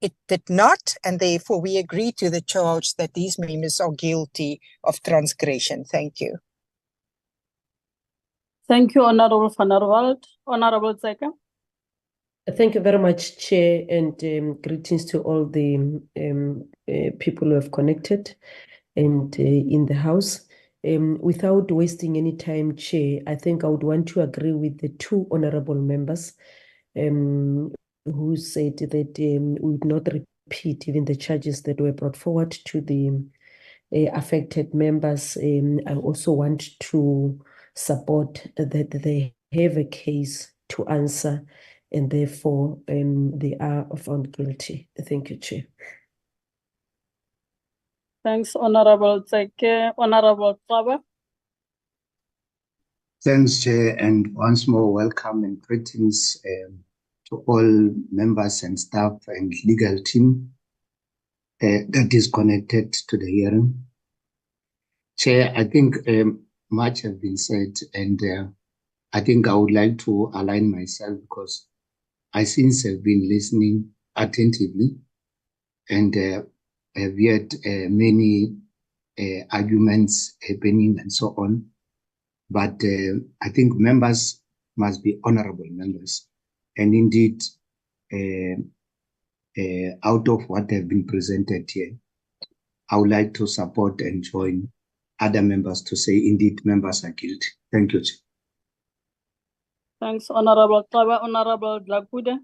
It did not, and therefore we agree to the charge that these members are guilty of transgression. Thank you. Thank you, Honorable Van der Walt. Honorable Tseka. Thank you very much, Chair, and greetings to all the people who have connected and in the House. Without wasting any time, Chair, I think I would want to agree with the two honorable members who said that we would not repeat even the charges that were brought forward to the affected members. I also want to support that they have a case to answer and therefore they are found guilty. Thank you, Chair. Thanks, Honorable Tseke. Honorable Traba. Thanks, Chair, and once more welcome and greetings to all members and staff and legal team that is connected to the hearing. Chair, I think much has been said, and I think I would like to align myself because I since have been listening attentively and have heard many arguments happening and so on. But I think members must be honorable members. And indeed, out of what have been presented here, I would like to support and join other members to say, indeed, members are guilty. Thank you, Chair. Thanks, Honorable Traba. Honorable Dlakude.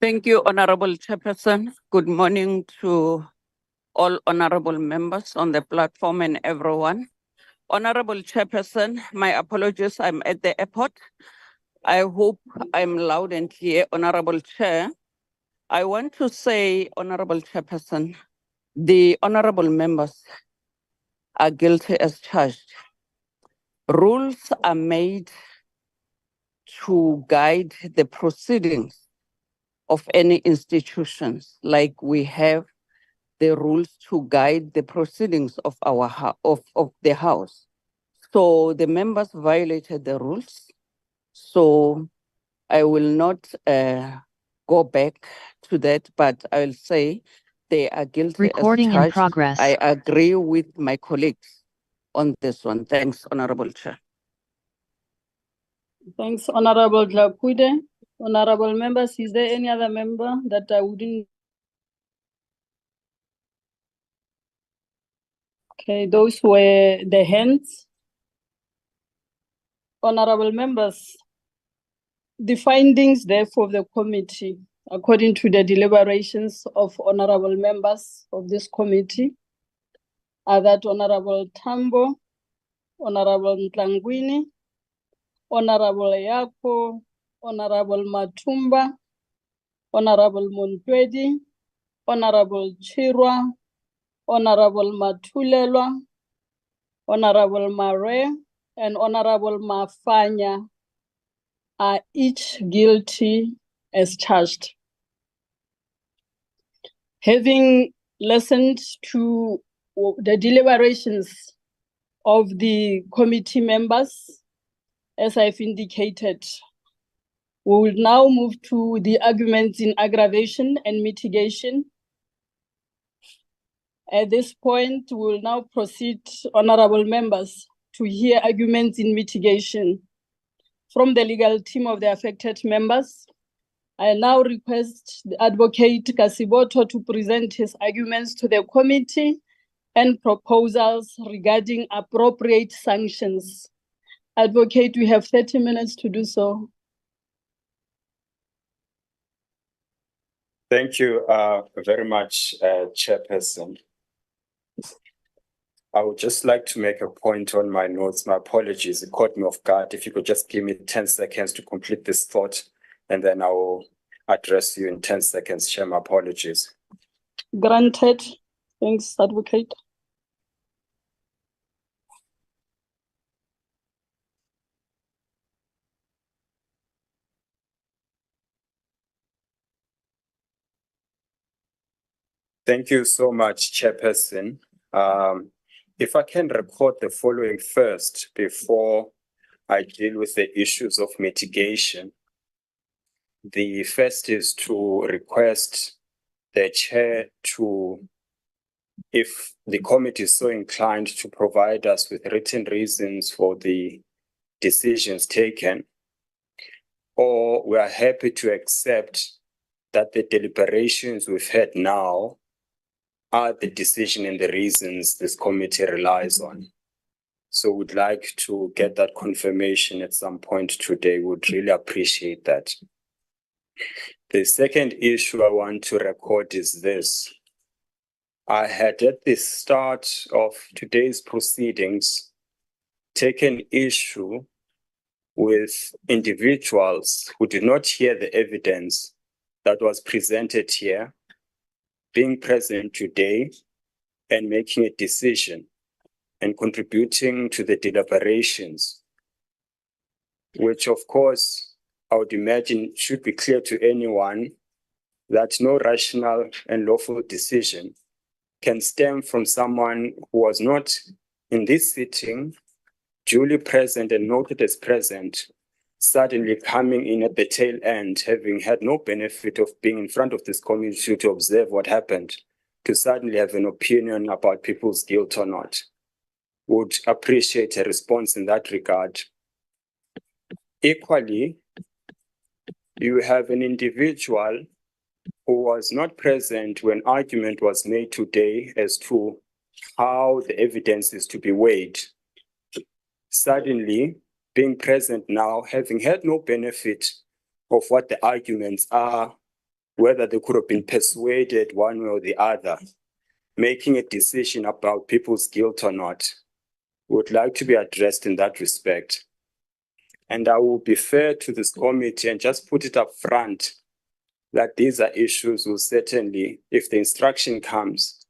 Thank you, Honorable Chairperson. Good morning to all honorable members on the platform and everyone. Honorable Chairperson, my apologies, I'm at the airport. I hope I'm loud and clear, Honorable Chair. I want to say, Honorable Chairperson, the honorable members are guilty as charged. Rules are made to guide the proceedings of any institutions, like we have the rules to guide the proceedings of our of the House. So the members violated the rules. So I will not go back to that, but I will say they are guilty Recording as in charged, progress. I agree with my colleagues on this one. Thanks, Honorable Chair. Thanks, Honorable Dlakude. Honorable members, is there any other member that I wouldn't? Okay, those were the hands. Honorable members, the findings therefore of the committee, according to the deliberations of honorable members of this committee, are that Honorable Tambo, Honorable Ntlangwini, Honorable Yako, Honorable Matumba, Honorable Montpedi, Honorable Chirwa, Honorable Matulelwa, Honorable Mare, and Honorable Mafanya are each guilty as charged. Having listened to the deliberations of the committee members, as I've indicated, we will now move to the arguments in aggravation and mitigation. At this point, we will now proceed, honorable members, to hear arguments in mitigation from the legal team of the affected members. I now request the Advocate Kasiboto to present his arguments to the committee and proposals regarding appropriate sanctions. Advocate, we have 30 minutes to do so. Thank you very much, Chairperson. I would just like to make a point on my notes. My apologies, it caught me off guard. If you could just give me 10 seconds to complete this thought, and then I will address you in 10 seconds. Chair, my apologies. Granted. Thanks, Advocate. Thank you so much, Chairperson. If I can record the following first before I deal with the issues of mitigation. The first is to request the chair to, if the committee is so inclined, to provide us with written reasons for the decisions taken, or we are happy to accept that the deliberations we've had now are the decision and the reasons this committee relies on. So we'd like to get that confirmation at some point today. Would really appreciate that. The second issue I want to record is this. I had at the start of today's proceedings taken issue with individuals who did not hear the evidence that was presented here, being present today and making a decision and contributing to the deliberations, which of course I would imagine should be clear to anyone that no rational and lawful decision can stem from someone who was not in this sitting, duly present and noted as present, suddenly coming in at the tail end, having had no benefit of being in front of this community to observe what happened, to suddenly have an opinion about people's guilt or not. Would appreciate a response in that regard. Equally, you have an individual who was not present when argument was made today as to how the evidence is to be weighed. Suddenly, being present now, having had no benefit of what the arguments are, whether they could have been persuaded one way or the other, making a decision about people's guilt or not, would like to be addressed in that respect. And I will be fair to this committee and just put it up front that these are issues will certainly, if the instruction comes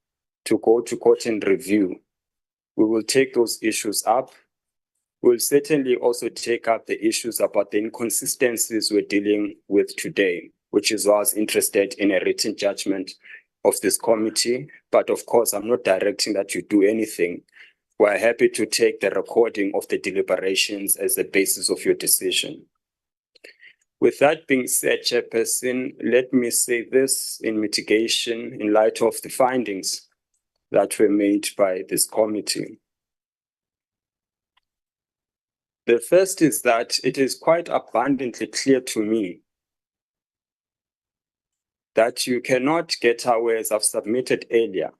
to go to court and review, we will take those issues up. We'll certainly also take up the issues about the inconsistencies we're dealing with today, which is why I was interested in a written judgment of this committee. But of course, I'm not directing that you do anything. We're happy to take the recording of the deliberations as the basis of your decision. With that being said, Chairperson, let me say this in mitigation in light of the findings that were made by this committee. The first is that it is quite abundantly clear to me that you cannot get away, as I've submitted earlier,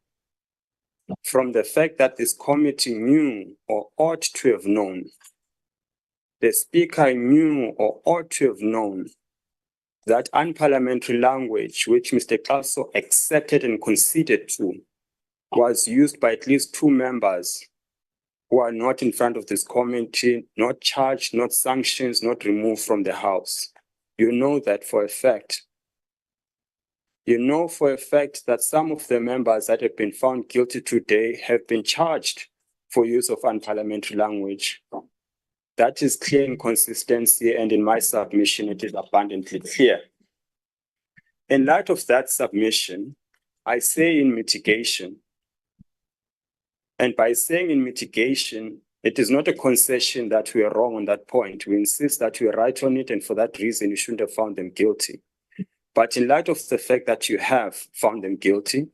from the fact that this committee knew or ought to have known, the Speaker knew or ought to have known that unparliamentary language, which Mr. Klaso accepted and conceded to, was used by at least 2 members who are not in front of this committee, not charged, not sanctions, not removed from the House. You know that for a fact. You know for a fact that some of the members that have been found guilty today have been charged for use of unparliamentary language. That is clear inconsistency, and in my submission, it is abundantly clear. In light of that submission, I say in mitigation, and by saying in mitigation, it is not a concession that we are wrong on that point. We insist that we are right on it, and for that reason, you shouldn't have found them guilty. But in light of the fact that you have found them guilty,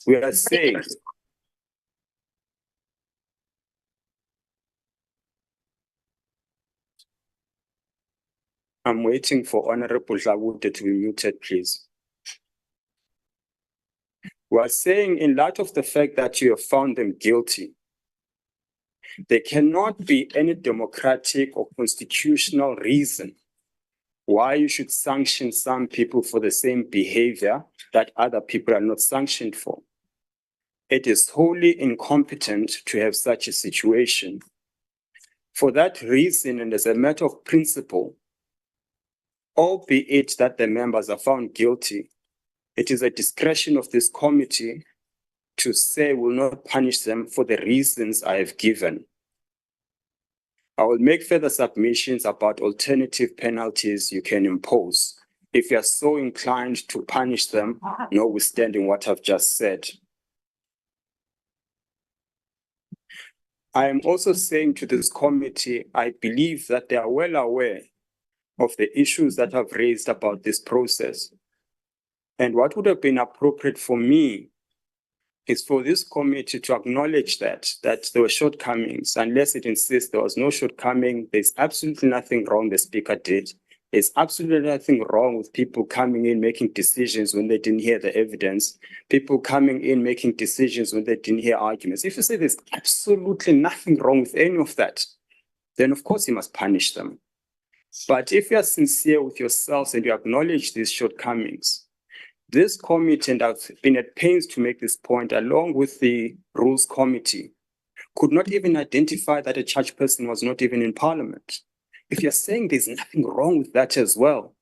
we are saying I'm waiting for Honorable Dlawude to be muted, please. We are saying in light of the fact that you have found them guilty, there cannot be any democratic or constitutional reason why you should sanction some people for the same behavior that other people are not sanctioned for. It is wholly incompetent to have such a situation. For that reason, and as a matter of principle, albeit that the members are found guilty, it is a discretion of this committee to say will not punish them for the reasons I have given. I will make further submissions about alternative penalties you can impose if you are so inclined to punish them, notwithstanding what I've just said. I am also saying to this committee, I believe that they are well aware of the issues that I've raised about this process. And what would have been appropriate for me is for this committee to acknowledge that there were shortcomings. Unless it insists there was no shortcoming, there's absolutely nothing wrong the Speaker did. There's absolutely nothing wrong with people coming in making decisions when they didn't hear the evidence, people coming in making decisions when they didn't hear arguments. If you say there's absolutely nothing wrong with any of that, then of course you must punish them. But if you are sincere with yourselves and you acknowledge these shortcomings, this committee, and I've been at pains to make this point, along with the Rules Committee, could not even identify that a charged person was not even in Parliament. If you're saying there's nothing wrong with that as well,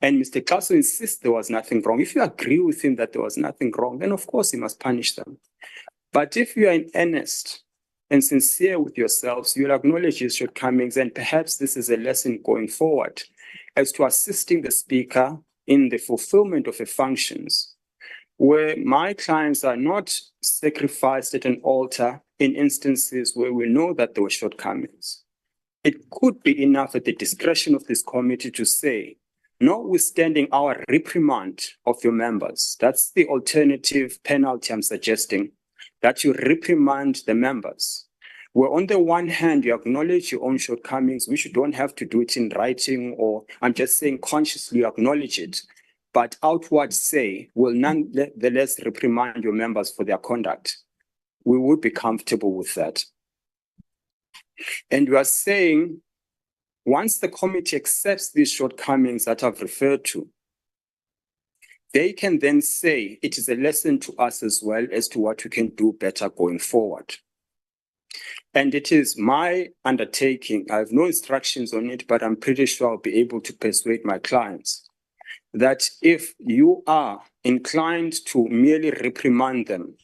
and Mr. Klaso insists there was nothing wrong, if you agree with him that there was nothing wrong, then of course you must punish them. But if you are in earnest and sincere with yourselves, you'll acknowledge his shortcomings, and perhaps this is a lesson going forward as to assisting the Speaker in the fulfillment of the functions, where my clients are not sacrificed at an altar in instances where we know that there were shortcomings. It could be enough at the discretion of this committee to say, notwithstanding our reprimand of your members, that's the alternative penalty I'm suggesting, that you reprimand the members. Where on the one hand, you acknowledge your own shortcomings, which you don't have to do it in writing, or I'm just saying consciously you acknowledge it, but outward say will nonetheless reprimand your members for their conduct. We would be comfortable with that. And we are saying, once the committee accepts these shortcomings that I've referred to, they can then say it is a lesson to us as well as to what we can do better going forward. And it is my undertaking, I have no instructions on it, but I'm pretty sure I'll be able to persuade my clients that if you are inclined to merely reprimand them,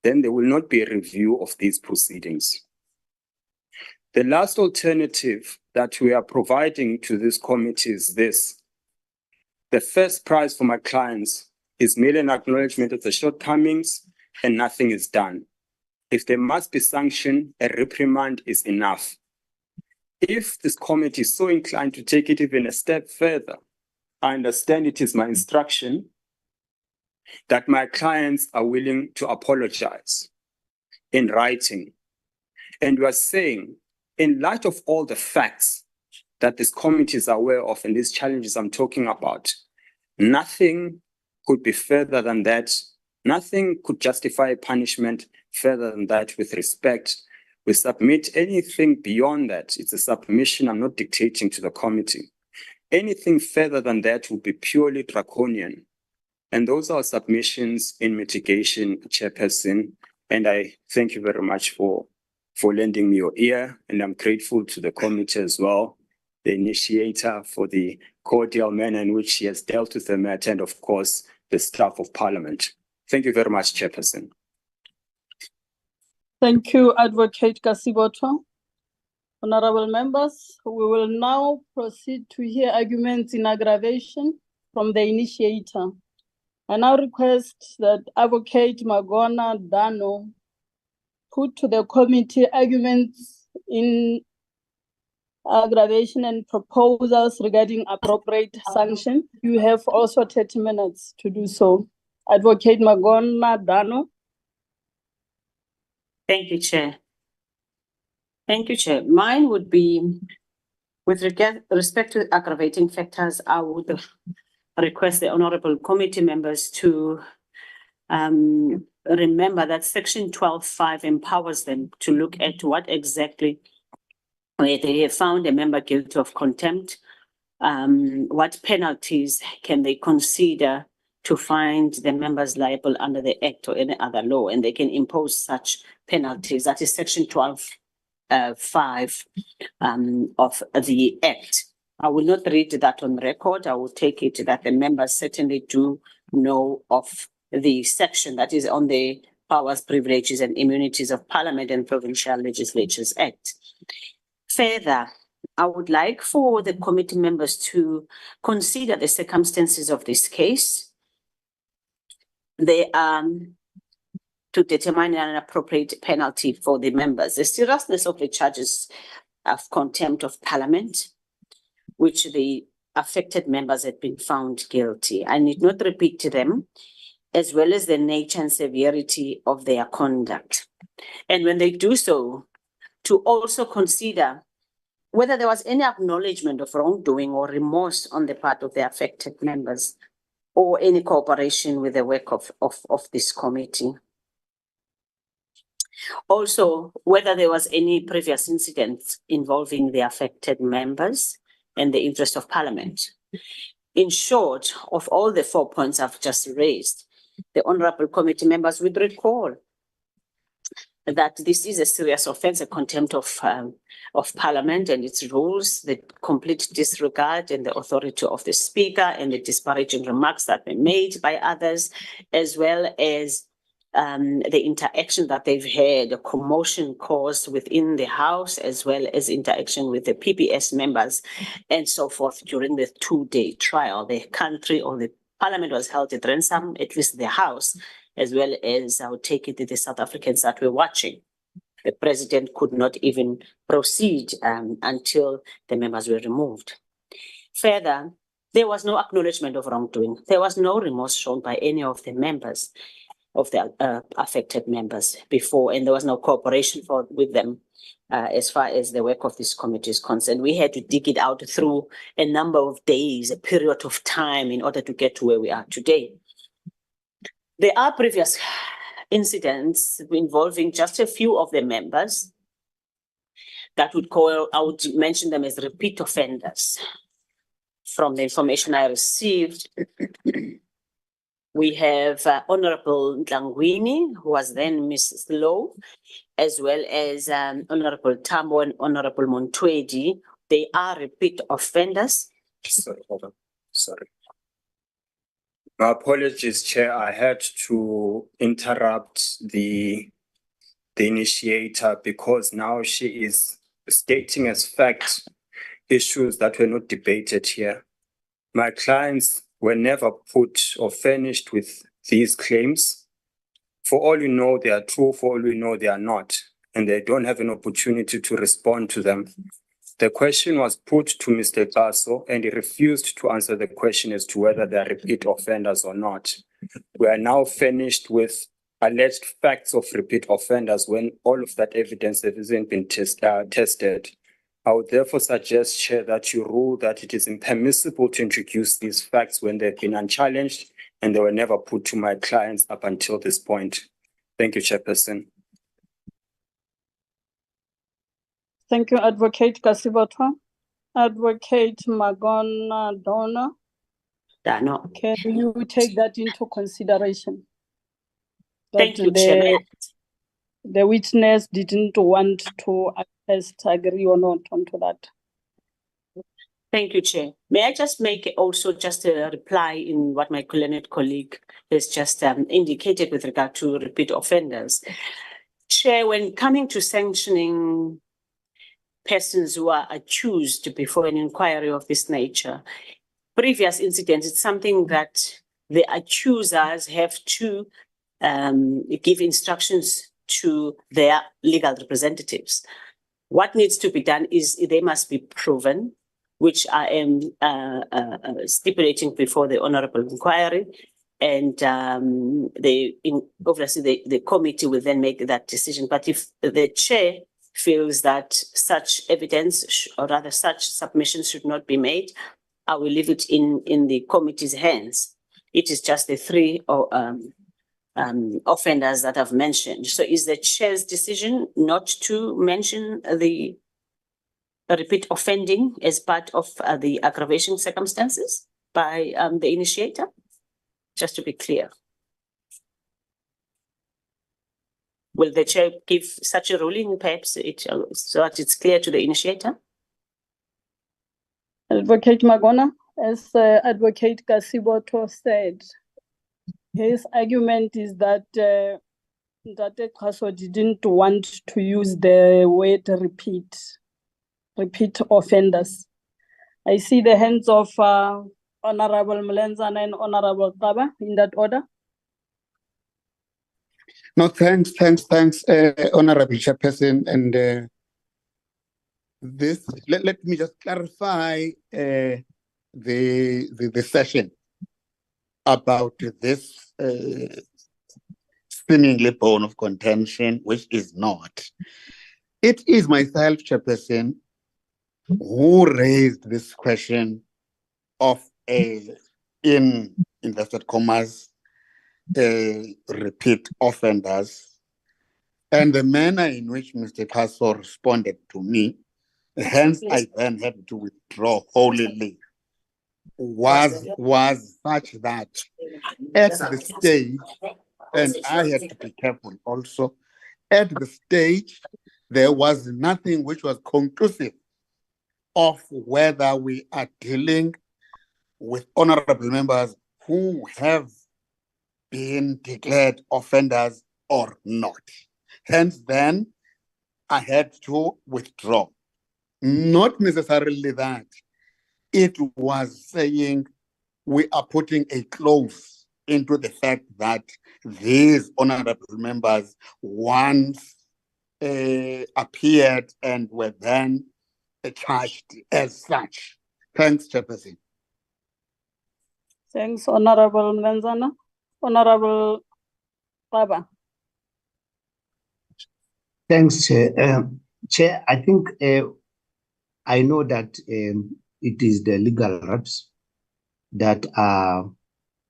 then there will not be a review of these proceedings. The last alternative that we are providing to this committee is this. The first prize for my clients is merely an acknowledgement of the shortcomings and nothing is done. If there must be sanction, a reprimand is enough. if this committee is so inclined to take it even a step further, I understand it is my instruction that my clients are willing to apologize in writing. And we are saying, in light of all the facts that this committee is aware of and these challenges I'm talking about, nothing could be further than that. Nothing could justify punishment further than that with respect. We submit anything beyond that. It's a submission. I'm not dictating to the committee. Anything further than that would be purely draconian. And those are submissions in mitigation, Chairperson. And I thank you very much for lending me your ear. And I'm grateful to the committee as well, the initiator, for the cordial manner in which she has dealt with the matter, and of course, the staff of Parliament. Thank you very much, Chairperson. Thank you, Advocate Kasiboto. Honorable members, we will now proceed to hear arguments in aggravation from the initiator. I now request that Advocate Magona Dano put to the committee arguments in aggravation and proposals regarding appropriate sanction. You have also 30 minutes to do so. Advocate Magona Dano. Thank you, Chair. Thank you, Chair. Mine would be, with respect to aggravating factors, I would request the honorable committee members to remember that Section 12(5) empowers them to look at what exactly, where they have found a member guilty of contempt, what penalties can they consider to find the members liable under the Act or any other law, and they can impose such penalties. That is Section 12(5) of the Act. I will not read that on record. I will take it that the members certainly do know of the section that is on the Powers, Privileges and Immunities of Parliament and Provincial Legislatures Act. Further, I would like for the committee members to consider the circumstances of this case. They to determine an appropriate penalty for the members. The seriousness of the charges of contempt of Parliament, which the affected members had been found guilty. I need not repeat to them, as well as the nature and severity of their conduct. And when they do so, to also consider whether there was any acknowledgement of wrongdoing or remorse on the part of the affected members, or any cooperation with the work of this committee. Also, whether there was any previous incidents involving the affected members and the interest of Parliament. In short, of all the 4 points I've just raised, the honourable committee members would recall that this is a serious offence, a contempt of Parliament and its rules, the complete disregard and the authority of the Speaker, and the disparaging remarks that were made by others, as well as the interaction that they've had, a commotion caused within the House, as well as interaction with the PPS members and so forth during the 2-day trial. The country or the Parliament was held at ransom, at least the House, as well as I would take it to the South Africans that were watching. The President could not even proceed until the members were removed. Further, there was no acknowledgement of wrongdoing. There was no remorse shown by any of the members, of the affected members before, and there was no cooperation with them as far as the work of this committee is concerned. We had to dig it out through a number of days, a period of time, in order to get to where we are today. There are previous incidents involving just a few of the members that I would mention them as repeat offenders. From the information I received, we have Honourable Dlangwini, who was then Mrs. Lowe, as well as Honourable Tambo and Honourable Montwedi. They are repeat offenders. Sorry, hold on. Sorry. My apologies, Chair. I had to interrupt the initiator because now she is stating as fact issues that were not debated here. My clients were never put or furnished with these claims. For all you know, they are true. For all we know, they are not. And they don't have an opportunity to respond to them. The question was put to Mr. Kaso and he refused to answer the question as to whether they are repeat offenders or not. We are now finished with alleged facts of repeat offenders when all of that evidence hasn't been tested. I would therefore suggest, Chair, that you rule that it is impermissible to introduce these facts when they've been unchallenged and they were never put to my clients up until this point. Thank you, Chairperson. Thank you, Advocate Kasibotwa. Advocate Magona Donna. Dano. Can you take that into consideration? Thank you, Chair. The witness didn't want to agree or not onto that. Thank you, Chair. May I just make also just a reply in what my colleague has just indicated with regard to repeat offenders. Chair, when coming to sanctioning persons who are accused before an inquiry of this nature, previous incidents, it's something that the accusers have to give instructions to their legal representatives. What needs to be done is they must be proven, which I am stipulating before the honorable inquiry, and obviously the committee will then make that decision. But if the chair feels that such evidence or rather such submissions should not be made, I will leave it in the committee's hands. It is just the three offenders that I've mentioned. So is the chair's decision not to mention the repeat offending as part of the aggravation circumstances by the initiator? Just to be clear. Will the chair give such a ruling, perhaps, so that it's clear to the initiator? Advocate Magona, as Advocate Kasiboto said, his argument is that Dr. Kaso didn't want to use the word repeat offenders. I see the hands of Honorable Mlenzana and Honorable Kaba in that order. No, thanks, Honorable Chairperson. And let me just clarify the session about this seemingly bone of contention, which is not. It is myself, Chairperson, who raised this question of in inverted commas repeat offenders, and the manner in which Mr. Kaso responded to me, hence I then had to withdraw wholly, was such that at the stage, and I had to be careful also, at the stage, there was nothing which was conclusive of whether we are dealing with honorable members who have been declared offenders or not. Hence, then, I had to withdraw. Not necessarily that. It was saying we are putting a clause into the fact that these honorable members once appeared and were then charged as such. Thanks, Chairperson. Thanks, Honorable Mlenzana. Honorable Kaba. Thanks, Chair. Chair, I think I know that it is the legal reps that are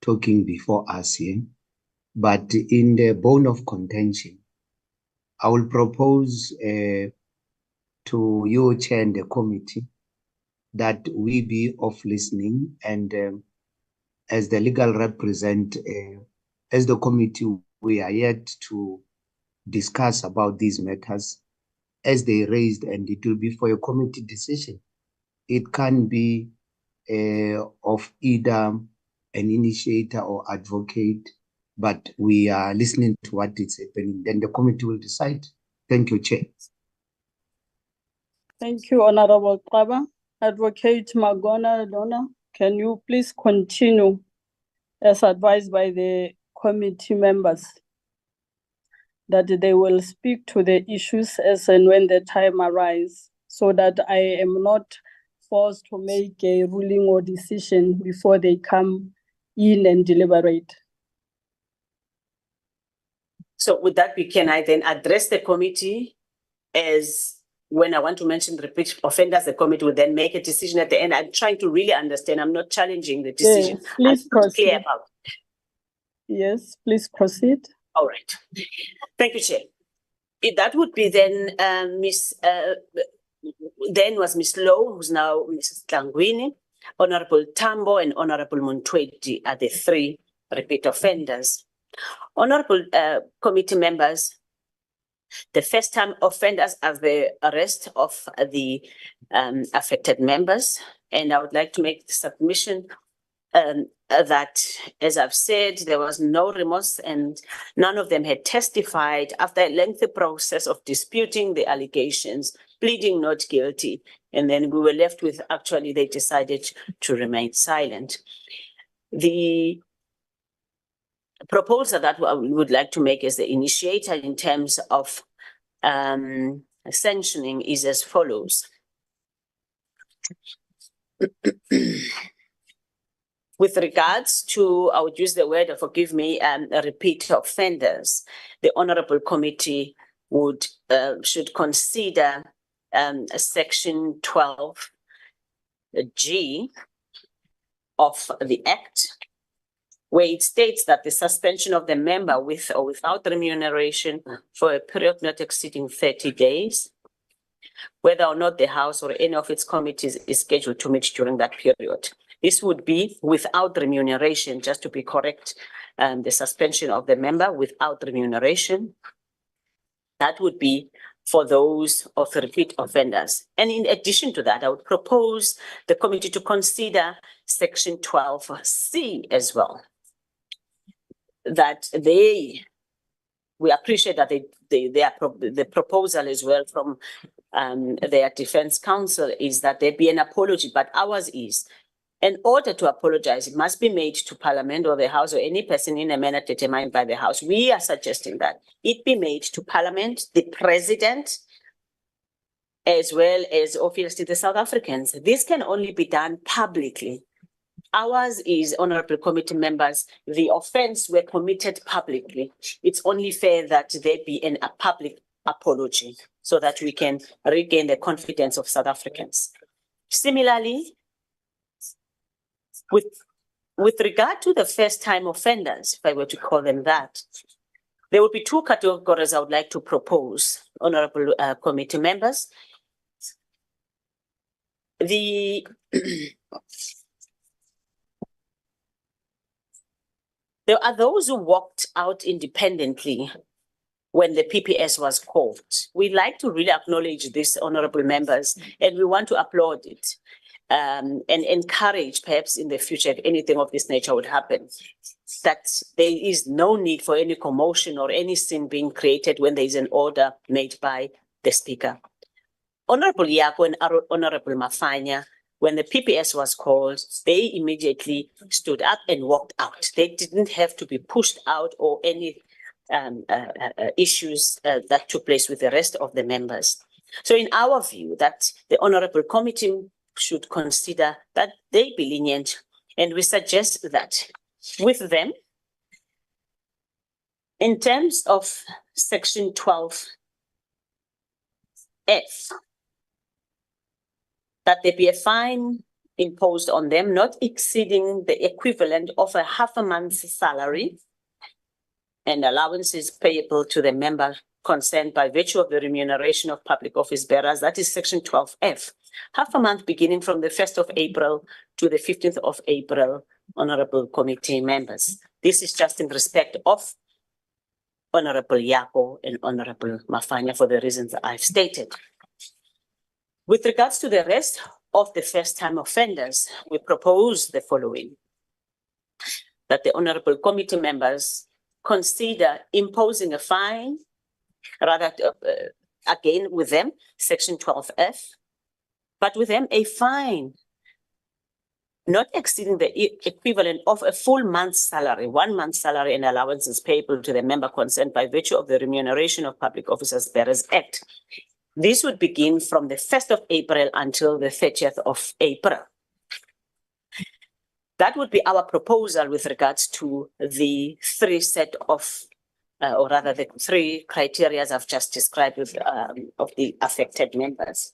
talking before us here, but in the bone of contention, I will propose to you, Chair, and the committee that we be of listening, and as the legal represent, as the committee, we are yet to discuss about these matters as they raised, and it will be for a committee decision. It can be of either an initiator or advocate, but we are listening to what is happening. Then the committee will decide. Thank you, Chair. Thank you, Honorable Kaba. Advocate Magona Donna, can you please continue as advised by the committee members that they will speak to the issues as and when the time arises, so that I am not forced to make a ruling or decision before they come in and deliberate. So with that, can I then address the committee as when I want to mention repeat offenders, the committee will then make a decision at the end. I'm trying to really understand. I'm not challenging the decision. Yes, please I'm proceed. clear about it. Yes, please proceed. All right. Thank you, Chair. That would be then then was Miss Lowe, who's now Mrs. Tlangwini, Honorable Tambo, and Honorable Muntwedi are the three repeat offenders. Honorable committee members, the first time offenders are the arrest of the affected members. And I would like to make the submission that, as I've said, there was no remorse and none of them had testified after a lengthy process of disputing the allegations, pleading not guilty. And then we were left with, actually, they decided to remain silent. The proposal that we would like to make as the initiator in terms of sanctioning is as follows. With regards to, I would use the word, forgive me, repeat offenders, the Honourable Committee would should consider Section 12G of the Act, where it states that the suspension of the member with or without remuneration for a period not exceeding 30 days, whether or not the House or any of its committees is scheduled to meet during that period. This would be without remuneration, just to be correct, the suspension of the member without remuneration. That would be for those of repeat offenders. And in addition to that, I would propose the committee to consider Section 12C as well. That we appreciate that the proposal as well from their defense counsel is that there be an apology, but ours is, in order to apologize, it must be made to Parliament or the House or any person in a manner determined by the House. We are suggesting that it be made to Parliament, the President, as well as obviously the South Africans. This can only be done publicly. Ours is, Honourable Committee members, the offence were committed publicly. It's only fair that there be a public apology so that we can regain the confidence of South Africans. Similarly, with regard to the first-time offenders, if I were to call them that, there would be two categories I would like to propose, Honourable Committee members. There are those who walked out independently when the PPS was called. We'd like to really acknowledge this, honourable members, and we want to applaud it and encourage perhaps in the future if anything of this nature would happen, that there is no need for any commotion or any scene being created when there is an order made by the Speaker. Honourable Yako and Honourable Mafanya, when the PPS was called, they immediately stood up and walked out. They didn't have to be pushed out or any issues that took place with the rest of the members. So in our view, that the Honourable Committee should consider that they be lenient, and we suggest that with them, in terms of Section 12F, that there be a fine imposed on them not exceeding the equivalent of a half a month's salary and allowances payable to the member concerned by virtue of the remuneration of public office bearers. That is Section 12F. Half a month beginning from the 1st of April to the 15th of April, Honourable Committee members. This is just in respect of Honourable Yako and Honourable Mafanya for the reasons I've stated. With regards to the rest of the first-time offenders, we propose the following: that the Honourable Committee members consider imposing a fine, rather again with them, Section 12F, but with them a fine not exceeding the equivalent of a full month's salary, 1 month's salary and allowances payable to the member concerned by virtue of the Remuneration of Public Officers Bearers Act. This would begin from the 1st of April until the 30th of April. That would be our proposal with regards to the three set of, or rather the three criteria I've just described with, of the affected members.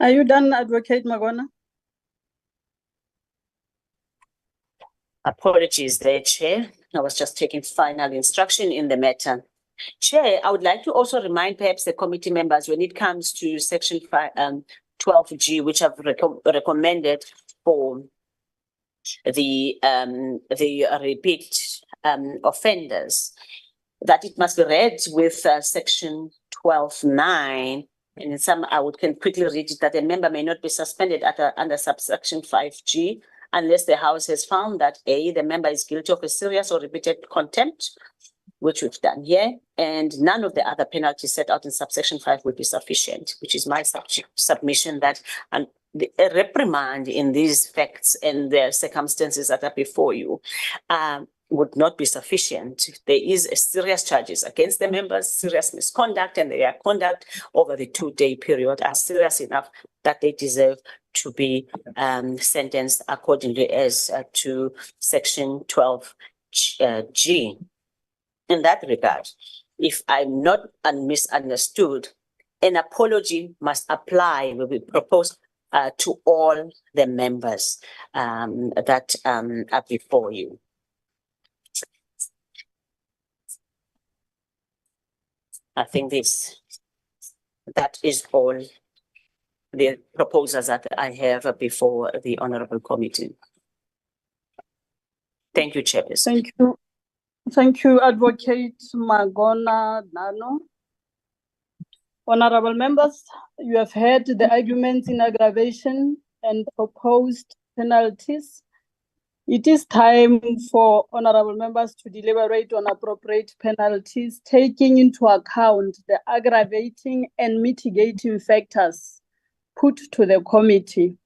Are you done, Advocate Magona? Apologies there, Chair. I was just taking final instruction in the matter. Chair, I would like to also remind perhaps the committee members when it comes to section 12G, which I've recommended for the repeat offenders, that it must be read with section 12(9). And in some, can quickly read it, that a member may not be suspended under subsection 5G unless the House has found that A, the member is guilty of a serious or repeated contempt, which we've done here, and none of the other penalties set out in subsection 5 would be sufficient, which is my submission that a reprimand in these facts and the circumstances that are before you would not be sufficient. There is a serious charges against the members, serious misconduct, and their conduct over the 2-day period are serious enough that they deserve to be sentenced accordingly as to section 12G. In that regard, if I'm not misunderstood, an apology must apply, will be proposed to all the members that are before you. I think that is all the proposals that I have before the Honorable Committee. Thank you, Chairperson. Thank you. Thank you, Advocate Magona Nano. Honorable members, you have heard the arguments in aggravation and proposed penalties. It is time for honorable members to deliberate on appropriate penalties, taking into account the aggravating and mitigating factors put to the committee.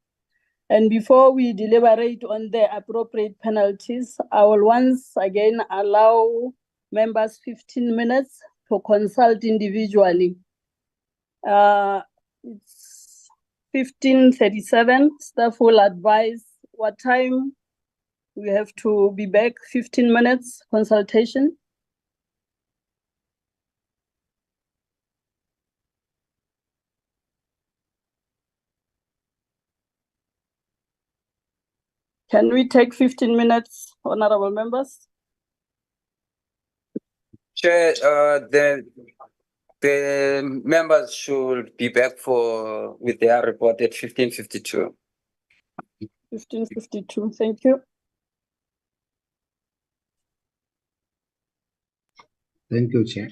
And before we deliberate on the appropriate penalties, I will once again allow members 15 minutes to consult individually. It's 15:37. Staff will advise what time we have to be back. 15 minutes consultation. Can we take 15 minutes, honorable members? Chair, the members should be back with their report at 15:52. 15:52, thank you. Thank you, Chair.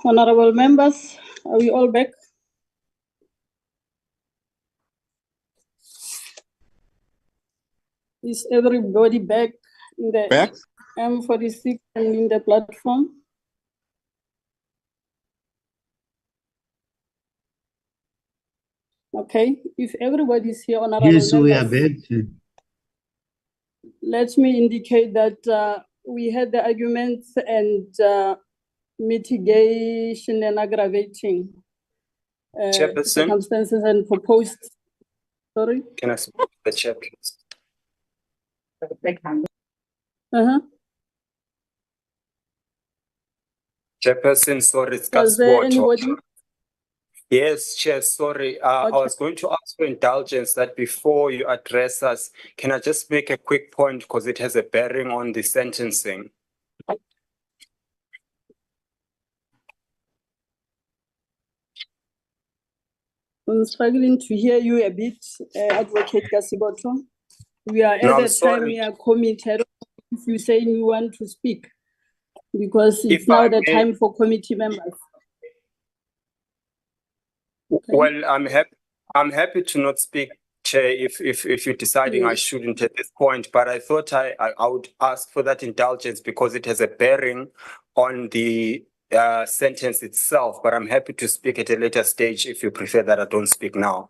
Honorable members, are we all back? Is everybody back in the Back? M46 and in the platform? Okay, if everybody is here, honorable Yes, we are members, back. let me indicate that we had the arguments and mitigation and aggravating Chairperson? circumstances and proposed. Sorry? Can I speak to the chair, please? Chairperson, sorry, it's Was there anybody? Yes, Chair, sorry. I was going to ask for indulgence that before you address us, can I just make a quick point because it has a bearing on the sentencing? I'm struggling to hear you a bit, Advocate Kasiboto. We are No, at I'm the time sorry. we are committed. If you say you want to speak, because it's If now I the may- time for committee members. Well, I'm happy to not speak Chair, if you're deciding I shouldn't at this point, but I thought I would ask for that indulgence because it has a bearing on the sentence itself, but I'm happy to speak at a later stage if you prefer that I don't speak now.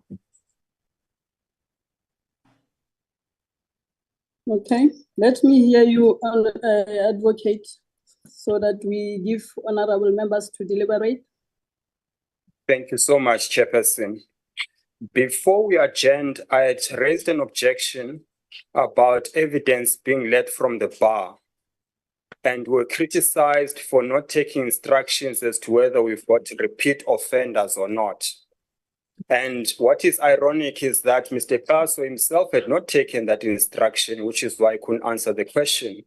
Okay, let me hear you, advocate, so that we give honorable members to deliberate. Thank you so much, Chairperson. Before we adjourned, I had raised an objection about evidence being led from the bar and were criticized for not taking instructions as to whether we've got repeat offenders or not. And what is ironic is that Mr. Paso himself had not taken that instruction, which is why I couldn't answer the question.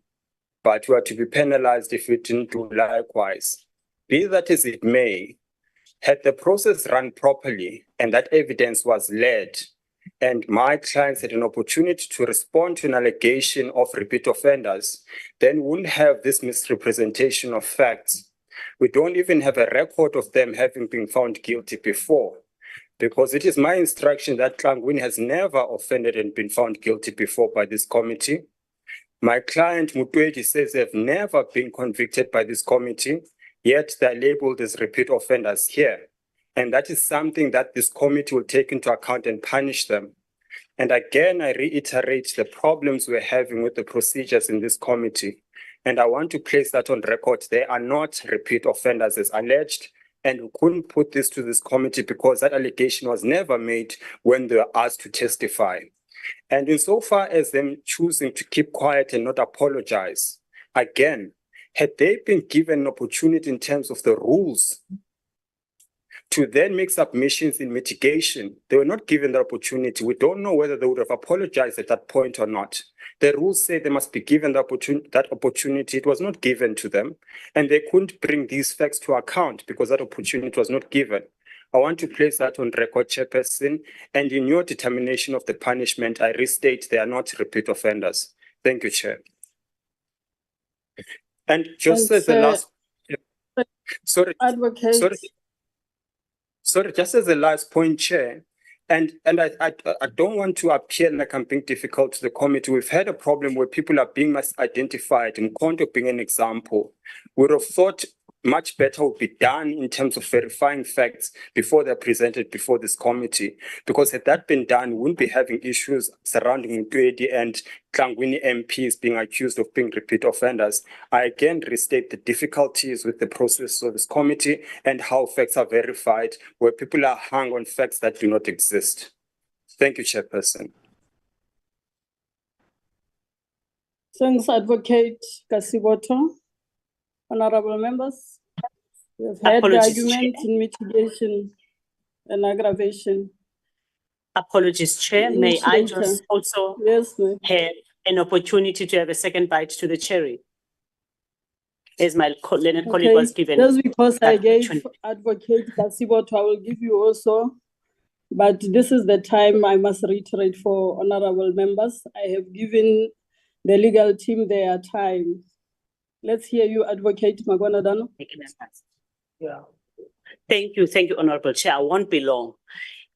But we are to be penalized if we didn't do likewise. Be that as it may, had the process run properly and that evidence was led, and my clients had an opportunity to respond to an allegation of repeat offenders, then we wouldn't have this misrepresentation of facts. We don't even have a record of them having been found guilty before, because it is my instruction that Tlangwini has never offended and been found guilty before by this committee. My client Mutwedi says they've never been convicted by this committee, yet they're labeled as repeat offenders here. And that is something that this committee will take into account and punish them. And again, I reiterate the problems we're having with the procedures in this committee. And I want to place that on record. They are not repeat offenders as alleged. And we couldn't put this to this committee because that allegation was never made when they were asked to testify. And insofar as them choosing to keep quiet and not apologize, again, had they been given an opportunity in terms of the rules to then make submissions in mitigation, they were not given the opportunity. We don't know whether they would have apologized at that point or not. The rules say they must be given the opportunity. It was not given to them, and they couldn't bring these facts to account because that opportunity was not given. I want to place that on record, Chairperson, and in your determination of the punishment, I restate they are not repeat offenders. Thank you, Chair. And just as the last, sorry, just as the last point, Chair, and I don't want to appear like I'm being difficult to the committee. We've had a problem where people are being misidentified, and Konto being an example. We would have thought much better would be done in terms of verifying facts before they're presented before this committee. Because had that been done, we wouldn't be having issues surrounding Mtwedi and Tlangwini MPs being accused of being repeat offenders. I again restate the difficulties with the process of this committee and how facts are verified, where people are hung on facts that do not exist. Thank you, Chairperson. Thanks, Advocate Kasiboto. Honorable members, we have had the argument in mitigation and aggravation. Apologies, Chair. May I just also have an opportunity to have a second bite to the cherry? As my learned colleague was given. Just because I gave Advocate Kasiboto, I will give you also. But this is the time I must reiterate for honorable members. I have given the legal team their time. Let's hear you, Advocate Magwanadano. Yeah. Thank you, Honorable Chair. I won't be long.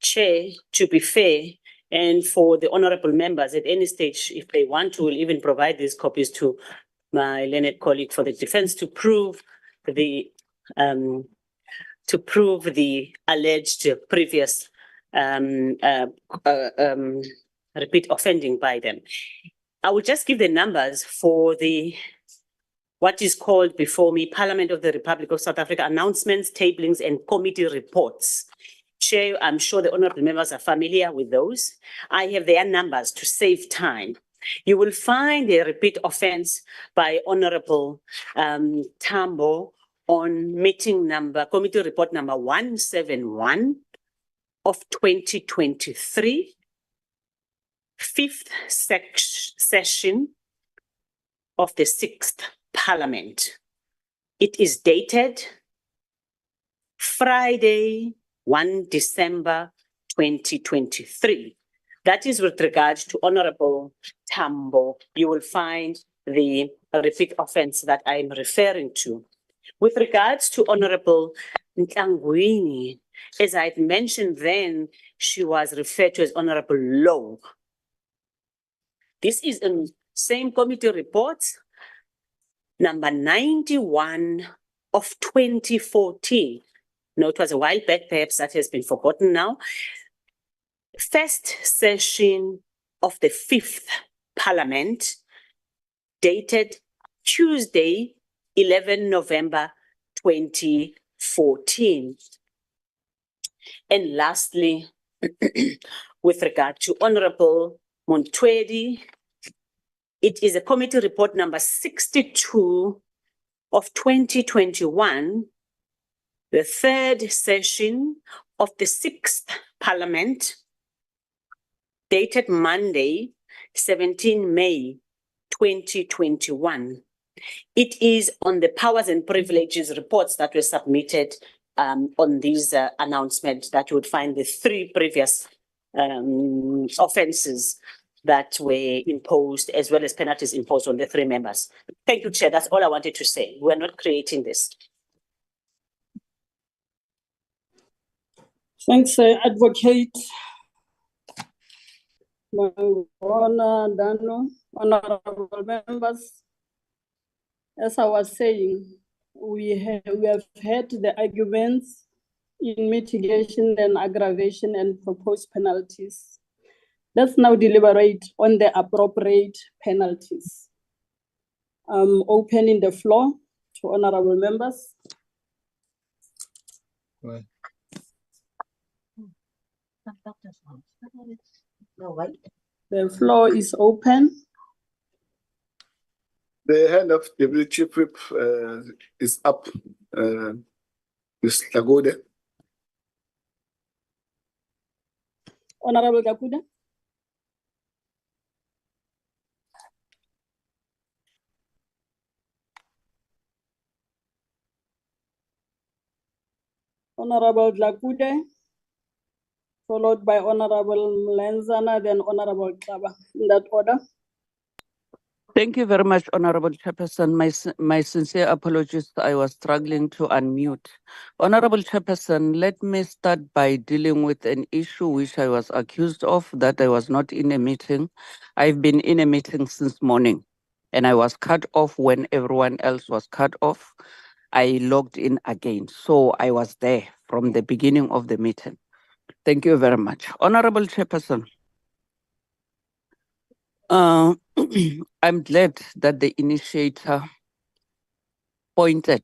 Chair, to be fair, and for the honorable members at any stage, if they want to, will even provide these copies to my learned colleague for the defense to prove the alleged previous repeat offending by them. I will just give the numbers for the what is called before me Parliament of the Republic of South Africa announcements, tablings, and committee reports. Chair, I'm sure the honorable members are familiar with those. I have their numbers to save time. You will find a repeat offense by Honorable Tambo on committee report number 171 of 2023, fifth session of the 6th Parliament. It is dated Friday, 1 December 2023. That is with regard to Honorable Tambo. You will find the repeat offense that I'm referring to. With regards to Honorable Tlangwini, As I had mentioned then, she was referred to as Honorable Low. This is in same committee report, number 91 of 2014. No, it was a while back, perhaps that has been forgotten now. First session of the 5th Parliament, dated Tuesday, 11 November 2014. And lastly, with regard to Honorable Montwedi, it is a committee report number 62 of 2021, the 3rd session of the 6th Parliament, dated Monday, 17 May 2021. It is on the powers and privileges reports that were submitted on these announcements that you would find the 3 previous offences that were imposed, as well as penalties imposed on the 3 members. Thank you, Chair. That's all I wanted to say. We're not creating this. Thanks, Advocate Dano. Honorable members, as I was saying, we have heard the arguments in mitigation and aggravation and proposed penalties. Let's now deliberate on the appropriate penalties. Opening the floor to honorable members. The floor is open. The hand of Deputy Chief Whip is up. Ms. Lagude. Honorable Gakuda. Honorable Lakude, followed by Honorable Mlenzana, then Honorable Kaba, in that order. Thank you very much, Honorable Chairperson. My sincere apologies. I was struggling to unmute. Honorable Chairperson, let me start by dealing with an issue which I was accused of, that I was not in a meeting. I've been in a meeting since morning, and I was cut off when everyone else was cut off. I logged in again, so I was there from the beginning of the meeting. Thank you very much. Honorable Chairperson, I'm glad that the initiator pointed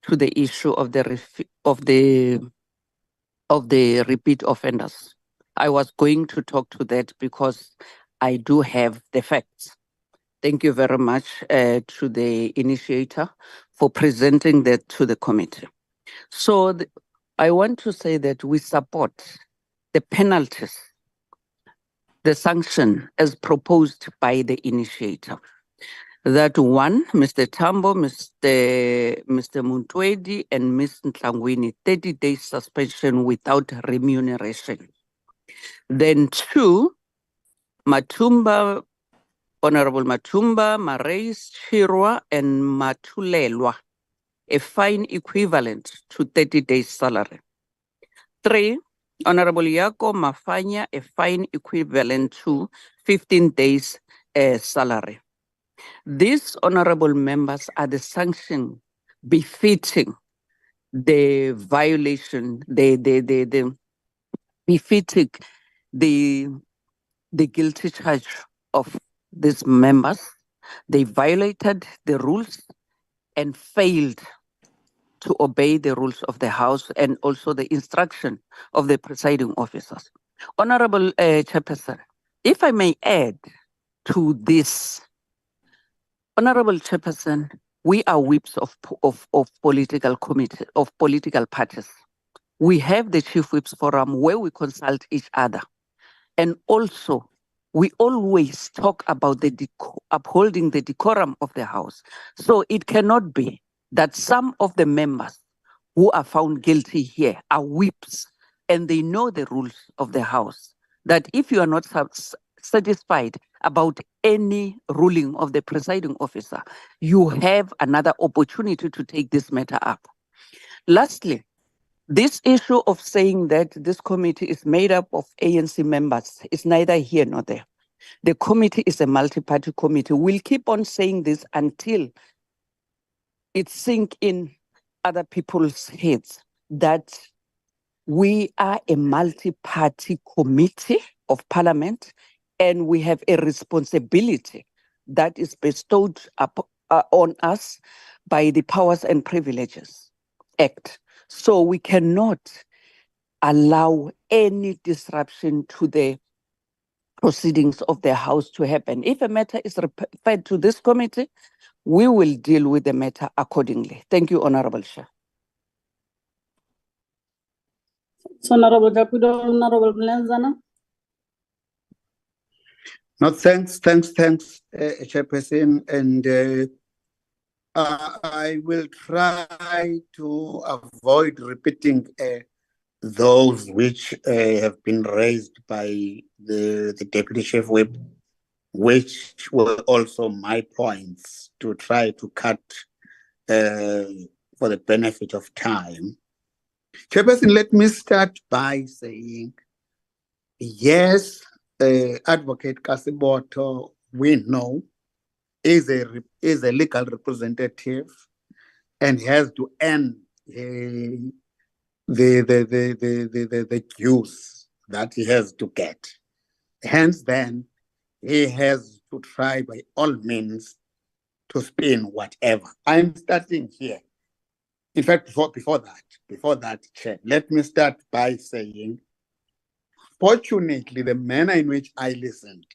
to the issue of the repeat offenders. I was going to talk to that because I do have the facts. Thank you very much to the initiator for presenting that to the committee. So I want to say that we support the penalties, the sanction as proposed by the initiator. That one, Mr. Tambo, Mr. Montwedi, and Ms. Ntlangwini, 30 days suspension without remuneration. Then 2, Matumba, Honorable Matumba, Marais, Chirwa, and Matulelwa, a fine equivalent to 30 days salary. 3, Honorable Yako Mafanya, a fine equivalent to 15 days salary. These honorable members are the sanction befitting the violation, befitting the guilty charge of these members. They violated the rules and failed to obey the rules of the House and also the instruction of the presiding officers. Honorable Chairperson, if I may add to this, Honorable Chairperson, we are whips of political committee, of political parties. We have the Chief Whips Forum where we consult each other. And also, we always talk about the upholding the decorum of the House. So it cannot be that some of the members who are found guilty here are whips and they know the rules of the House. That if you are not satisfied about any ruling of the presiding officer, you have another opportunity to take this matter up. Lastly, This issue of saying that this committee is made up of ANC members is neither here nor there. The committee is a multi-party committee. We'll keep on saying this until it sinks in other people's heads that we are a multi-party committee of parliament and we have a responsibility that is bestowed on us by the Powers and Privileges Act. So we cannot allow any disruption to the proceedings of the House to happen. If a matter is referred to this committee, we will deal with the matter accordingly. Thank you, Honorable Chair. Honorable Jakudo, Honorable Mlenzana. No, thanks, Chairperson, and I will try to avoid repeating those which have been raised by the Deputy Chief Whip, which were also my points to try to cut for the benefit of time. Chairperson, let me start by saying, yes, Advocate Kasiboto, we know, is a legal representative and has to earn the dues that he has to get. Hence, then, he has to try by all means to spin whatever. I'm starting here. In fact, before that, Chair, let me start by saying, fortunately, the manner in which I listened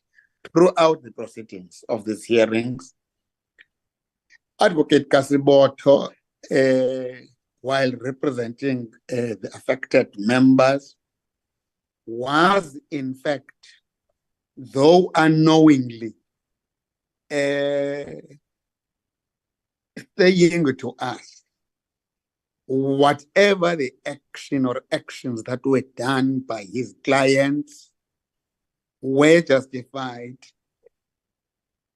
throughout the proceedings of these hearings, Advocate Kasiboto, while representing the affected members, was in fact, though unknowingly, saying to us, whatever the action or actions that were done by his clients were justified.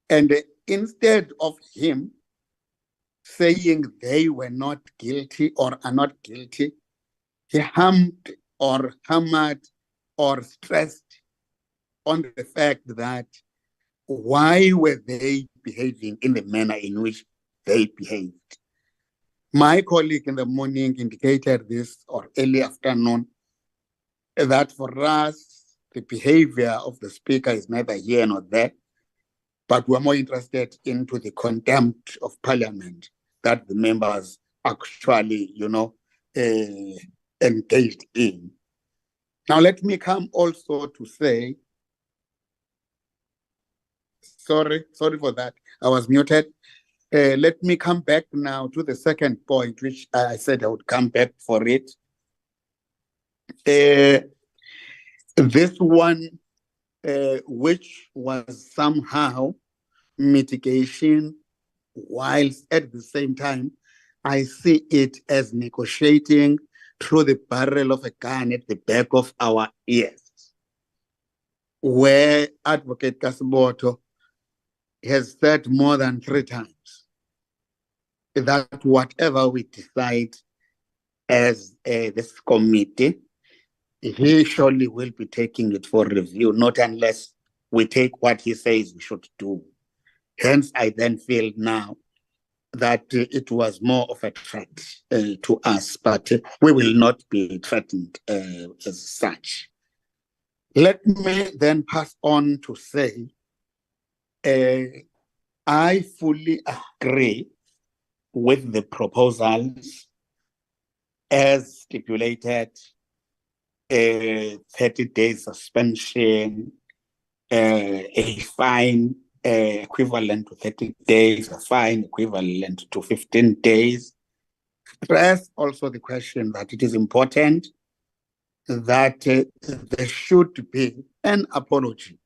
And instead of him saying they were not guilty or are not guilty, he hammered or stressed on the fact that why were they behaving in the manner in which they behaved. My colleague in the morning indicated this, or early afternoon, that for us, the behavior of the speaker is neither here nor there, but we're more interested into the contempt of parliament that the members actually, engaged in. Now, let me come also to say, sorry for that, I was muted. Let me come back now to the second point, which I said I would come back for it. This one, which was somehow mitigation, whilst at the same time, I see it as negotiating through the barrel of a gun at the back of our ears, where Advocate Kasiboto has said more than 3 times that whatever we decide as this committee, he surely will be taking it for review, not unless we take what he says we should do. Hence, I then feel now that it was more of a threat to us, but we will not be threatened as such. Let me then pass on to say, I fully agree with the proposals as stipulated, 30 days suspension, a fine equivalent to 30 days, a fine equivalent to 15 days. Stress also the question that it is important that there should be an apology,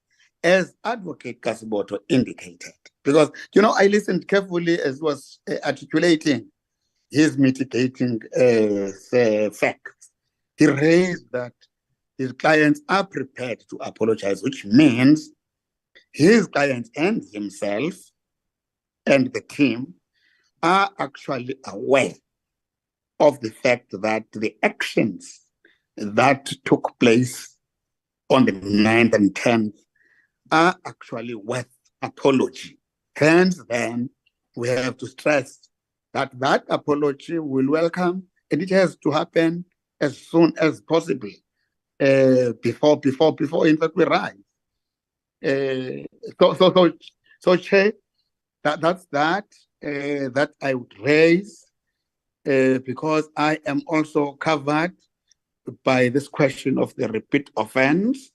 as Advocate Kasiboto indicated. Because, I listened carefully as was articulating his mitigating facts. He raised that his clients are prepared to apologize, which means his clients and himself and the team are actually aware of the fact that the actions that took place on the 9th and 10th are actually worth apology. Hence, then, we have to stress that that apology will welcome, and it has to happen as soon as possible, before in fact we rise. So, Chair, that's that I would raise, because I am also covered by this question of the repeat offense.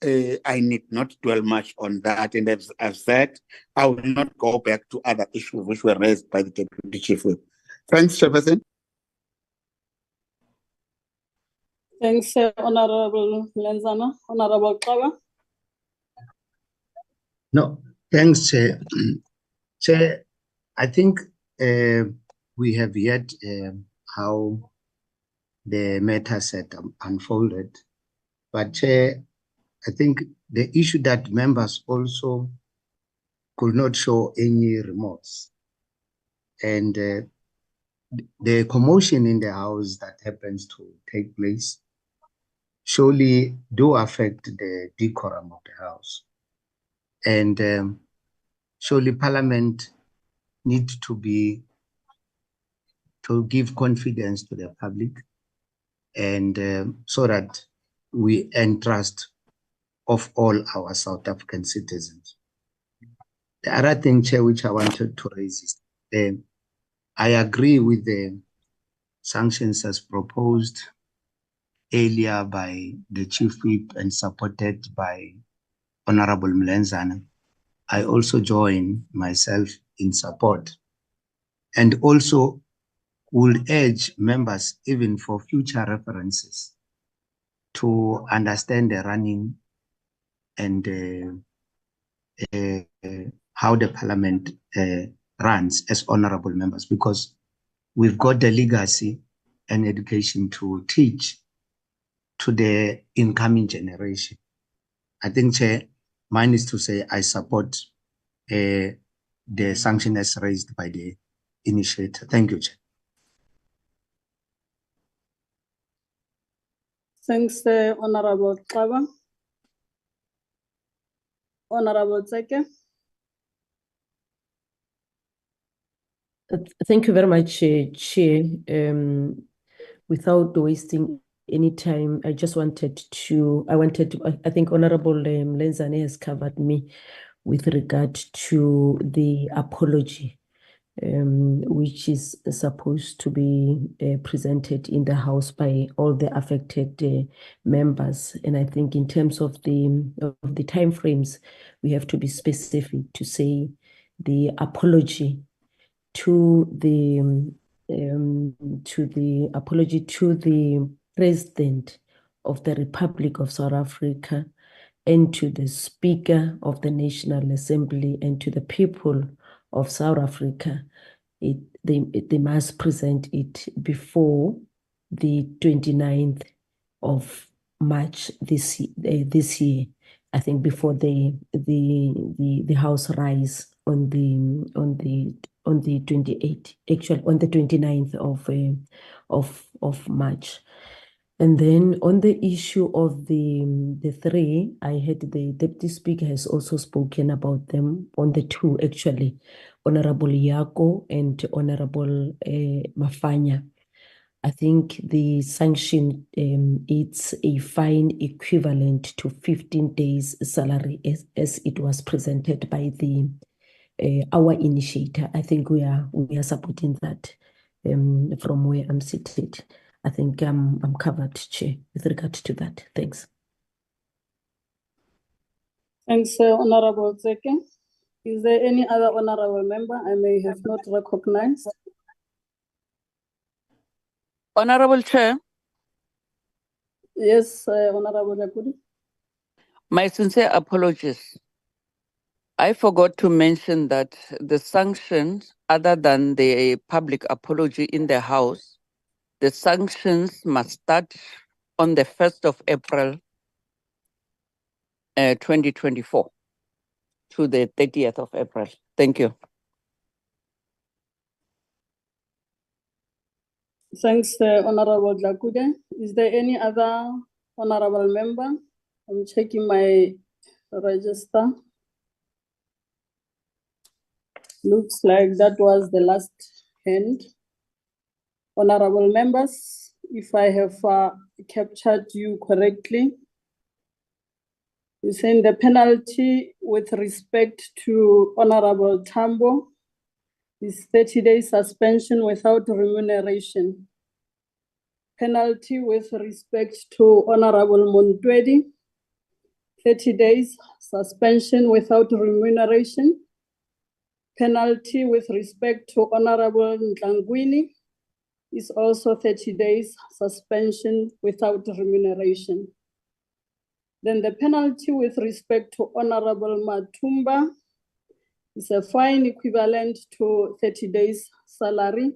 I need not dwell much on that, and as I've said, I will not go back to other issues which were raised by the Deputy Chief Whip. Thanks, Chairperson. Thanks, Honorable Lenzana. Honorable Kawa. No, thanks, Chair. Chair, I think we have yet how the matters had unfolded. But Chair, I think the issue that members also could not show any remorse. And the commotion in the House that happens to take place surely do affect the decorum of the House. And surely Parliament needs to give confidence to the public, and so that we earn trust of all our South African citizens. The other thing, Chair, which I wanted to raise is I agree with the sanctions as proposed earlier by the Chief Whip and supported by Honorable Mlenzana. I also join myself in support, and also would urge members, even for future references, to understand the running and how the Parliament runs as honorable members, because we've got the legacy and education to teach to the incoming generation. I think, Chair, mine is to say I support the sanction as raised by the initiator. Thank you, Chair. Thanks, Honorable Kawa. Honorable Tseke. Thank you very much, Chair. Without wasting any time, I think Honorable Lenzane has covered me with regard to the apology, which is supposed to be presented in the House by all the affected members. And I think in terms of the time frames, we have to be specific to say the apology to the President of the Republic of South Africa, and to the Speaker of the National Assembly, and to the people of South Africa. They must present it before the 29th of March this year. I think before the House rise on the 28th, actually on the 29th of March. And then on the issue of the three, I heard the Deputy Speaker has also spoken about them. On the two, actually, Honorable Yako and Honorable Mafanya. I think the sanction, it's a fine equivalent to 15 days salary as it was presented by our initiator. I think we are supporting that from where I'm seated. I think I'm covered, Chair, with regard to that. Thanks. Thanks, Honorable Tseke. Is there any other honorable member I may have not recognized? Honorable Chair. Yes, Honorable Jakudi. My sincere apologies. I forgot to mention that the sanctions, other than the public apology in the House, the sanctions must start on the 1st of April 2024 to the 30th of April. Thank you. Thanks, Honorable Dlakude. Is there any other honorable member? I'm checking my register. Looks like that was the last hand. Honorable members, if I have captured you correctly, you're saying the penalty with respect to Honorable Tambo is 30-day suspension without remuneration. Penalty with respect to Honorable Montwedi, 30 days suspension without remuneration. Penalty with respect to Honorable Ntlangwini is also 30 days suspension without remuneration. Then the penalty with respect to Honorable Matumba is a fine equivalent to 30 days salary.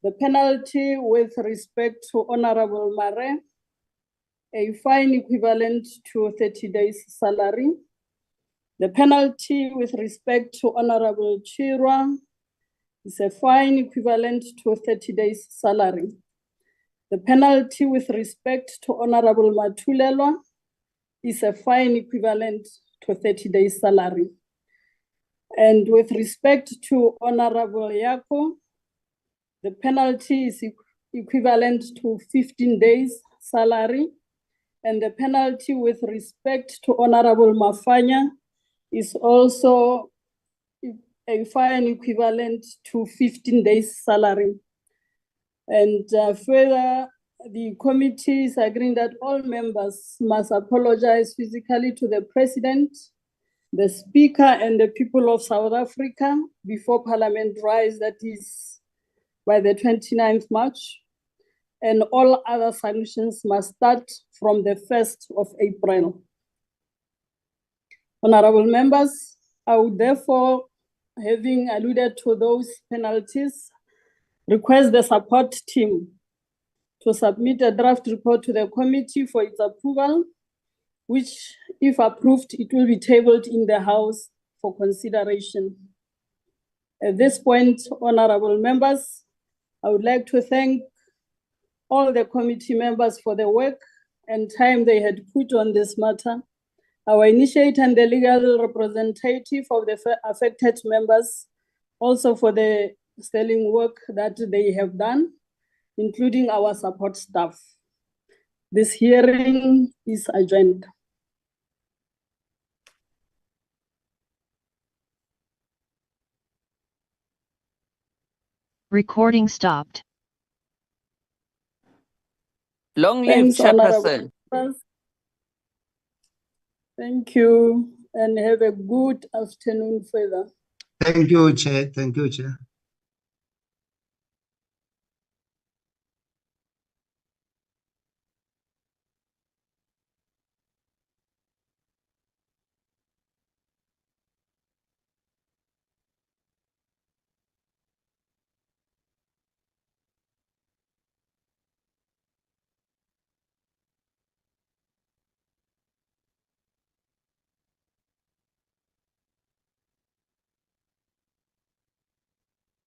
The penalty with respect to Honorable Mare, a fine equivalent to 30 days salary. The penalty with respect to Honorable Chirwa is a fine equivalent to 30 days salary. The penalty with respect to Honorable Matulelwa is a fine equivalent to 30 days salary. And with respect to Honorable Yako, the penalty is equivalent to 15 days salary. And the penalty with respect to Honorable Mafanya is also a fine equivalent to 15 days salary. And further, the committee is agreeing that all members must apologize physically to the President, the Speaker, and the people of South Africa before Parliament rise, that is by the 29th March. And all other sanctions must start from the 1st of April. Honorable members, I would therefore, having alluded to those penalties, request the support team to submit a draft report to the committee for its approval, which, if approved, it will be tabled in the House for consideration. At this point, honorable members, I would like to thank all the committee members for the work and time they had put on this matter, our initiator and the legal representative of the affected members, also for the sterling work that they have done, including our support staff. This hearing is adjourned. Recording stopped. Long live Thanks, honorable Chairperson. members. Thank you, and have a good afternoon further. Thank you, Chair. Thank you, Chair.